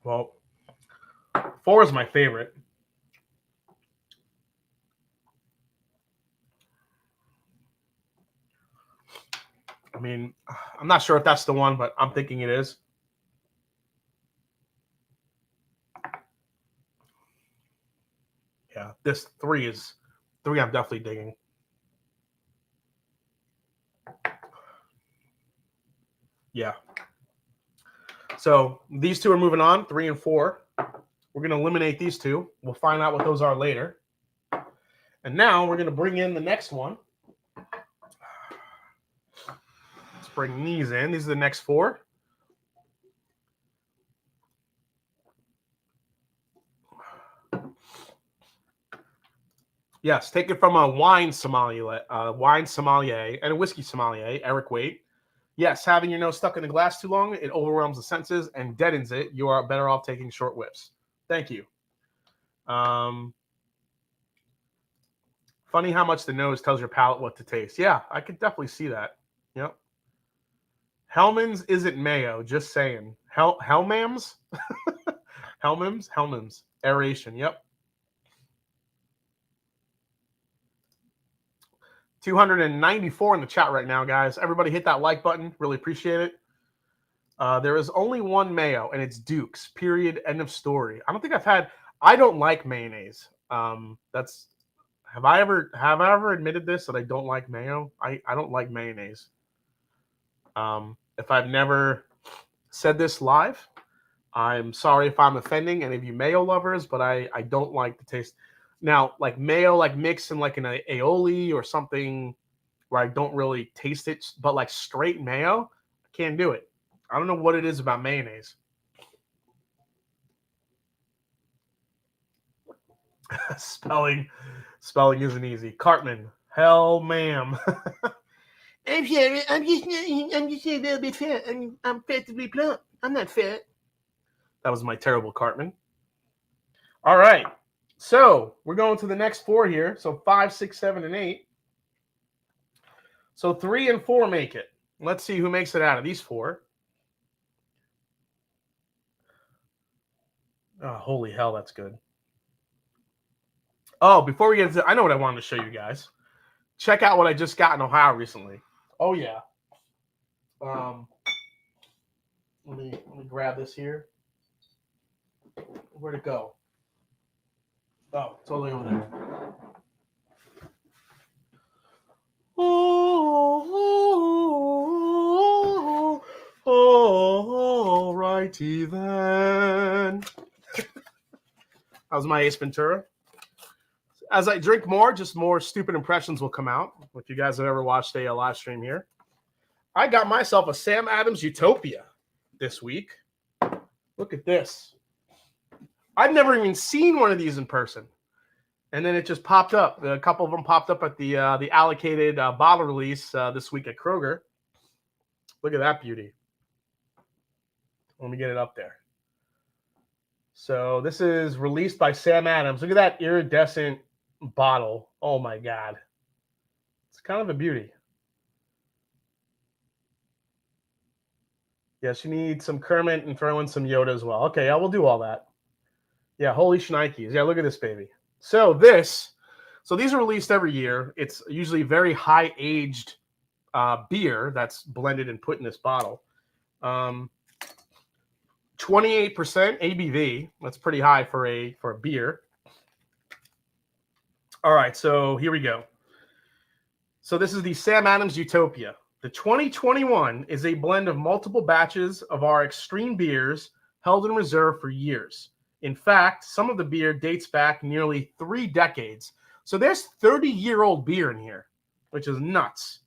Well, 4 is my favorite. I mean, I'm not sure if that's the one, but I'm thinking it is. Yeah, this 3 I'm definitely digging. Yeah. So these 2 are moving on, 3 and 4. We're going to eliminate these 2. We'll find out what those are later. And now we're going to bring in the next one. Let's bring these in. These are the next 4. Yes, take it from a wine sommelier and a whiskey sommelier, Eric Waite. Yes, having your nose stuck in the glass too long, it overwhelms the senses and deadens it. You are better off taking short whiffs. Thank you. Funny how much the nose tells your palate what to taste. Yeah, I could definitely see that. Yep. Hellman's isn't mayo, just saying. Hellmams? Hellmams. Aeration, yep. 294 in the chat right now, guys. Everybody hit that like button. Really appreciate it. There is only one mayo, and it's Duke's. Period. End of story. I don't like mayonnaise. Have I ever admitted this that I don't like mayo? I don't like mayonnaise. If I've never said this live, I'm sorry if I'm offending any of you mayo lovers, but I don't like the taste. Now, like mayo, like mixed in like an aioli or something where I don't really taste it, but like straight mayo, I can't do it. I don't know what it is about mayonnaise. Spelling isn't easy. Cartman, hell, ma'am. I'm sorry. I'm just a little bit fat. I'm fat to be plump. I'm not fat. That was my terrible Cartman. All right. So we're going to the next 4 here. So 5, 6, 7, and 8. So 3 and 4 make it. Let's see who makes it out of these 4. Oh, holy hell, that's good. Oh, before we get into, I know what I wanted to show you guys. Check out what I just got in Ohio recently. Oh yeah. Let me grab this here. Where'd it go? Oh, totally over there. Oh, righty then. How's my Ace Ventura? As I drink more, just more stupid impressions will come out. If you guys have ever watched a live stream here, I got myself a Sam Adams Utopia this week. Look at this. I've never even seen one of these in person. And then it just popped up. A couple of them popped up at the allocated bottle release this week at Kroger. Look at that beauty. Let me get it up there. So this is released by Sam Adams. Look at that iridescent bottle. Oh my God. It's kind of a beauty. Yes, you need some Kermit and throw in some Yoda as well. Okay, I will do all that. Yeah, holy shnikes. Yeah, look at this baby. So these are released every year. It's usually very high aged beer that's blended and put in this bottle. 28% ABV. That's pretty high for a beer. All right, so here we go. So this is the Sam Adams Utopia. The 2021 is a blend of multiple batches of our extreme beers held in reserve for years. In fact, some of the beer dates back nearly 3 decades. So there's 30-year-old beer in here, which is nuts.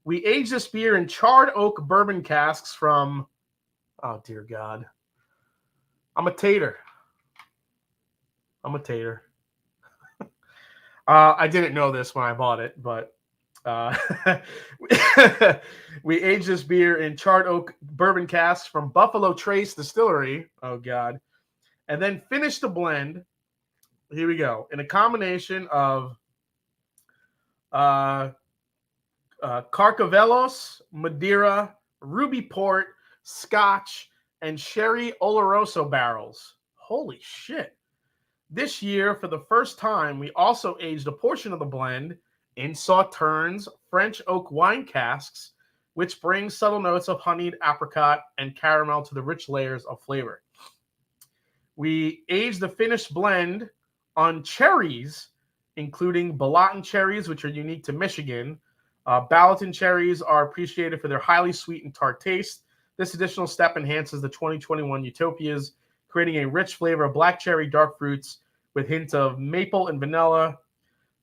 We aged this beer in charred oak bourbon casks from, oh dear God. I'm a tater. I didn't know this when I bought it, but we aged this beer in charred oak bourbon casks from Buffalo Trace Distillery. Oh God. And then finished the blend. Here we go. In a combination of Carcavelos, Madeira, Ruby Port, Scotch, and Sherry Oloroso barrels. Holy shit. This year, for the first time, we also aged a portion of the blend in Sauternes French oak wine casks, which brings subtle notes of honeyed apricot and caramel to the rich layers of flavor. We aged the finished blend on cherries, including Balaton cherries, which are unique to Michigan. Balaton cherries are appreciated for their highly sweet and tart taste. This additional step enhances the 2021 Utopias, creating a rich flavor of black cherry dark fruits with hints of maple and vanilla.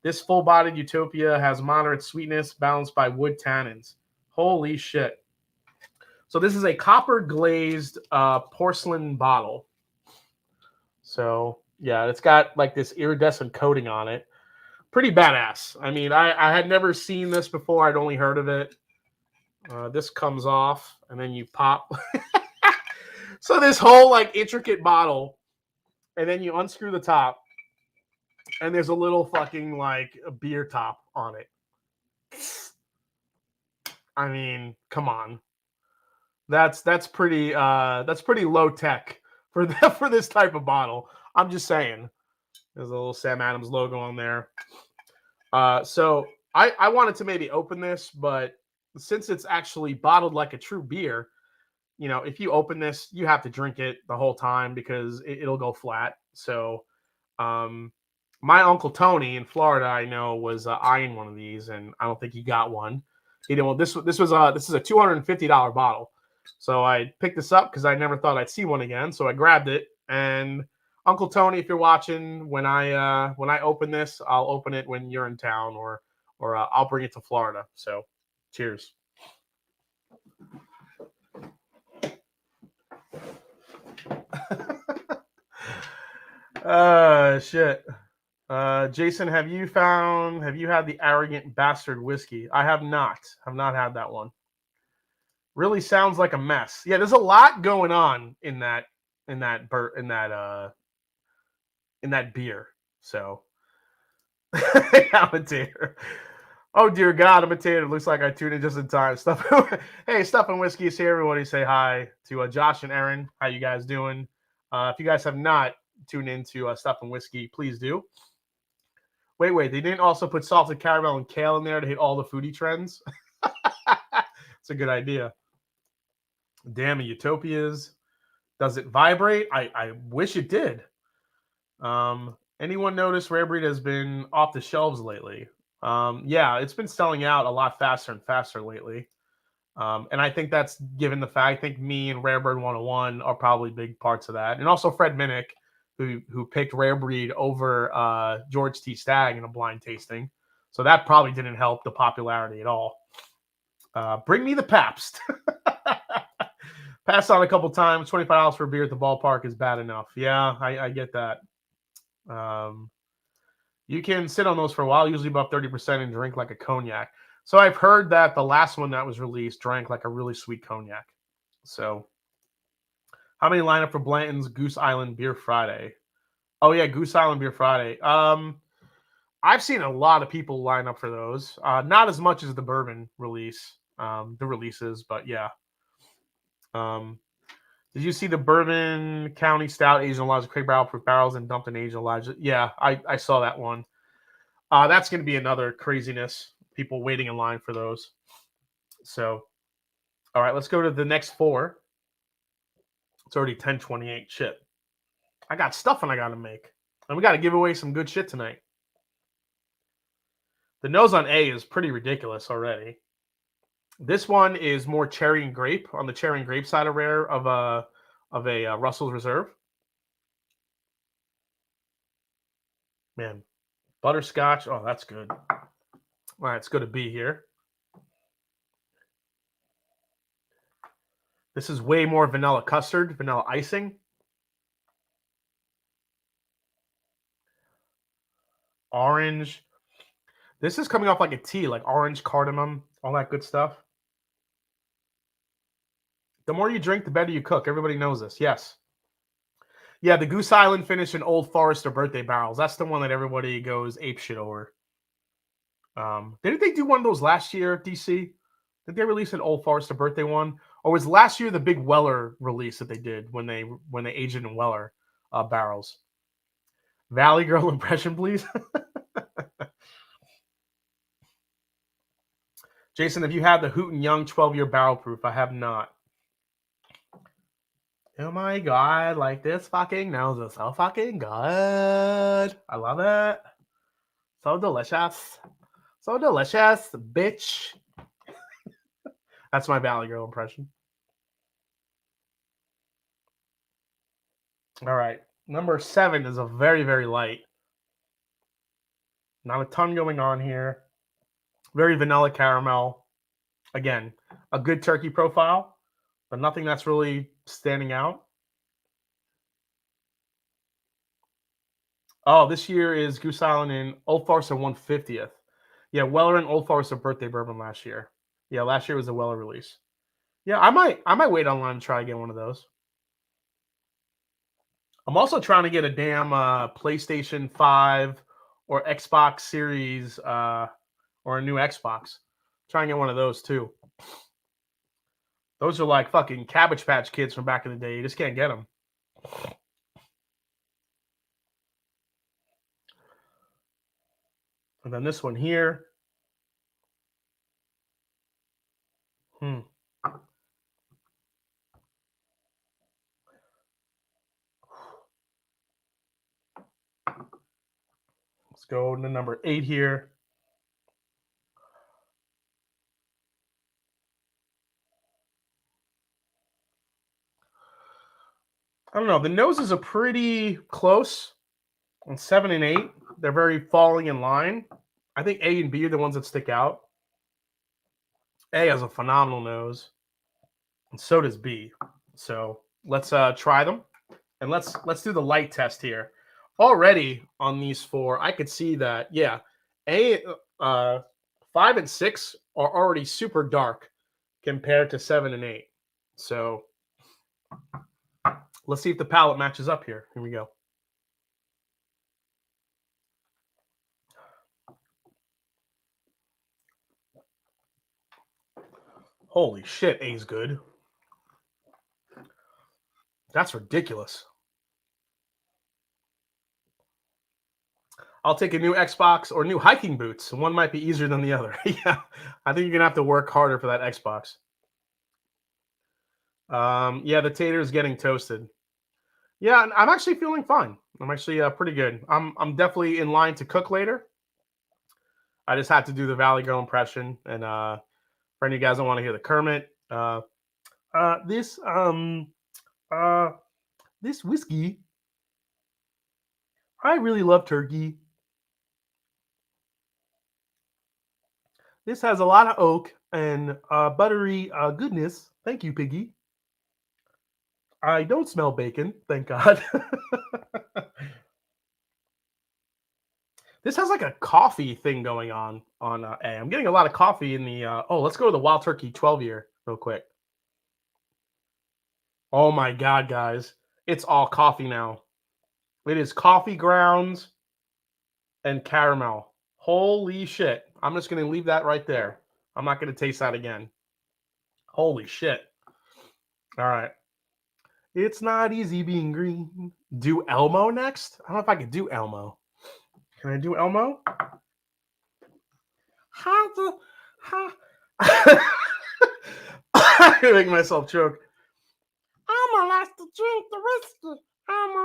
This full-bodied Utopia has moderate sweetness balanced by wood tannins. Holy shit. So this is a copper-glazed porcelain bottle. So, yeah, it's got like this iridescent coating on it. Pretty badass. I mean, I had never seen this before. I'd only heard of it. This comes off, and then you pop. So this whole like intricate bottle, and then you unscrew the top, and there's a little fucking like a beer top on it. I mean, come on. That's pretty low tech for this type of bottle. I'm just saying. There's a little Sam Adams logo on there. So I wanted to maybe open this, but since it's actually bottled like a true beer, you know, if you open this, you have to drink it the whole time because it'll go flat. So my Uncle Tony in Florida, I know, was eyeing one of these, and I don't think he got one. He didn't. Well, this is a $250 bottle. So I picked this up because I never thought I'd see one again. So I grabbed it, and Uncle Tony, if you're watching, when I open this, I'll open it when you're in town, or I'll bring it to Florida. So, cheers. Shit. Jason, have you had the Arrogant Bastard whiskey? I have not. Have not had that one. Really sounds like a mess. Yeah, there's a lot going on in that beer. So I'm a tater. Oh dear God, I'm a tater. Looks like I tuned in just in time. Hey, Stuff and Whiskey is here. Everybody say hi to Josh and Aaron. How you guys doing? If you guys have not tuned into Stuff and Whiskey, please do. Wait. They didn't also put salted caramel and kale in there to hit all the foodie trends? It's a good idea. Damn, Utopias. Does it vibrate? I wish it did. Anyone notice Rare Breed has been off the shelves lately? Yeah, it's been selling out a lot faster and faster lately. And I think that's given the fact, I think me and Rare Bird 101 are probably big parts of that. And also Fred Minnick, who picked Rare Breed over George T. Stagg in a blind tasting. So that probably didn't help the popularity at all. Bring me the Pabst. Passed on a couple times. $25 for a beer at the ballpark is bad enough. Yeah, I get that. You can sit on those for a while, usually above 30%, and drink like a cognac. So I've heard that the last one that was released drank like a really sweet cognac. So how many line up for Blanton's Goose Island Beer Friday? Oh yeah, Goose Island Beer Friday. I've seen a lot of people line up for those. Not as much as the bourbon release, the releases, but yeah. Did you see the Bourbon County Stout aged in Elijah Craig barrel-proof barrels and dumped in aged Elijah? Yeah, I saw that one. That's going to be another craziness. People waiting in line for those. So, all right, let's go to the next four. It's already 10:28. Shit. I got stuff and I got to make. And we got to give away some good shit tonight. The nose on A is pretty ridiculous already. This one is more cherry and grape, on the cherry and grape side of rare of a Russell's Reserve. Man, butterscotch. Oh, that's good. All right, let's go to B here. This is way more vanilla custard, vanilla icing. Orange. This is coming off like a tea, like orange, cardamom, all that good stuff. The more you drink, the better you cook. Everybody knows this. Yes. Yeah, the Goose Island finish in Old Forester birthday barrels. That's the one that everybody goes ape shit over. Didn't they do one of those last year, DC? Did they release an Old Forester birthday one? Or was last year the big Weller release that they did when they aged it in Weller barrels? Valley Girl impression, please. Jason, have you had the Hooten Young 12-year barrel proof? I have not. Oh my god, like this fucking nose is so fucking good. I love it. So delicious. So delicious, bitch. That's my Valley Girl impression. All right. Number 7 is a very, very light. Not a ton going on here. Very vanilla caramel. Again, a good turkey profile, but nothing that's really standing out. Oh, this year is Goose Island in Old Forester 150th. Yeah, Weller and Old Forester birthday bourbon last year. Yeah, last year was the Weller release. Yeah, I might wait online and try to get one of those. I'm also trying to get a damn PlayStation 5 or Xbox Series or a new Xbox. Try and get one of those too. Those are like fucking Cabbage Patch Kids from back in the day. You just can't get them. And then this one here. Let's go to number 8 here. I don't know. The noses are pretty close on 7 and 8. They're very falling in line. I think A and B are the ones that stick out. A has a phenomenal nose, and so does B. So let's try them, and let's do the light test here. Already on these 4, I could see that A 5 and 6 are already super dark compared to 7 and 8. So let's see if the palette matches up here. Here we go. Holy shit, A's good. That's ridiculous. I'll take a new Xbox or new hiking boots. One might be easier than the other. Yeah, I think you're going to have to work harder for that Xbox. Yeah, the tater's getting toasted. Yeah, I'm actually feeling fine. I'm actually pretty good. I'm definitely in line to cook later. I just had to do the Valley Girl impression. And for any of you guys that want to hear the Kermit, this whiskey I really love turkey. This has a lot of oak and buttery goodness. Thank you, Piggy. I don't smell bacon, thank God. This has like a coffee thing going on A. I'm getting a lot of coffee in the. Oh, let's go to the Wild Turkey 12 year real quick. Oh my God, guys. It's all coffee now. It is coffee grounds and caramel. Holy shit. I'm just going to leave that right there. I'm not going to taste that again. Holy shit. All right. It's not easy being green. Do Elmo next? I don't know if I could do Elmo. Can I do Elmo? How the. How? I'm going to make myself choke. Elmo likes to drink the whiskey. Elmo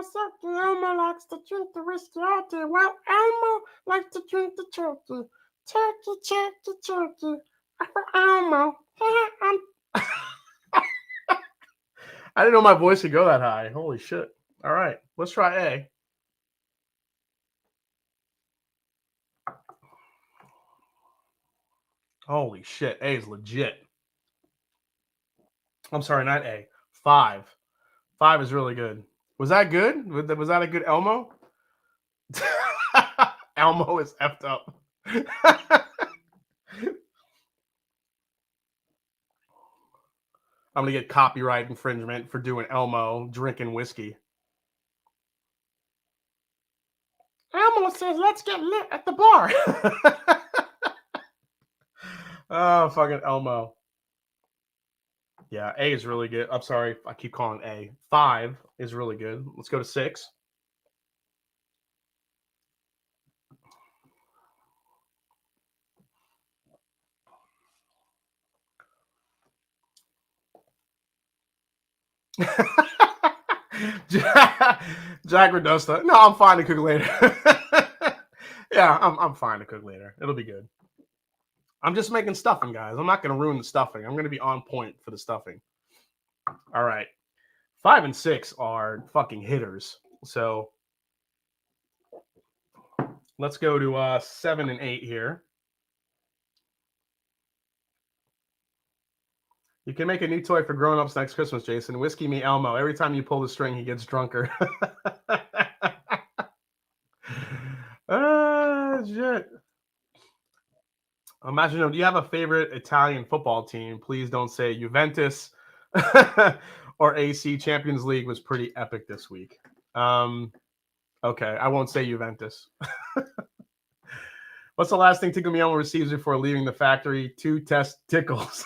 likes to drink the whiskey all day. While Elmo likes to drink the turkey. Turkey. Elmo. I didn't know my voice could go that high. Holy shit. All right, let's try A. Holy shit, A is legit. I'm sorry, not A. 5. 5 is really good. Was that good? Was that a good Elmo? Elmo is effed up. I'm going to get copyright infringement for doing Elmo drinking whiskey. Elmo says, let's get lit at the bar. Oh, fucking Elmo. Yeah, A is really good. I'm sorry, I keep calling A. 5 is really good. Let's go to 6. Jack Radosta. No, I'm fine to cook later. Yeah, I'm fine to cook later. It'll be good. I'm just making stuffing, guys. I'm not going to ruin the stuffing. I'm going to be on point for the stuffing. All right. 5 and 6 are fucking hitters. So let's go to 7 and 8 here. You can make a new toy for grown-ups next Christmas, Jason. Whiskey Me Elmo. Every time you pull the string, he gets drunker. Shit. Imagine, do you have a favorite Italian football team? Please don't say Juventus or AC. Champions League was pretty epic this week. Okay, I won't say Juventus. What's the last thing Tickle Me Elmo receives before leaving the factory? 2 test tickles.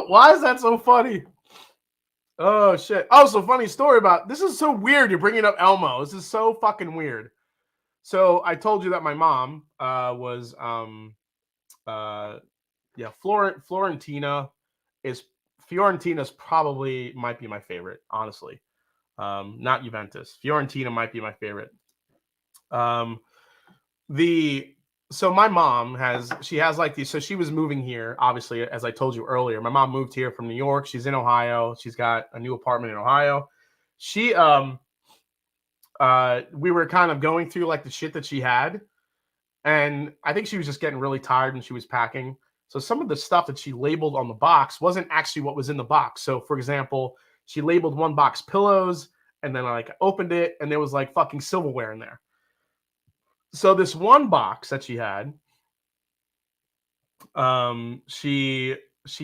Why is that so funny? Oh, shit. Oh, so funny story about this is so weird. You're bringing up Elmo. This is so fucking weird. So I told you that my mom was Fiorentina's probably might be my favorite, honestly. Not Juventus. Fiorentina might be my favorite. So my mom has like these. So she was moving here, obviously, as I told you earlier. My mom moved here from New York. She's in Ohio. She's got a new apartment in Ohio. She we were kind of going through like the shit that she had, and I think she was just getting really tired when she was packing. So some of the stuff that she labeled on the box wasn't actually what was in the box. So for example, she labeled one box pillows, and then I like opened it, and there was like fucking silverware in there. So this one box that she had, she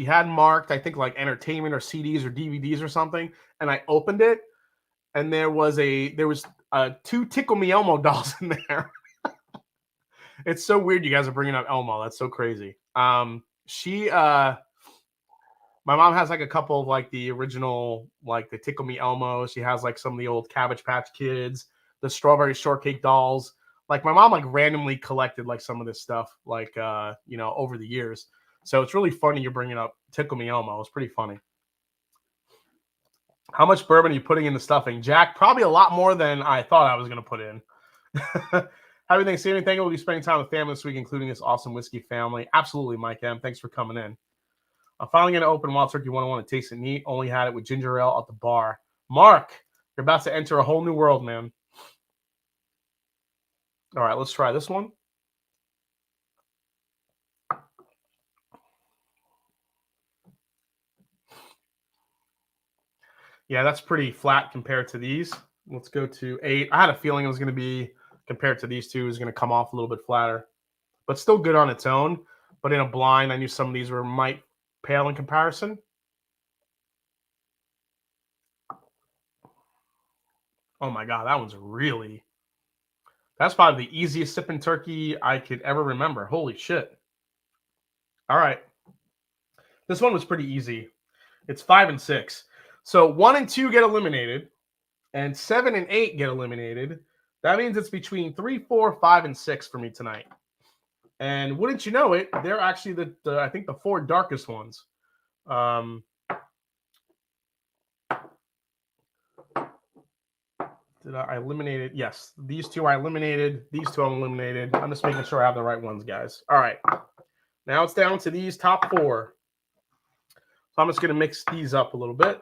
had marked, I think, like entertainment or CDs or DVDs or something, and I opened it, and there was 2 Tickle Me Elmo dolls in there. It's so weird you guys are bringing up Elmo. That's so crazy. My mom has like a couple of like the original, like the Tickle Me Elmo. She has like some of the old Cabbage Patch Kids, the Strawberry Shortcake dolls. Like my mom like randomly collected like some of this stuff, like over the years. So it's really funny you're bringing up Tickle Me Elmo. It's pretty funny. How much bourbon are you putting in the stuffing, Jack? Probably a lot more than I thought I was going to put in. Happy Thanksgiving. Thank you. We'll be spending time with family this week, including this awesome whiskey family. Absolutely, Mike M. Thanks for coming in. I'm finally going to open Wild Turkey 101 and taste it neat. Only had it with ginger ale at the bar. Mark, you're about to enter a whole new world, man. All right, let's try this one. Yeah, that's pretty flat compared to these. Let's go to 8. I had a feeling it was going to be, compared to these two, it was going to come off a little bit flatter. But still good on its own. But in a blind, I knew some of these might pale in comparison. Oh my God, that one's really... That's probably the easiest sipping turkey I could ever remember. Holy shit. All right. This one was pretty easy. It's 5 and 6. So 1 and 2 get eliminated, and 7 and 8 get eliminated. That means it's between 3, 4, 5, and 6 for me tonight. And wouldn't you know it, they're actually the I think the 4 darkest ones. Did I eliminate it? Yes, these 2 I eliminated. These 2 I'm eliminated. I'm just making sure I have the right ones, guys. All right. Now it's down to these top 4. So I'm just going to mix these up a little bit.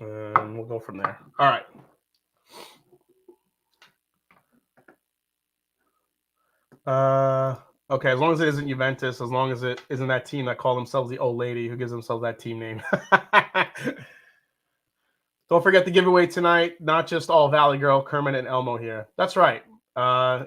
And we'll go from there. All right. Okay, as long as it isn't Juventus, as long as it isn't that team that call themselves the old lady who gives themselves that team name. Don't forget the giveaway tonight. Not just all Valley Girl, Kermit, and Elmo here. That's right.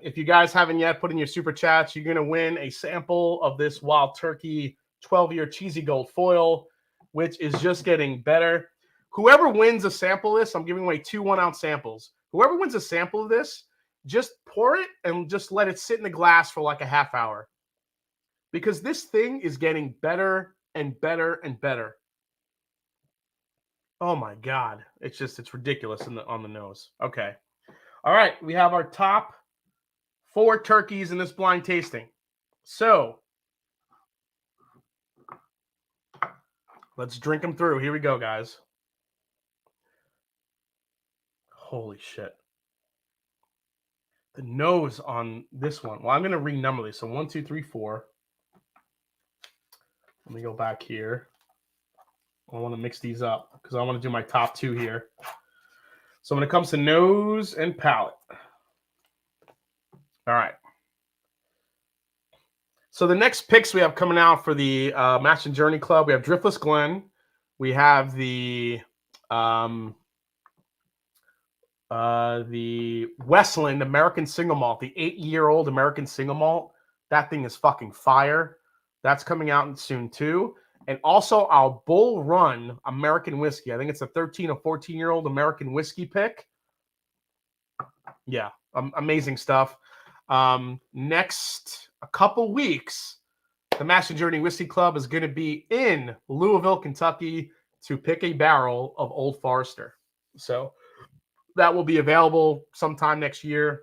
If you guys haven't yet put in your super chats, you're going to win a sample of this Wild Turkey 12-year cheesy gold foil, which is just getting better. Whoever wins a sample of this, I'm giving away 2 1-ounce samples. Whoever wins a sample of this, just pour it and just let it sit in the glass for like a half hour. Because this thing is getting better and better and better. Oh my God. It's ridiculous on the nose. Okay. All right. We have our top 4 turkeys in this blind tasting. So let's drink them through. Here we go, guys. Holy shit. The nose on this one. Well, I'm going to renumber these. So 1, 2, 3, 4. Let me go back here. I want to mix these up because I want to do my top 2 here. So when it comes to nose and palate. All right. So the next picks we have coming out for the Match and Journey Club, we have Driftless Glen. We have the Westland American Single Malt, the 8-year-old American Single Malt. That thing is fucking fire. That's coming out soon too. And also our Bull Run American Whiskey. I think it's a 13 or 14-year-old American whiskey pick. Yeah, amazing stuff. Next a couple weeks, the Master Journey Whiskey Club is going to be in Louisville, Kentucky to pick a barrel of Old Forester. So that will be available sometime next year.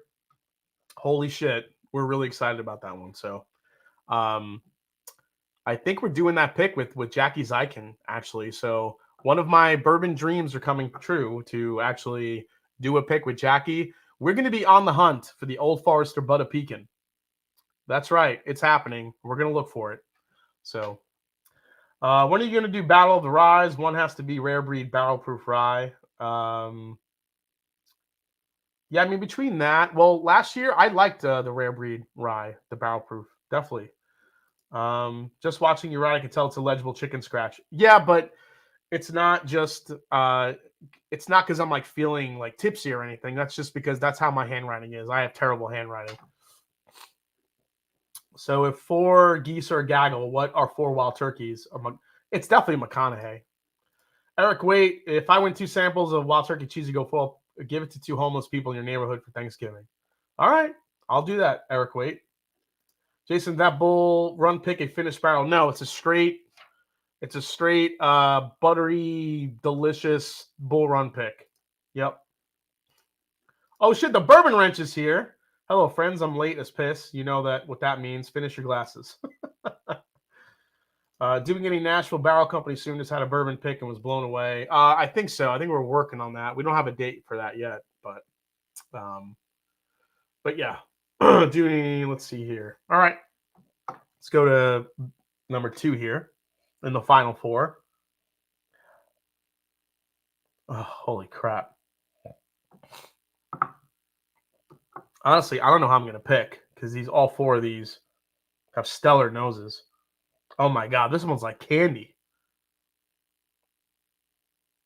Holy shit. We're really excited about that one. So I think we're doing that pick with Jackie Zykin, actually. So one of my bourbon dreams are coming true to actually do a pick with Jackie. We're going to be on the hunt for the Old Forester Butter Pecan. That's right. It's happening. We're going to look for it. So when are you going to do Battle of the Ryes? One has to be Rare Breed Barrel Proof Rye. Yeah, I mean, between that, well, last year I liked the Rare Breed Rye, the Barrel Proof. Definitely. Just watching you, right, I can tell it's a legible chicken scratch. Yeah, but it's not just it's not because I'm like feeling like tipsy or anything. That's just because that's how my handwriting is. I have terrible handwriting. So if 4 geese are a gaggle, what are 4 wild turkeys? It's definitely McConaughey. Eric, wait, if I win 2 samples of wild turkey cheesy go full, give it to 2 homeless people in your neighborhood for Thanksgiving. All right, I'll do that, Eric, wait. Jason, that Bull Run pick a finished barrel? No, it's a straight buttery, delicious Bull Run pick. Yep. Oh shit, the Bourbon Wrench is here. Hello, friends. I'm late as piss. You know what that means. Finish your glasses. Doing any Nashville Barrel Company soon. Just had a bourbon pick and was blown away. I think so. I think we're working on that. We don't have a date for that yet, but yeah. Let's see here. All right. Let's go to number 2 here in the final 4. Oh, holy crap. Honestly, I don't know how I'm going to pick because all 4 of these have stellar noses. Oh my God, this one's like candy.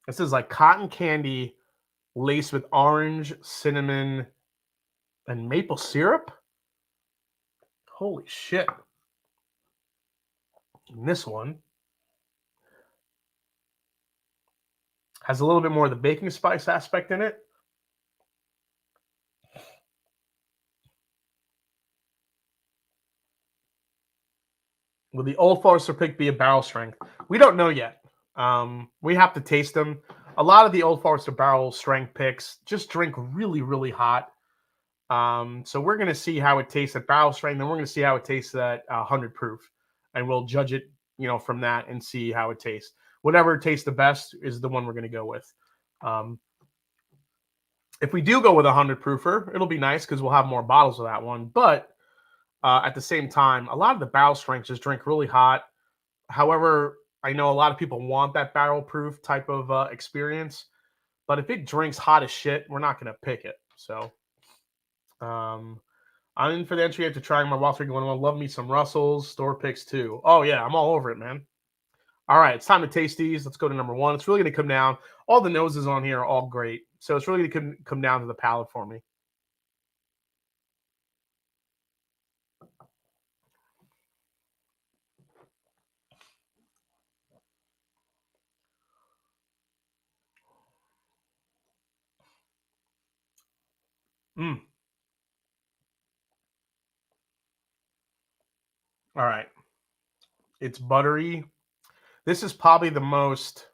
This is like cotton candy laced with orange, cinnamon, and maple syrup. Holy shit. And this one has a little bit more of the baking spice aspect in it. Will the Old Forester pick be a barrel strength? We don't know yet. We have to taste them. A lot of the Old Forester barrel strength picks just drink really, really hot. So we're going to see how it tastes at barrel strength, and we're going to see how it tastes at 100 proof, and we'll judge it, from that and see how it tastes. Whatever tastes the best is the one we're going to go with. If we do go with a 100 proofer, it'll be nice because we'll have more bottles of that one. But at the same time, a lot of the barrel strengths just drink really hot. However, I know a lot of people want that barrel proof type of experience. But if it drinks hot as shit, we're not going to pick it. So I'm in for the entry to trying my Wild 3 going on. Love me some Russells. Store picks too. Oh, yeah. I'm all over it, man. All right. It's time to taste these. Let's go to number 1. It's really going to come down. All the noses on here are all great. So it's really going to come down to the palate for me. All right. It's buttery. This is probably the most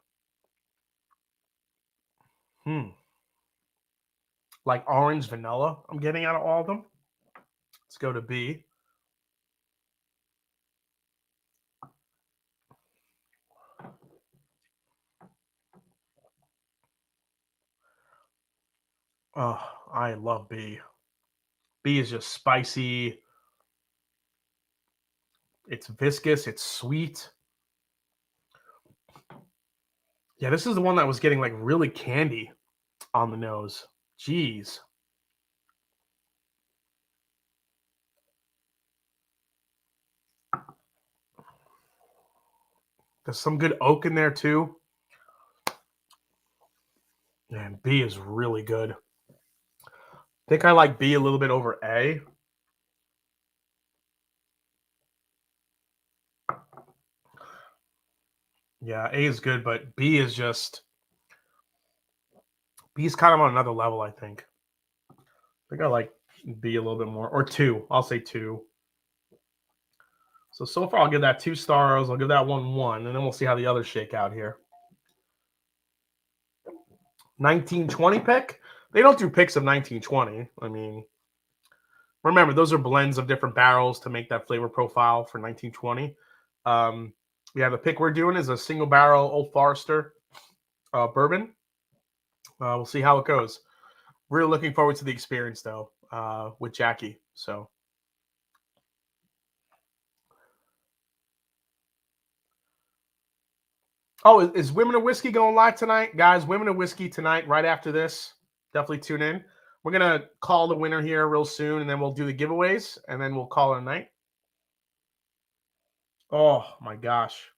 like orange vanilla I'm getting out of all of them. Let's go to B. Oh, I love B. B is just spicy. It's viscous. It's sweet. Yeah, this is the one that was getting like really candy on the nose. Jeez. There's some good oak in there too. Man, B is really good. I think I like B a little bit over A. Yeah, A is good, but B is kind of on another level, I think. I think I like B a little bit more. Or 2. I'll say 2. So far, I'll give that 2 stars. I'll give that 1, and then we'll see how the others shake out here. 1920 pick? They don't do picks of 1920. I mean, remember, those are blends of different barrels to make that flavor profile for 1920. Yeah, the pick we're doing is a single barrel Old Forester bourbon. We'll see how it goes. Really looking forward to the experience, though, with Jackie. So. Oh, is Women of Whiskey going live tonight? Guys, Women of Whiskey tonight, right after this. Definitely tune in. We're going to call the winner here real soon, and then we'll do the giveaways, and then we'll call it a night. Oh, my gosh.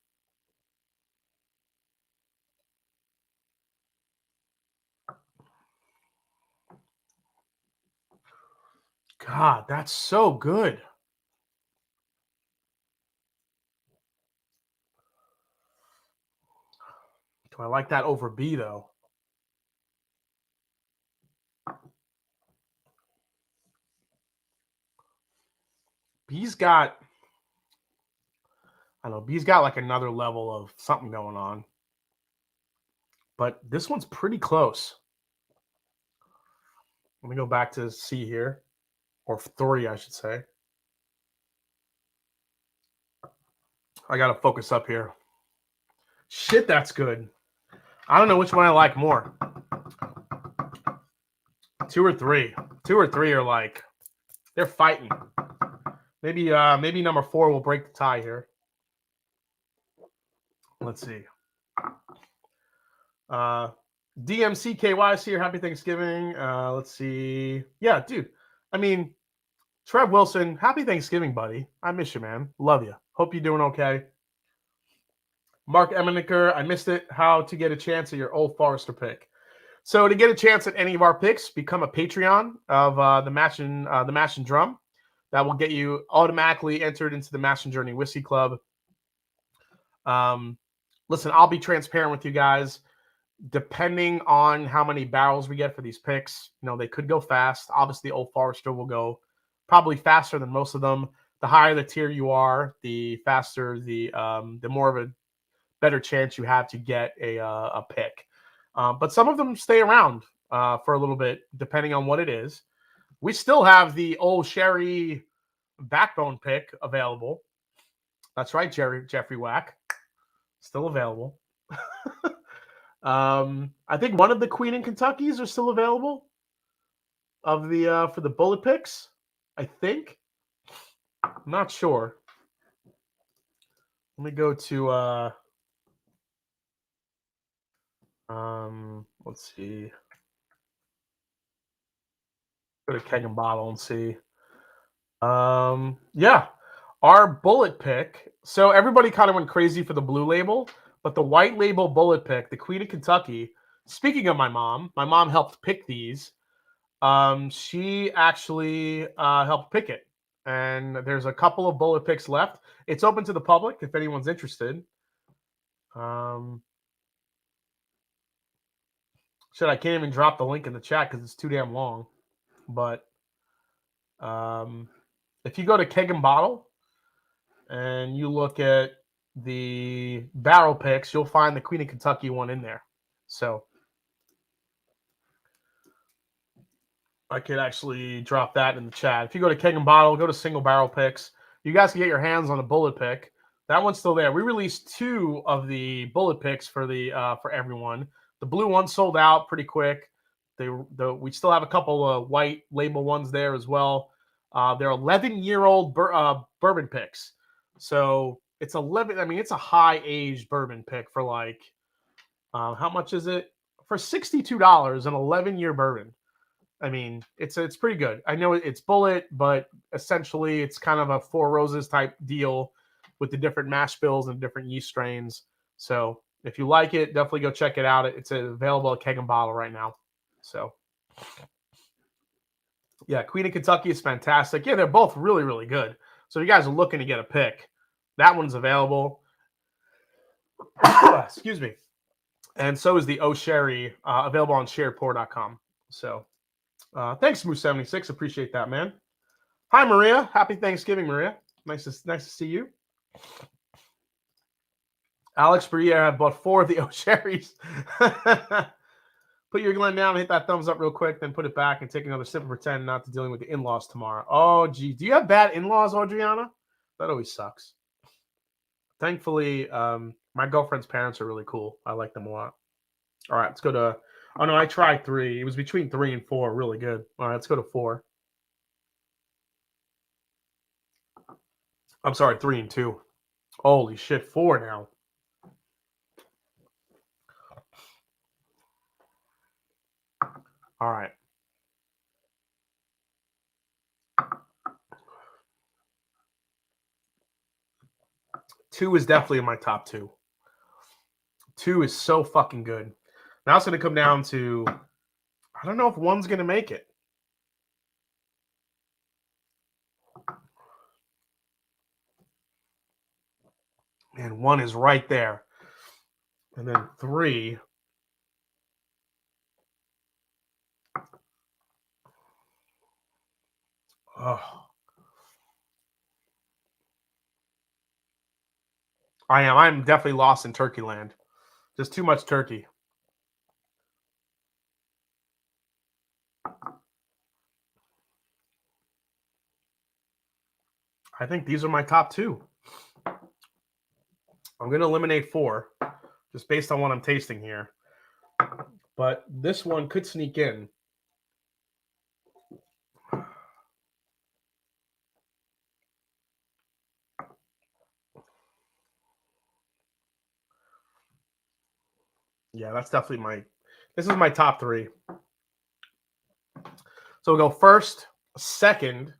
God, that's so good. Do I like that over B, though? B's got, I don't know, B's got like another level of something going on. But this one's pretty close. Let me go back to C here, or 3, I should say. I got to focus up here. Shit, that's good. I don't know which one I like more. 2 or 3. 2 or 3 are like, they're fighting. Maybe number 4 will break the tie here. Let's see. DMCKY is here. Happy Thanksgiving. Let's see. Yeah, dude. I mean, Trev Wilson, happy Thanksgiving, buddy. I miss you, man. Love you. Hope you're doing okay. Mark Emeniker, I missed it. How to get a chance at your Old Forester pick. So to get a chance at any of our picks, become a Patreon of the Mash and Drum. That will get you automatically entered into the Mash and Journey Whiskey Club. Listen, I'll be transparent with you guys. Depending on how many barrels we get for these picks, they could go fast. Obviously, Old Forester will go probably faster than most of them. The higher the tier you are, the faster the more of a better chance you have to get a pick. But some of them stay around for a little bit, depending on what it is. We still have the old Sherry backbone pick available. That's right, Jeffrey Wack. Still available. I think one of the Queen and Kentuckys are still available of the for the bullet picks. I think. I'm not sure. Let me go to let's see. Go to Keg and Bottle and see. Yeah. Our bullet pick. So everybody kind of went crazy for the blue label, but the white label bullet pick, the Queen of Kentucky. Speaking of my mom helped pick these. She actually helped pick it. And there's a couple of bullet picks left. It's open to the public if anyone's interested. Shit, I can't even drop the link in the chat because it's too damn long. But if you go to Keg and Bottle and you look at the barrel picks, you'll find the Queen of Kentucky one in there. So I could actually drop that in the chat. If you go to Keg and Bottle, go to single barrel picks, you guys can get your hands on a bullet pick. That one's still there. We released 2 of the bullet picks for for everyone. The blue one sold out pretty quick. We still have a couple of white label ones there as well. They're 11-year-old bourbon picks. So it's 11. I mean, it's a high-aged bourbon pick for like, how much is it? For $62, an 11-year bourbon. I mean, it's pretty good. I know it's bullet, but essentially it's kind of a Four Roses type deal with the different mash bills and different yeast strains. So if you like it, definitely go check it out. It's available at Keg and Bottle right now. So yeah, Queen of Kentucky is fantastic. Yeah, they're both really, really good. So if you guys are looking to get a pick, that one's available. Excuse me. And so is the O Sherry, available on sharedpour.com. So thanks, Moose76. Appreciate that, man. Hi, Maria. Happy Thanksgiving, Maria. Nice to see you. Alex Briere, I bought 4 of the O Sherries. Put your Glen down, hit that thumbs up real quick, then put it back and take another sip and pretend not to dealing with the in-laws tomorrow. Oh, gee. Do you have bad in-laws, Audriana? That always sucks. Thankfully, my girlfriend's parents are really cool. I like them a lot. All right, let's go to... Oh, no, I tried 3. It was between 3 and 4. Really good. All right, let's go to 4. I'm sorry, 3 and 2. Holy shit, 4 now. All right. Two is definitely in my top 2. 2 is so fucking good. Now it's going to come down to... I don't know if 1's going to make it. And 1 is right there. And then 3... Oh. I am. I'm definitely lost in turkey land. Just too much turkey. I think these are my top 2. I'm going to eliminate 4, just based on what I'm tasting here. But this one could sneak in. Yeah, that's definitely this is my top 3. So we'll go first, second,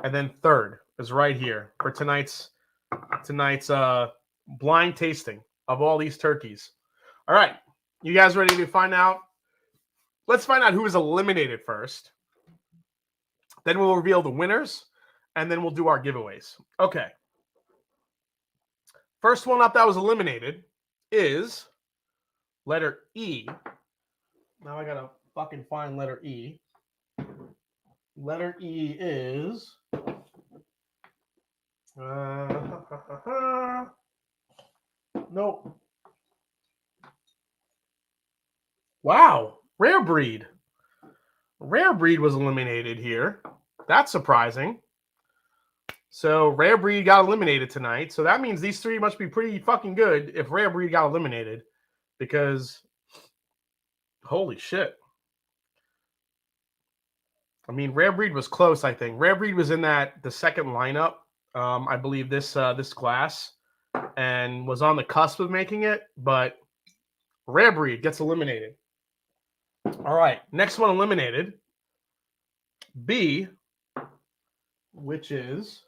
and then third is right here for tonight's blind tasting of all these turkeys. All right, you guys ready to find out? Let's find out who was eliminated first. Then we'll reveal the winners, and then we'll do our giveaways. Okay. First one up that was eliminated is letter E. Now I gotta fucking find letter E. Letter E is nope. Wow, Rare Breed. Rare Breed was eliminated here. That's surprising. So Rare Breed got eliminated tonight. So that means these 3 must be pretty fucking good if Rare Breed got eliminated, because holy shit. I mean, Rare Breed was close, I think. Rare Breed was in the second lineup, I believe, this class, and was on the cusp of making it, but Rare Breed gets eliminated. All right, next one eliminated, B, which is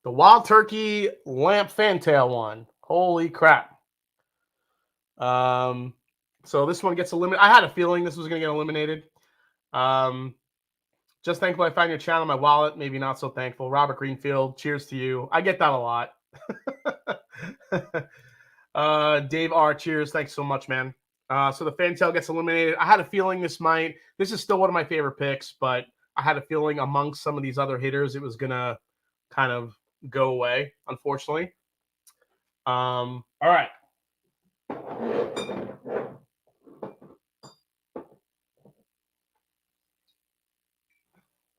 the Wild Turkey Lamp Fantail one. Holy crap. So this one gets eliminated. I had a feeling this was going to get eliminated. Just thankful I found your channel, my wallet. Maybe not so thankful. Robert Greenfield, cheers to you. I get that a lot. Dave R, cheers. Thanks so much, man. So the Fantail gets eliminated. I had a feeling this is still one of my favorite picks, but I had a feeling amongst some of these other hitters, it was going to kind of go away, unfortunately. All right.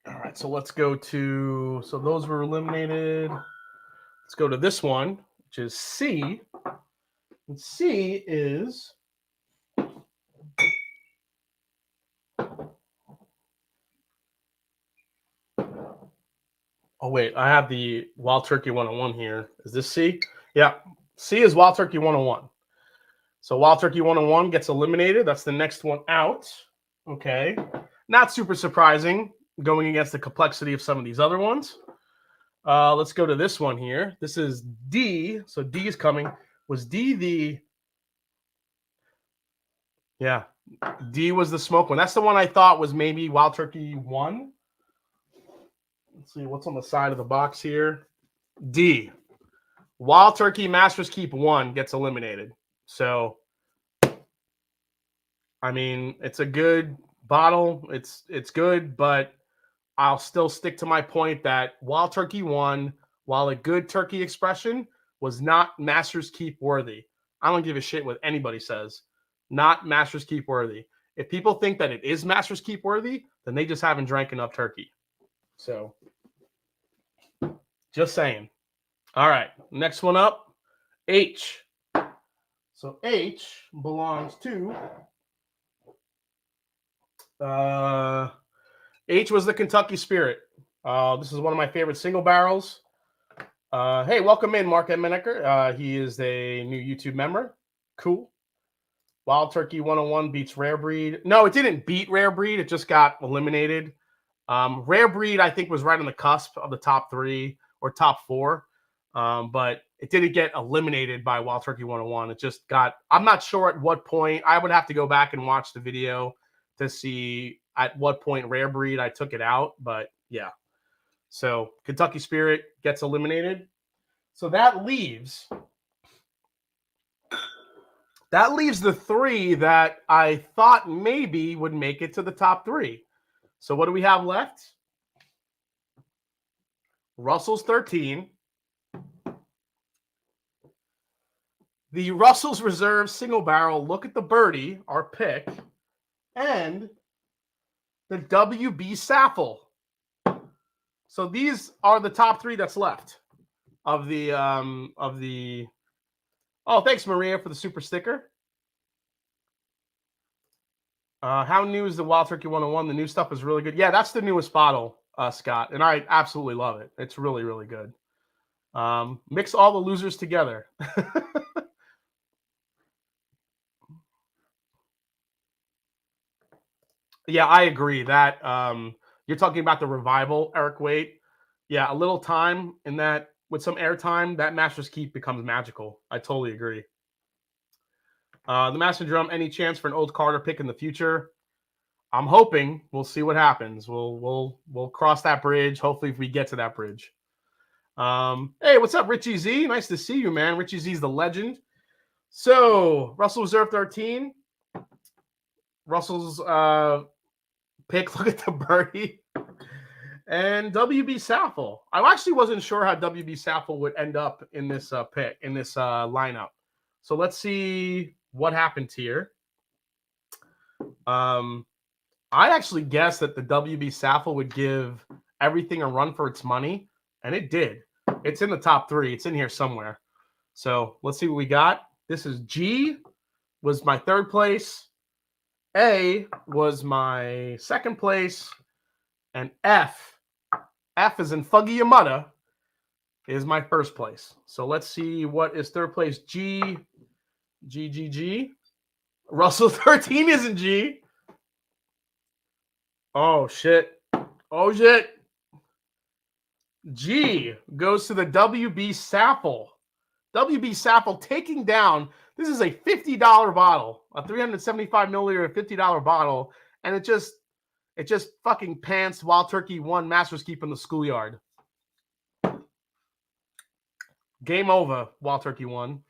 All right, so let's go to, so those were eliminated. Let's go to this one, which is C. And C is oh, wait, I have the Wild Turkey 101 here. Is this C? Yeah, C is Wild Turkey 101. So Wild Turkey 101 gets eliminated. That's the next one out. Okay. Not super surprising going against the complexity of some of these other ones. Let's go to this one here. This is D. So D is coming. Was D the... Yeah. D was the smoke one. That's the one I thought was maybe Wild Turkey 1. Let's see what's on the side of the box here. D. Wild Turkey Masters Keep 1 gets eliminated. So, I mean, it's a good bottle. It's good, but I'll still stick to my point that Wild Turkey 1, while a good turkey expression, was not Masters Keep worthy. I don't give a shit what anybody says. Not Masters Keep worthy. If people think that it is Masters Keep worthy, then they just haven't drank enough turkey. So, just saying. All right, next one up, H. So H belongs to H was the Kentucky Spirit. This is one of my favorite single barrels. Hey, welcome in, Mark Edmenecker. He is a new YouTube member. Cool. Wild Turkey 101 beats Rare Breed. No, it didn't beat Rare Breed. It just got eliminated. Rare Breed, I think, was right on the cusp of the top 3 or top 4. But it didn't get eliminated by Wild Turkey 101. It just got, I'm not sure at what point. I would have to go back and watch the video to see at what point Rare Breed I took it out. But yeah. So Kentucky Spirit gets eliminated. So that leaves the 3 that I thought maybe would make it to the top 3. So what do we have left? Russell's 13. The Russell's Reserve Single Barrel, Look at the Birdie, our pick, and the WB Saffel. So these are the top 3 that's left of the Oh, thanks, Maria, for the super sticker. How new is the Wild Turkey 101? The new stuff is really good. Yeah, that's the newest bottle, Scott, and I absolutely love it. It's really, really good. Mix all the losers together. Yeah, I agree that you're talking about the revival, Eric Waite. Yeah, a little time in that with some airtime, that Master's Keep becomes magical. I totally agree. The Master Drum, any chance for an old Carter pick in the future? I'm hoping. We'll see what happens. We'll cross that bridge. Hopefully, if we get to that bridge. Hey, what's up, Richie Z? Nice to see you, man. Richie Z's the legend. So, Russell Reserve 13. Russell's pick. Look at the birdie. And WB Saffel. I actually wasn't sure how WB Saffel would end up in this pick, in this lineup. So let's see what happened here. I actually guessed that the WB Saffel would give everything a run for its money, and it did. It's in the top 3. It's in here somewhere. So let's see what we got. This is G was my 3rd place. A was my 2nd place. And F is in Fuggy Yamada, is my 1st place. So let's see what is 3rd place. G. Russell 13 isn't G. Oh, shit. G goes to the WB Saffel. WB Saffel taking down, this is a $50 bottle, a 375 milliliter $50 bottle, and it just fucking pants Wild Turkey 1 Masters Keep in the schoolyard. Game over, Wild Turkey 1.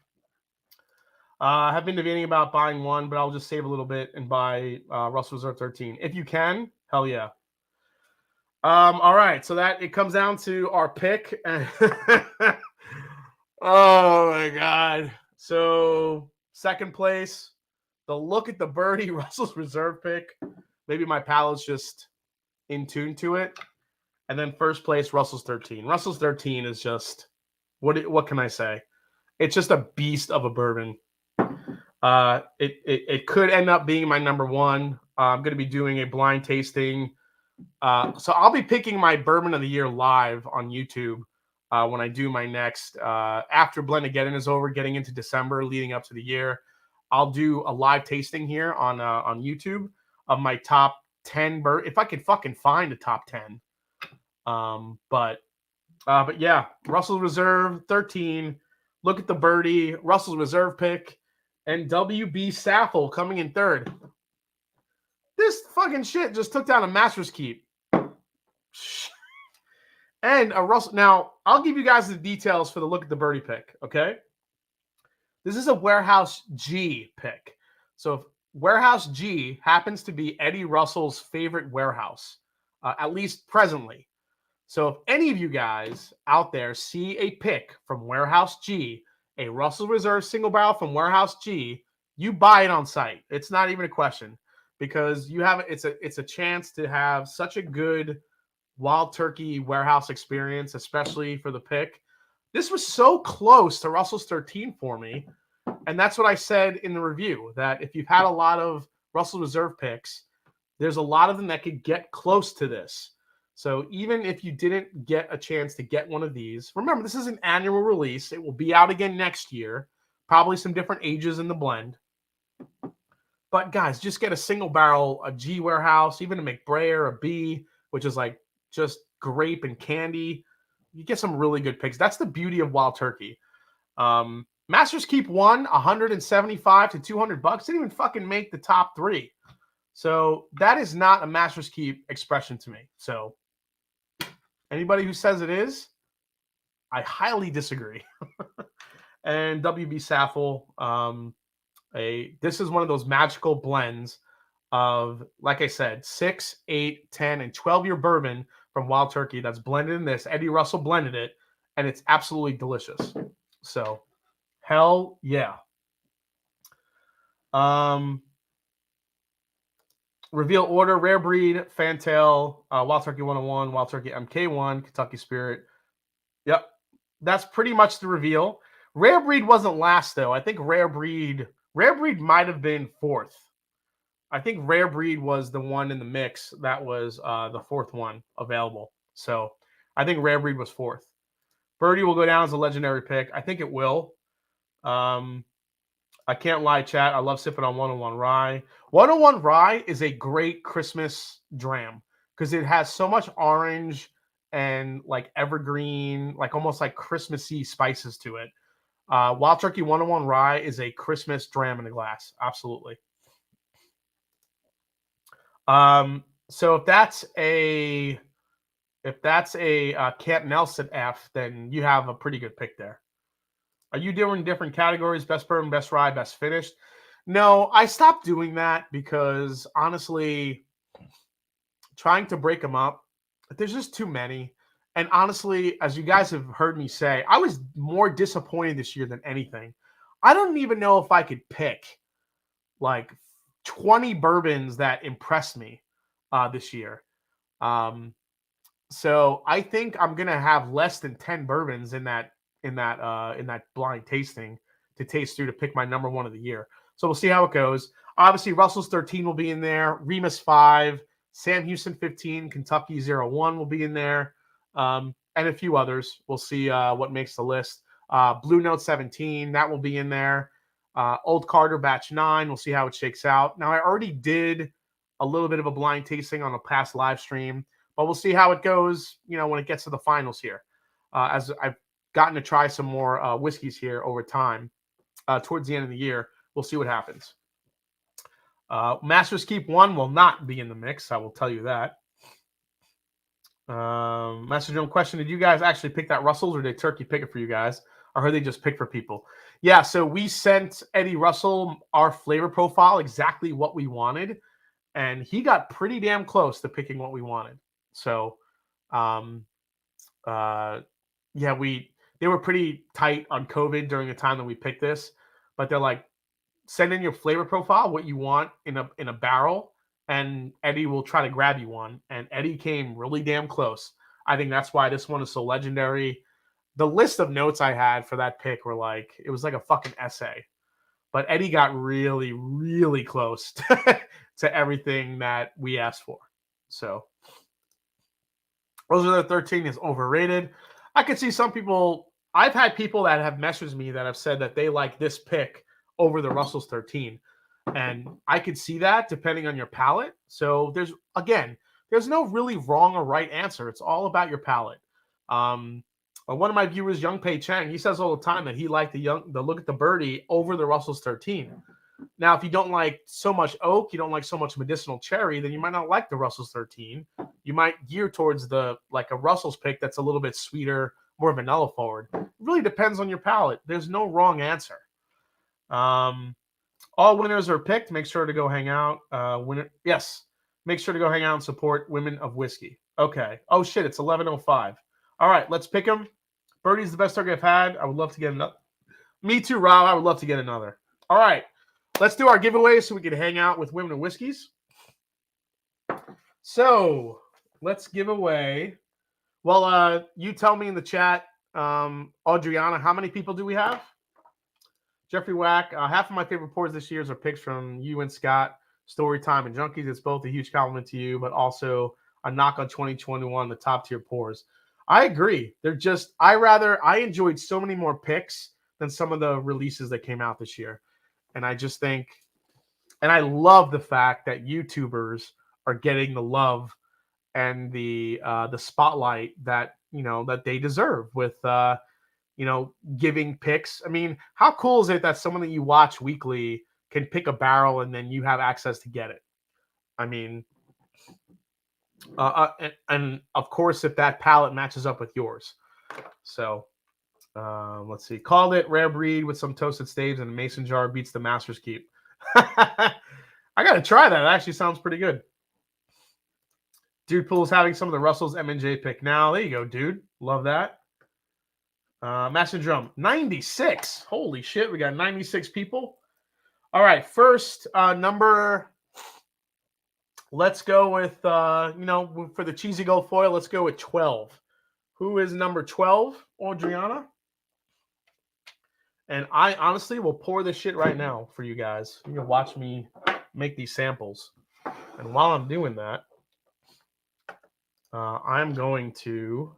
I have been debating about buying one, but I'll just save a little bit and buy Russell Reserve 13. If you can, hell yeah. All right, so that it comes down to our pick. Oh my God. So 2nd place, the look at the birdie, Russell's Reserve pick. Maybe my palate's just in tune to it. And then 1st place, Russell's 13. Russell's 13 is just, what can I say? It's just a beast of a bourbon. It could end up being my number 1. I'm going to be doing a blind tasting. So I'll be picking my bourbon of the year live on YouTube when I do my next, after Blendageddon is over, getting into December, leading up to the year. I'll do a live tasting here on YouTube of my top 10 bourbon, if I could fucking find a top 10. But yeah, Russell Reserve 13. Look at the birdie, Russell's Reserve pick, and WB Saffel coming in 3rd. This fucking shit just took down a Master's Keep. And a Russell. Now, I'll give you guys the details for the look at the birdie pick, okay? This is a Warehouse G pick. So if Warehouse G happens to be Eddie Russell's favorite warehouse, at least presently. So if any of you guys out there see a pick from Warehouse G, a Russell Reserve single barrel from Warehouse G, you buy it on site. It's not even a question, because you have it's a chance to have such a good Wild Turkey warehouse experience, especially for the pick. This was so close to Russell's 13 for me, and that's what I said in the review, that if you've had a lot of Russell Reserve picks, there's a lot of them that could get close to this. So even if you didn't get a chance to get one of these, remember, this is an annual release. It will be out again next year, probably some different ages in the blend. But guys, just get a single barrel, a G warehouse, even a McBrayer, a B, which is like just grape and candy. You get some really good picks. That's the beauty of Wild Turkey. Masters Keep 1, 175 to $200. Didn't even fucking make the top 3. So that is not a Masters Keep expression to me. So anybody who says it is, I highly disagree. And WB Saffel, this is one of those magical blends of, like I said, 6, 8, 10, and 12-year bourbon from Wild Turkey that's blended in this. Eddie Russell blended it, and it's absolutely delicious. So, hell yeah. Reveal order: Rare Breed, Fantail, Wild Turkey 101, Wild Turkey MK1, Kentucky Spirit. Yep, that's pretty much the reveal. Rare Breed wasn't last, though. I think Rare Breed might have been 4th. I think Rare Breed was the one in the mix that was the 4th one available. So I think Rare Breed was 4th. Birdie will go down as a legendary pick. I think it will. I can't lie, chat. I love sipping on 101 Rye. 101 Rye is a great Christmas dram because it has so much orange and like evergreen, like almost like Christmassy spices to it. Wild Turkey 101 Rye is a Christmas dram in a glass. Absolutely. So if that's a Camp Nelson F, then you have a pretty good pick there. Are you doing different categories? Best bourbon, best rye, best finished? No, I stopped doing that because honestly, trying to break them up, there's just too many. And honestly, as you guys have heard me say, I was more disappointed this year than anything. I don't even know if I could pick like 20 bourbons that impressed me this year. So I think I'm gonna have less than 10 bourbons in that blind tasting to taste through to pick my number one of the year. So we'll see how it goes. Obviously, Russell's 13 will be in there, Remus 5, Sam Houston 15, Kentucky 01 will be in there, and a few others. We'll see what makes the list. Blue Note 17, that will be in there. Old Carter Batch 9, we'll see how it shakes out. Now, I already did a little bit of a blind tasting on a past live stream, but we'll see how it goes, when it gets to the finals here. As I've gotten to try some more whiskeys here over time towards the end of the year. We'll see what happens. Master's Keep 1 will not be in the mix. I will tell you that. Master Drum question, did you guys actually pick that Russell's or did Turkey pick it for you guys? Or heard they just pick for people? Yeah, so we sent Eddie Russell our flavor profile, exactly what we wanted. And he got pretty damn close to picking what we wanted. So, yeah, they were pretty tight on COVID during the time that we picked this, but they're like, send in your flavor profile, what you want in a barrel, and Eddie will try to grab you one. And Eddie came really damn close. I think that's why this one is so legendary. The list of notes I had for that pick were like, it was like a fucking essay. But Eddie got really, really close to everything that we asked for. So Rosa 13 is overrated. I could see some people. I've had people that have messaged me that have said that they like this pick over the Russell's 13. And I could see that depending on your palate. So there's no really wrong or right answer. It's all about your palate. One of my viewers, Young Pei Chang, he says all the time that he liked the Look at the Birdie over the Russell's 13. Now, if you don't like so much oak, you don't like so much medicinal cherry, then you might not like the Russell's 13. You might gear towards a Russell's pick that's a little bit sweeter, more vanilla forward. It really depends on your palate. There's no wrong answer. All winners are picked. Make sure to go hang out. Yes. Make sure to go hang out and support Women of Whiskey. Okay. Oh, shit. It's 11:05. All right. Let's pick them. Birdie's the best turkey I've had. I would love to get another. Me too, Rob. I would love to get another. All right. Let's do our giveaway so we can hang out with Women of Whiskeys. So let's give away. Well, you tell me in the chat, Adriana, how many people do we have? Jeffrey Wack, half of my favorite pours this year are picks from you and Scott, Storytime and Junkies. It's both a huge compliment to you, but also a knock on 2021, the top tier pours. I agree. I enjoyed so many more picks than some of the releases that came out this year. And I just think, and I love the fact that YouTubers are getting the love and the spotlight that they deserve with giving picks. I mean, how cool is it that someone that you watch weekly can pick a barrel and then you have access to get it? I mean, and of course, if that palette matches up with yours. So let's see. Called it rare breed with some toasted staves and a mason jar beats the Master's Keep. I got to try that. It actually sounds pretty good. Dude Pool's having some of the Russell's M&J pick now. There you go, dude. Love that. Master Drum, 96. Holy shit, we got 96 people. All right, first number. Let's go with, for the cheesy gold foil, let's go with 12. Who is number 12, Adriana? And I honestly will pour this shit right now for you guys. You can watch me make these samples. And while I'm doing that, I'm going to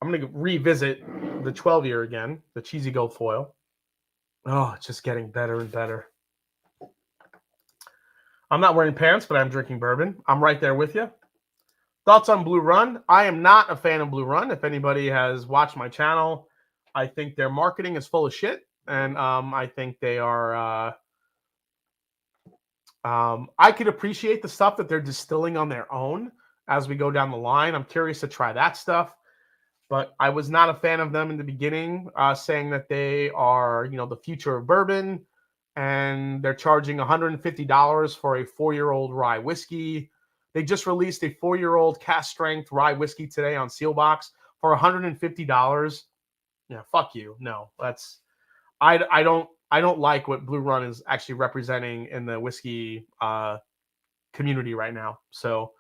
revisit the 12-year again, the cheesy gold foil. Oh, it's just getting better and better. I'm not wearing pants, but I'm drinking bourbon. I'm right there with you. Thoughts on Blue Run? I am not a fan of Blue Run. If anybody has watched my channel, I think their marketing is full of shit. And I think they are... I could appreciate the stuff that they're distilling on their own as we go down the line. I'm curious to try that stuff. But I was not a fan of them in the beginning, saying that they are, the future of bourbon, and they're charging $150 for a 4-year-old rye whiskey. They just released a 4-year-old cast strength rye whiskey today on Sealbox for $150. Yeah, fuck you. No, I don't like what Blue Run is actually representing in the whiskey community right now. So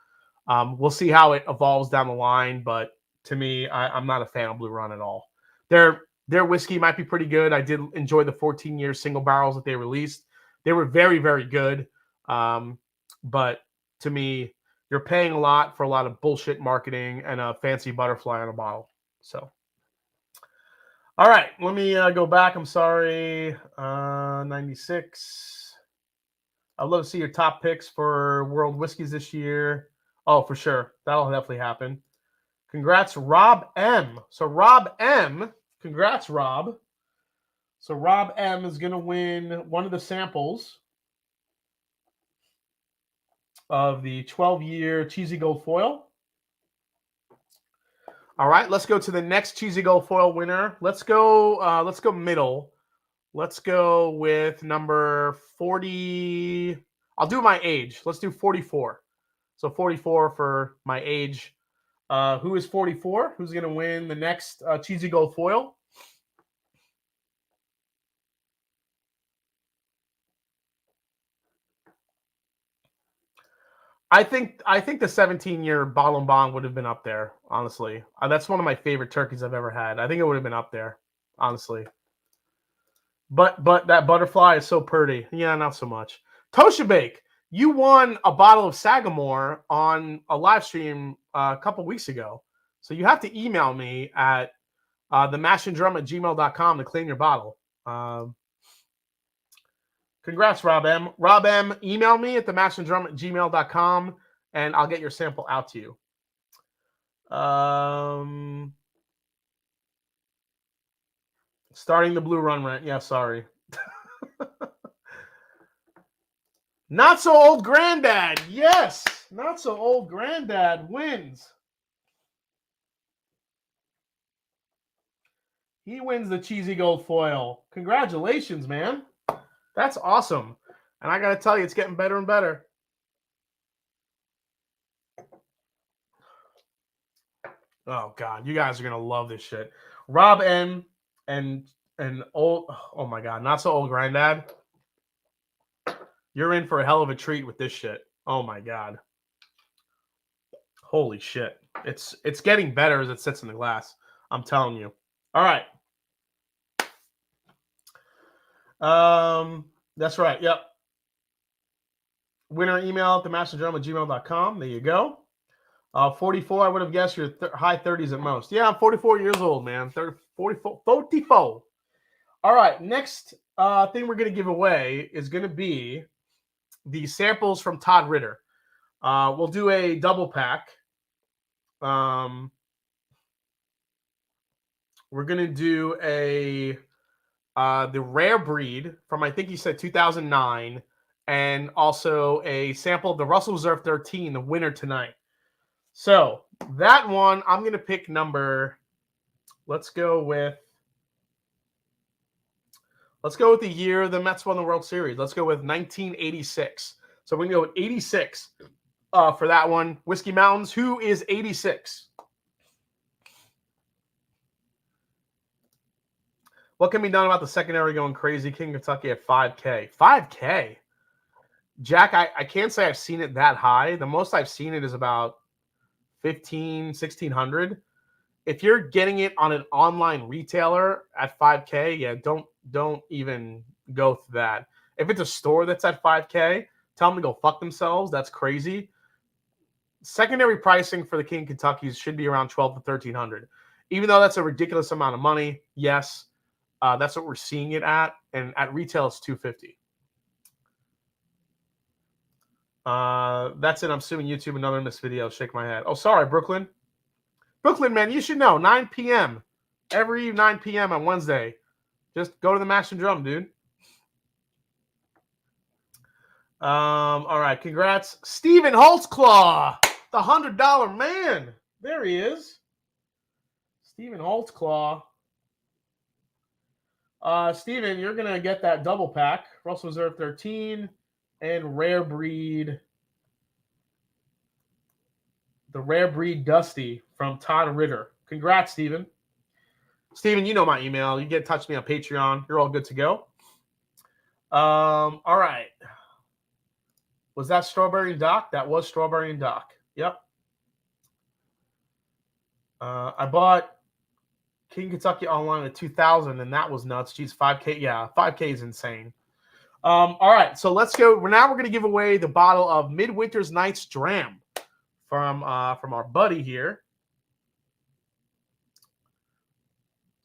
we'll see how it evolves down the line, but to me, I'm not a fan of Blue Run at all. Their whiskey might be pretty good. I did enjoy the 14-year single barrels that they released. They were very, very good. But to me, you're paying a lot for a lot of bullshit marketing and a fancy butterfly on a bottle. So, all right, let me go back. I'm sorry. 96. I'd love to see your top picks for World Whiskeys this year. Oh, for sure. That'll definitely happen. Congrats, Rob M. So Rob M, congrats, Rob. So Rob M is going to win one of the samples of the 12-year Cheesy Gold Foil. All right, let's go to the next Cheesy Gold Foil winner. Let's go middle. Let's go with number 40. I'll do my age. Let's do 44. So 44 for my age. Who is 44? Who's going to win the next Cheesy Gold Foil? I think the 17-year Bottle and Bond would have been up there, honestly. That's one of my favorite turkeys I've ever had. I think it would have been up there, honestly. But that butterfly is so pretty. Yeah, not so much. Toshabake, you won a bottle of Sagamore on a live stream a couple weeks ago. So you have to email me at themashanddrum@gmail.com to claim your bottle. Congrats, Rob M. Rob M, email me at themashanddrum@gmail.com and I'll get your sample out to you. Starting the Blue Run rant. Yeah, sorry. Not So Old Granddad. Yes. Not So Old Granddad wins. He wins the Cheesy Gold Foil. Congratulations, man. That's awesome. And I got to tell you, it's getting better and better. Oh, God. You guys are going to love this shit. Rob M and old, oh my God, Not So Old Granddad. You're in for a hell of a treat with this shit. Oh my God. Holy shit. It's getting better as it sits in the glass. I'm telling you. All right. That's right. Yep. Winner email at themashanddrum@gmail.com. There you go. 44, I would have guessed you're high 30s at most. Yeah, I'm 44 years old, man. 44. All right, next thing we're going to give away is going to be the samples from Todd Ritter. We'll do a double pack. We're going to do the rare breed from, I think he said 2009, and also a sample of the Russell Reserve 13, the winner tonight. So that one, I'm going to pick number. Let's go with the year the Mets won the World Series. Let's go with 1986. So we're going to go with 86 for that one. Whiskey Mountains, who is 86? What can be done about the secondary going crazy? King Kentucky at 5K. 5K? Jack, I can't say I've seen it that high. The most I've seen it is about 1,600. If you're getting it on an online retailer at 5K, yeah, don't even go through that. If it's a store that's at 5K, tell them to go fuck themselves. That's crazy. Secondary pricing for the King Kentuckys should be around 1,200 to 1,300. Even though that's a ridiculous amount of money, yes. That's what we're seeing it at, and at retail it's $250. That's it. I'm suing YouTube. Another missed video. Shake my head. Oh, sorry, Brooklyn. Brooklyn, man, you should know. 9 p.m. Every 9 p.m. on Wednesday. Just go to the Mash and Drum, dude. All right. Congrats. Stephen Holtzclaw, the $100 man. There he is. Stephen Holtzclaw. Stephen, you're going to get that double pack. Russell Reserve 13 and Rare Breed. The Rare Breed Dusty from Todd Ritter. Congrats, Stephen. Stephen, you know my email. You get in touch with me on Patreon. You're all good to go. All right. Was that Strawberry and Doc? That was Strawberry and Doc. Yep. I bought King Kentucky online at 2,000, and that was nuts. Geez, 5K. Yeah, 5K is insane. All right, so let's go. Now we're going to give away the bottle of Midwinter's Night's Dram from our buddy here.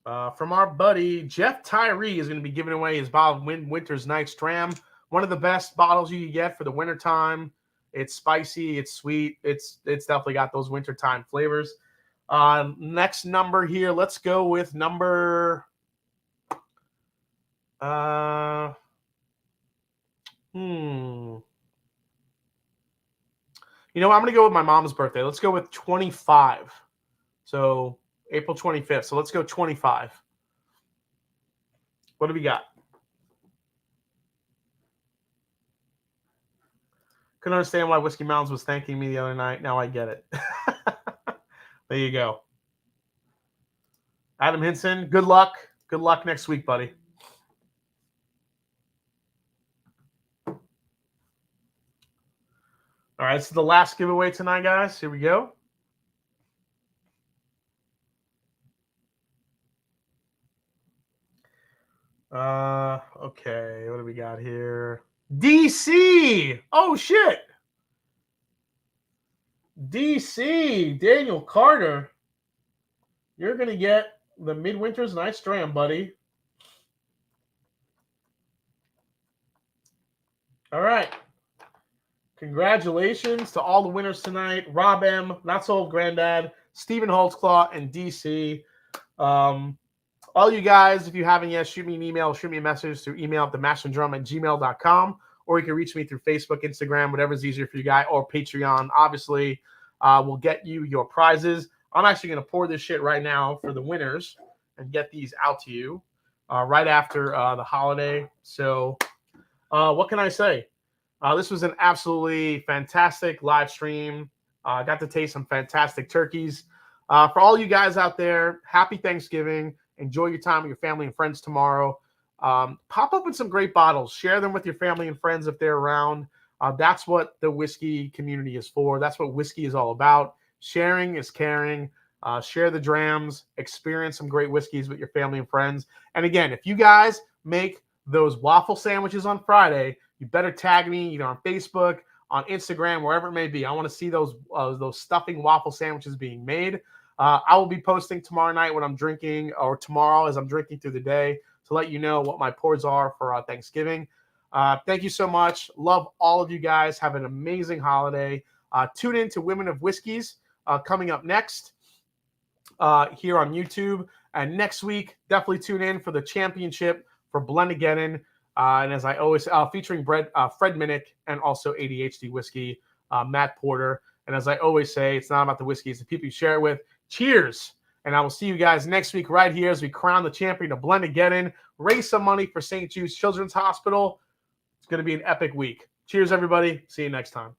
From our buddy Jeff Tyree is going to be giving away his bottle of Midwinter's Night's Dram. One of the best bottles you can get for the wintertime. It's spicy, it's sweet, it's definitely got those wintertime flavors. Next number here, let's go with number You know, I'm going to go with my mom's birthday. Let's go with 25. So April 25th. So let's go 25. What do we got? Couldn't understand why Whiskey Mountains was thanking me the other night. Now I get it. There you go. Adam Hinson, good luck. Good luck next week, buddy. All right, this is the last giveaway tonight, guys. Here we go. Okay, what do we got here? DC! Oh, shit! DC, Daniel Carter. You're going to get the Midwinter's Night's Dram, buddy. All right. Congratulations to all the winners tonight. Rob M, Not So Old Granddad, Stephen Holtzclaw, and DC. All you guys, if you haven't yet, shoot me an email, shoot me a message through email at themashanddrum@gmail.com, or you can reach me through Facebook, Instagram, whatever's easier for you guys, or Patreon. Obviously, we'll get you your prizes. I'm actually going to pour this shit right now for the winners and get these out to you right after the holiday. So what can I say? This was an absolutely fantastic live stream. Got to taste some fantastic turkeys. For all you guys out there, happy Thanksgiving. Enjoy your time with your family and friends tomorrow. Pop open some great bottles. Share them with your family and friends if they're around. That's what the whiskey community is for. That's what whiskey is all about. Sharing is caring. Share the drams. Experience some great whiskeys with your family and friends. And again, if you guys make those waffle sandwiches on Friday, you better tag me either on Facebook, on Instagram, wherever it may be. I want to see those stuffing waffle sandwiches being made. I will be posting tomorrow night when I'm drinking, or tomorrow as I'm drinking through the day, to let you know what my pours are for Thanksgiving. Thank you so much. Love all of you guys. Have an amazing holiday. Tune in to Women of Whiskeys coming up next here on YouTube. And next week, definitely tune in for the championship for Blendageddon. And as I always featuring Fred Minnick and also ADHD Whiskey, Matt Porter. And as I always say, it's not about the whiskey, it's the people you share it with. Cheers. And I will see you guys next week right here as we crown the champion of Blendageddon, raise some money for St. Jude's Children's Hospital. It's going to be an epic week. Cheers, everybody. See you next time.